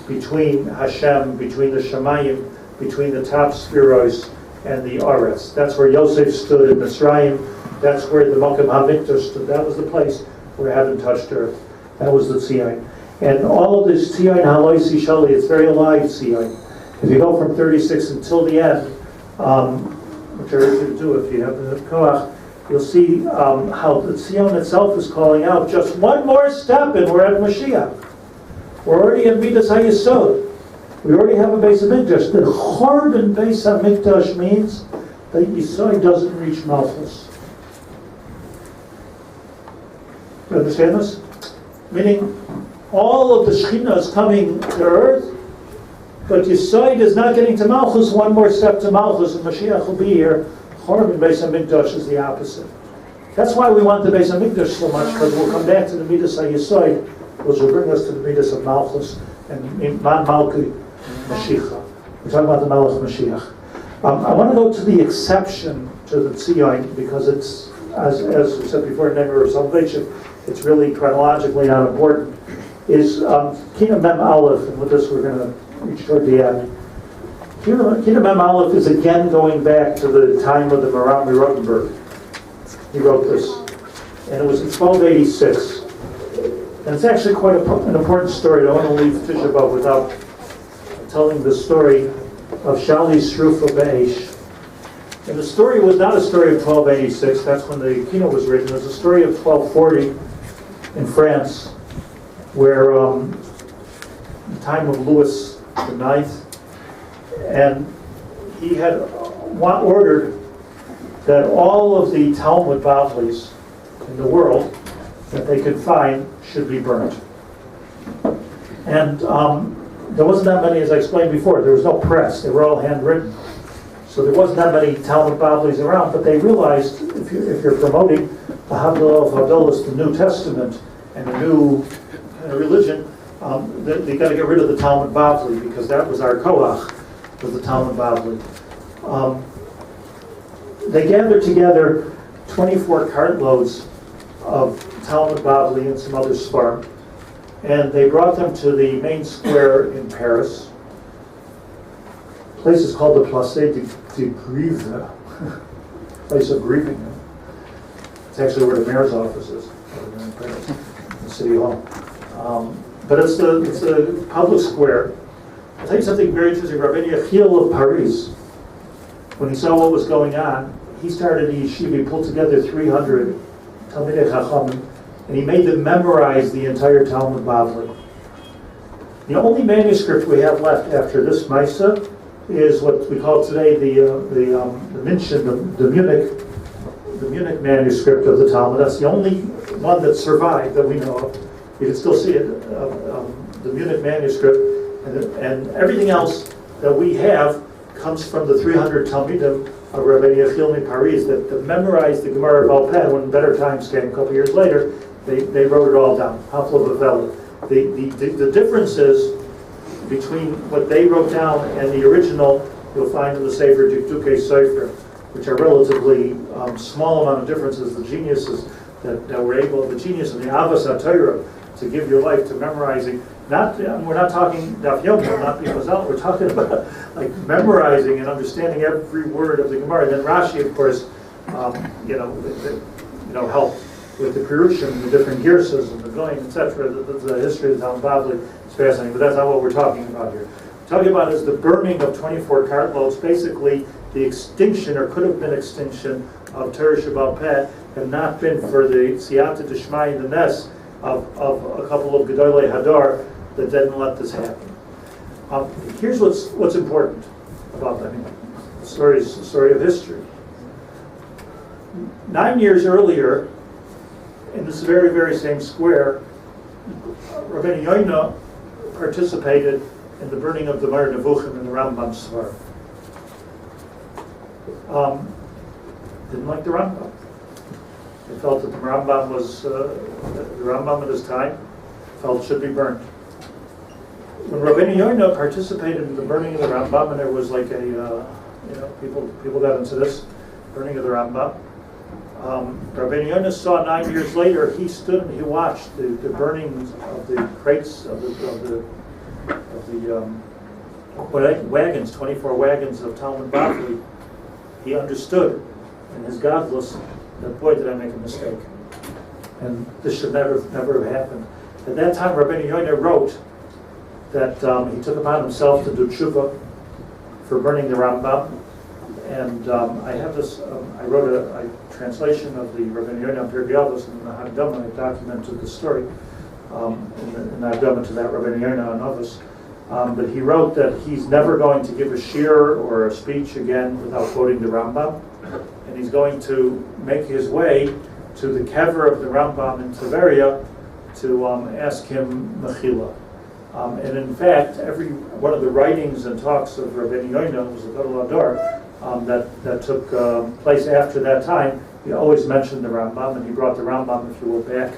Speaker 2: between Hashem, between the Shemayim, between the top spheroids and the Aretz. That's where Yosef stood in Mitzrayim. That's where the Makom HaMikdash stood. That was the place where heaven touched earth. That was the Tzion. And all of this Tzion Haloisi Shali, it's very alive Tzion. If you go from 36 until the end, which I urge you to do if you have the Koach, you'll see how the Tzion itself is calling out, just one more step and we're at Mashiach. We're already in Midas HaYesod. We already have a Beis HaMikdash. The Chorban Beis HaMikdash means that Yesod doesn't reach Malchus. You understand this? Meaning, all of the Shekhinah is coming to earth, but Yesod is not getting to Malchus, one more step to Malchus, and Mashiach will be here. Chorban Beis HaMikdash is the opposite. That's why we want the Beis HaMikdash so much, because we'll come back to the Midas HaYesod, which will bring us to the Midas of Malchus, and Man Malki Mashiach. We're talking about the Malach Mashiach. I want to go to the exception to the Tzion, because it's, as we said before, Never of Salvation, it's really chronologically not important, is Kina Mem Aleph, and with this we're going to reach toward the end. Kina Mem Aleph is again going back to the time of the Maram Rottenberg. He wrote this, and it was in 1286. And it's actually quite an important story. I don't want to leave Tisha B'Av without telling the story of Shali Shrufa Be'esh. And the story was not a story of 1286, that's when the Kinos was written. It was a story of 1240 in France, where the time of Louis IX, and he had ordered that all of the Talmud Bavlis in the world that they could find should be burnt. And there wasn't that many, as I explained before. There was no press. They were all handwritten. So there wasn't that many Talmud Bavlis around, but they realized if you're promoting the Havdalah of Havdalahs, the New Testament, and a new religion, they got to get rid of the Talmud Bavli, because that was our koach, was the Talmud Bavli. They gathered together 24 cartloads of Talmud Bavli and some other sparm, and they brought them to the main square in Paris. The place is called the Place de Grieve, place of grieving. It's actually where the mayor's office is, in Paris, the city hall. But it's the public square. I'll tell you something very interesting. Rabbi Yaacov of Paris, when he saw what was going on, he started a yeshiva. He pulled together 300 Talmidei Chachamim, and he made them memorize the entire Talmud Bavli. The only manuscript we have left after this Maisa is what we call today the München, the Munich manuscript of the Talmud. That's the only one that survived that we know of. You can still see it, the Munich manuscript, and everything else that we have comes from the 300 Talmidim of Rabbi Yaacov in Paris that memorized the Gemara of Alpen. When better times came a couple years later, they wrote it all down. The difference is between what they wrote down and the original. You'll find in the Sefer Dikdukei Sefer, which are relatively small amount of differences. The geniuses that were able, the genius of the Avos HaTorah, to give your life to memorizing. We're not talking Daf Yomi, not because we're talking about like memorizing and understanding every word of the Gemara. Then Rashi, of course, helped with the Pirushim, the different girsas and the Goyim, etc. The history of the Talmud Bavli is fascinating, but that's not what we're talking about here. What we're talking about is the burning of 24 cartloads, basically the extinction, or could have been extinction, of Torah Sheba'al Peh, had not been for the Siyata D'Shmai and the Nes of a couple of Gedolei Hadar that didn't let this happen. Here's what's important about that. The story is the story of history. 9 years earlier, in this very, very same square, Rabbi Yoina participated in the burning of the Mar Nevuchim in the Rambam Svar. Didn't like the Rambam. They felt that the Rambam was, the Rambam at his time, felt it should be burned. When Rabbi Yoina participated in the burning of the Rambam, and there was like people got into this burning of the Rambam, Rabbi Yoina saw 9 years later, he stood and he watched the burning of the crates of the wagons, 24 wagons of Talmud Bavli. He understood in his godless that, boy, did I make a mistake. And this should never have happened. At that time, Rabbi Yoina wrote that he took upon himself to do tshuva for burning the Rambam. And I have this, I wrote a translation of the Rabbi Yoina Pirkei Avos in the Hakdama. I documented the story in the Hakdama to that Rabbi Yoina on Avos. But he wrote that he's never going to give a shir or a speech again without quoting the Rambam. And he's going to make his way to the kever of the Rambam in Tiberia to ask him mechila. And in fact, every one of the writings and talks of Rabbi Yoina, who was a Gadol Ador, that took place after that time, he always mentioned the Rambam, and he brought the Rambam, if you will, back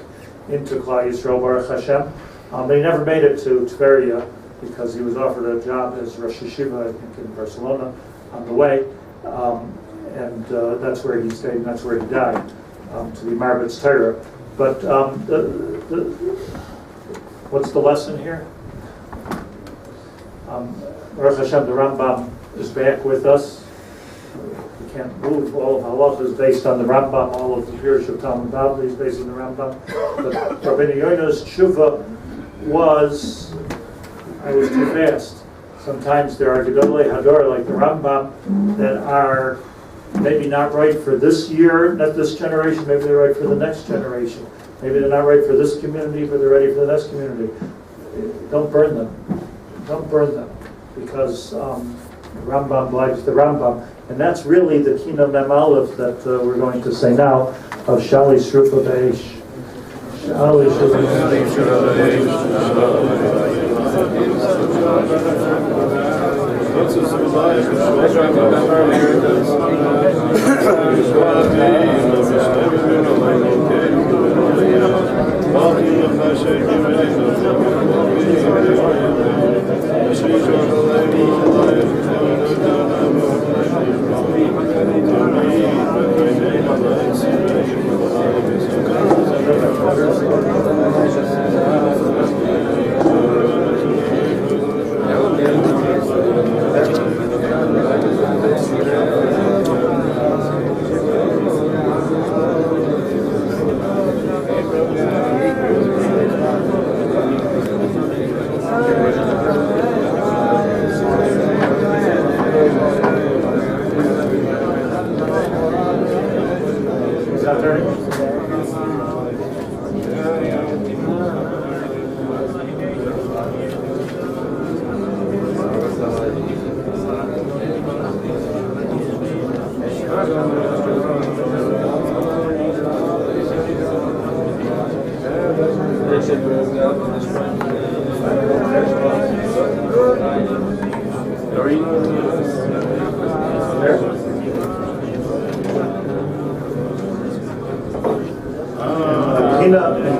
Speaker 2: into Klal Yisrael, Baruch Hashem. But he never made it to Tveria because he was offered a job as Rosh Yeshiva, I think, in Barcelona on the way, and that's where he stayed and that's where he died, to be Marbitz Torah. But what's the lesson here? Baruch Hashem, the Rambam is back with us. We can't move. All of halach is based on the Rambam. All of the Pirush of Talmud Bavli is based on the Rambam. But Rabbi Yoina's tshuva was, I was too fast. Sometimes there are Gedolei Hador like the Rambam that are maybe not right for this year, not this generation, maybe they're right for the next generation. Maybe they're not right for this community, but they're ready for the next community. Don't burn them. Don't burn them. Because the Rambam likes the Rambam. And that's really the Kino Mem Aleph that we're going to say now of Shali Shrupa Beish. Shali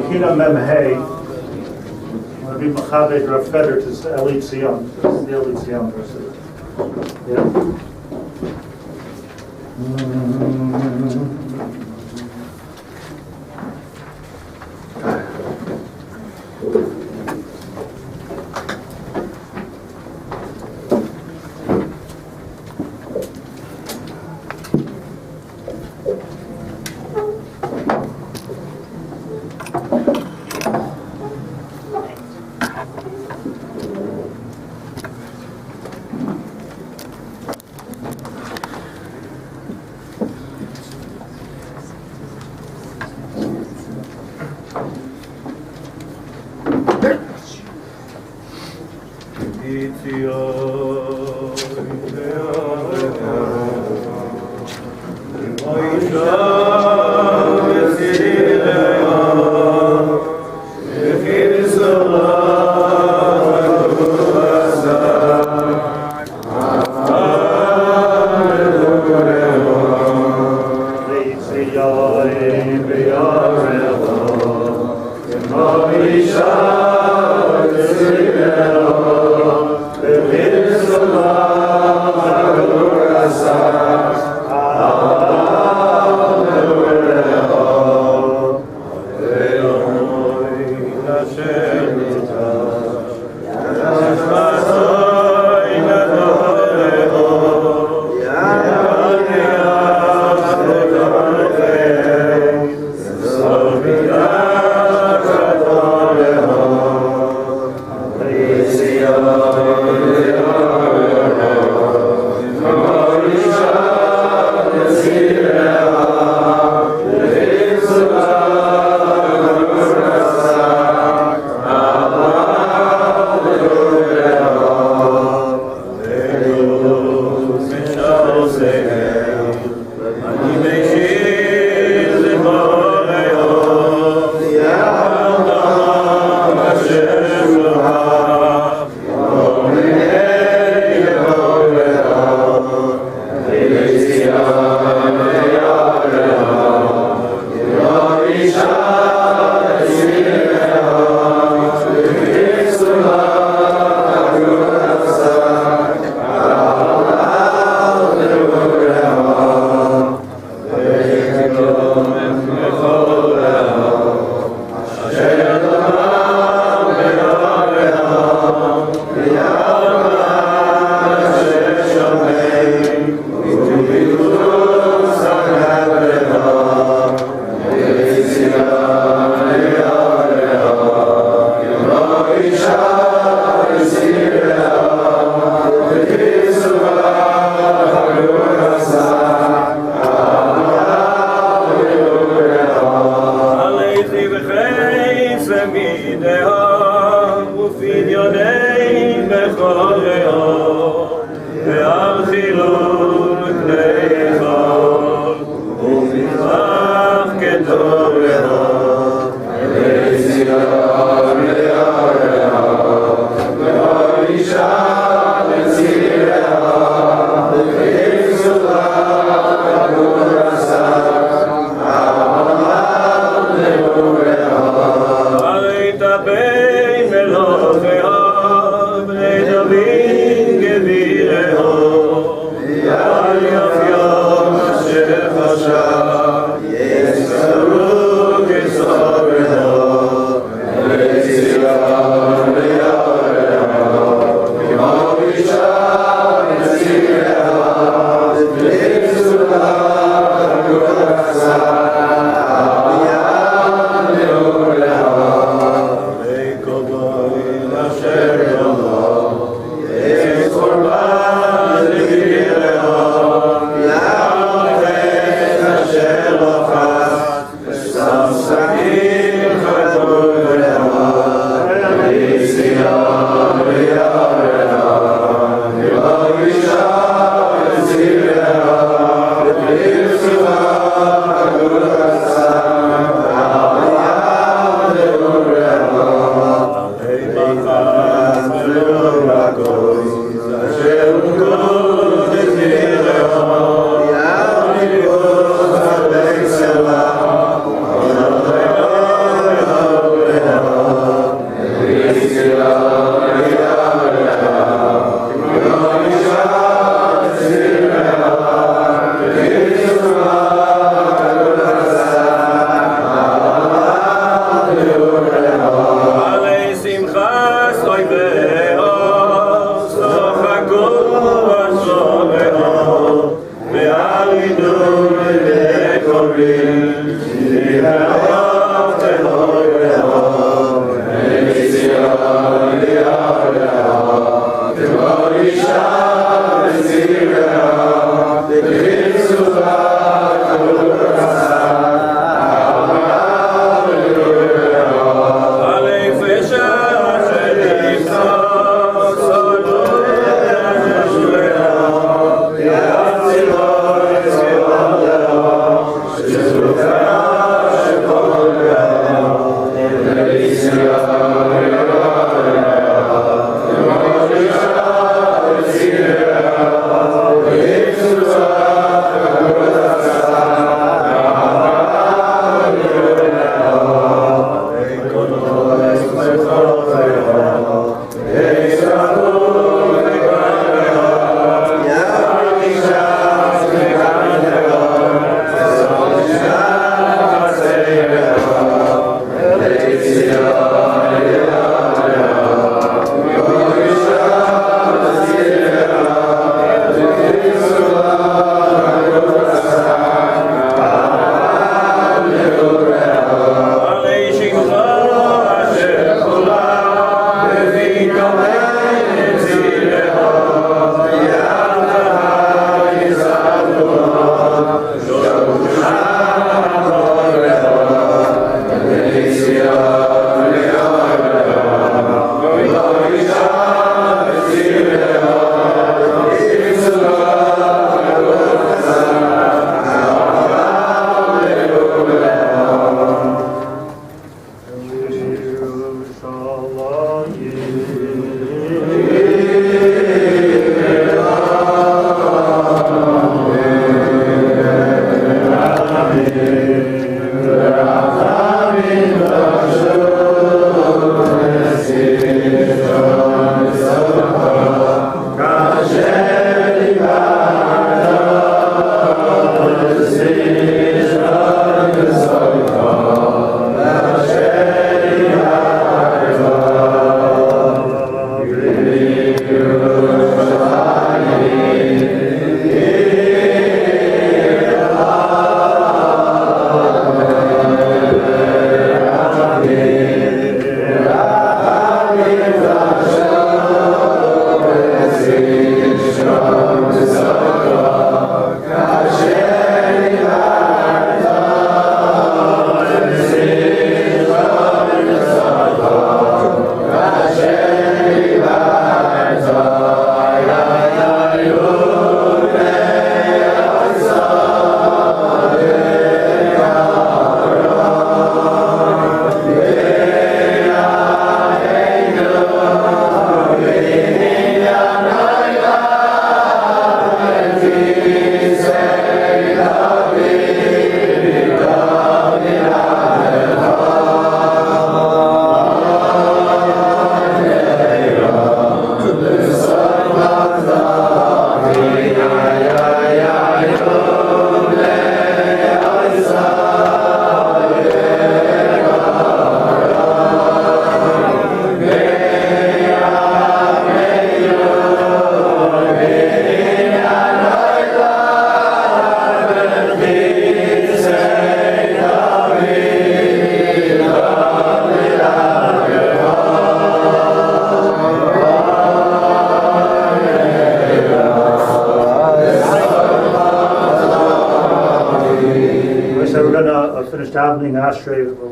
Speaker 2: Kino Mem Hey, Rabbi Machabed Rav Feder to Elit Zion. This is the Elit Zion verse. Yeah.
Speaker 3: Amen.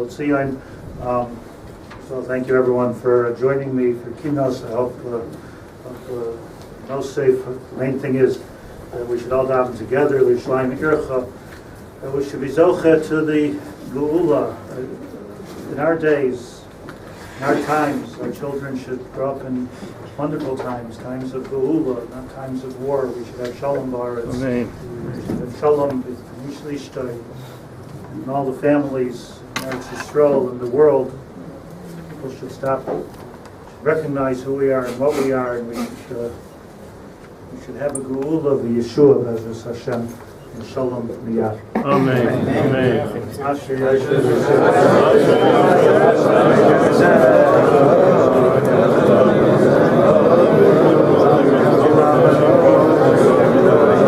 Speaker 2: L'Tzion. So thank you everyone for joining me for Kinos. I hope no safe. The main thing is that we should all daven together. L'Yishlayim Ircha. That we should be zoche to the Geula. In our days, in our times, our children should grow up in wonderful times of Geula, not times of war. We should have Shalom Baritz.
Speaker 3: Amen.
Speaker 2: We should have Shalom Shlit'a, and all the families in Eretz Yisrael and the world. People should stop, recognize who we are and what we are, and we should have a Geula of Yeshua, as Hashem, and Shalom Miyad.
Speaker 3: Amen. Amen.
Speaker 2: Asher Yeshua.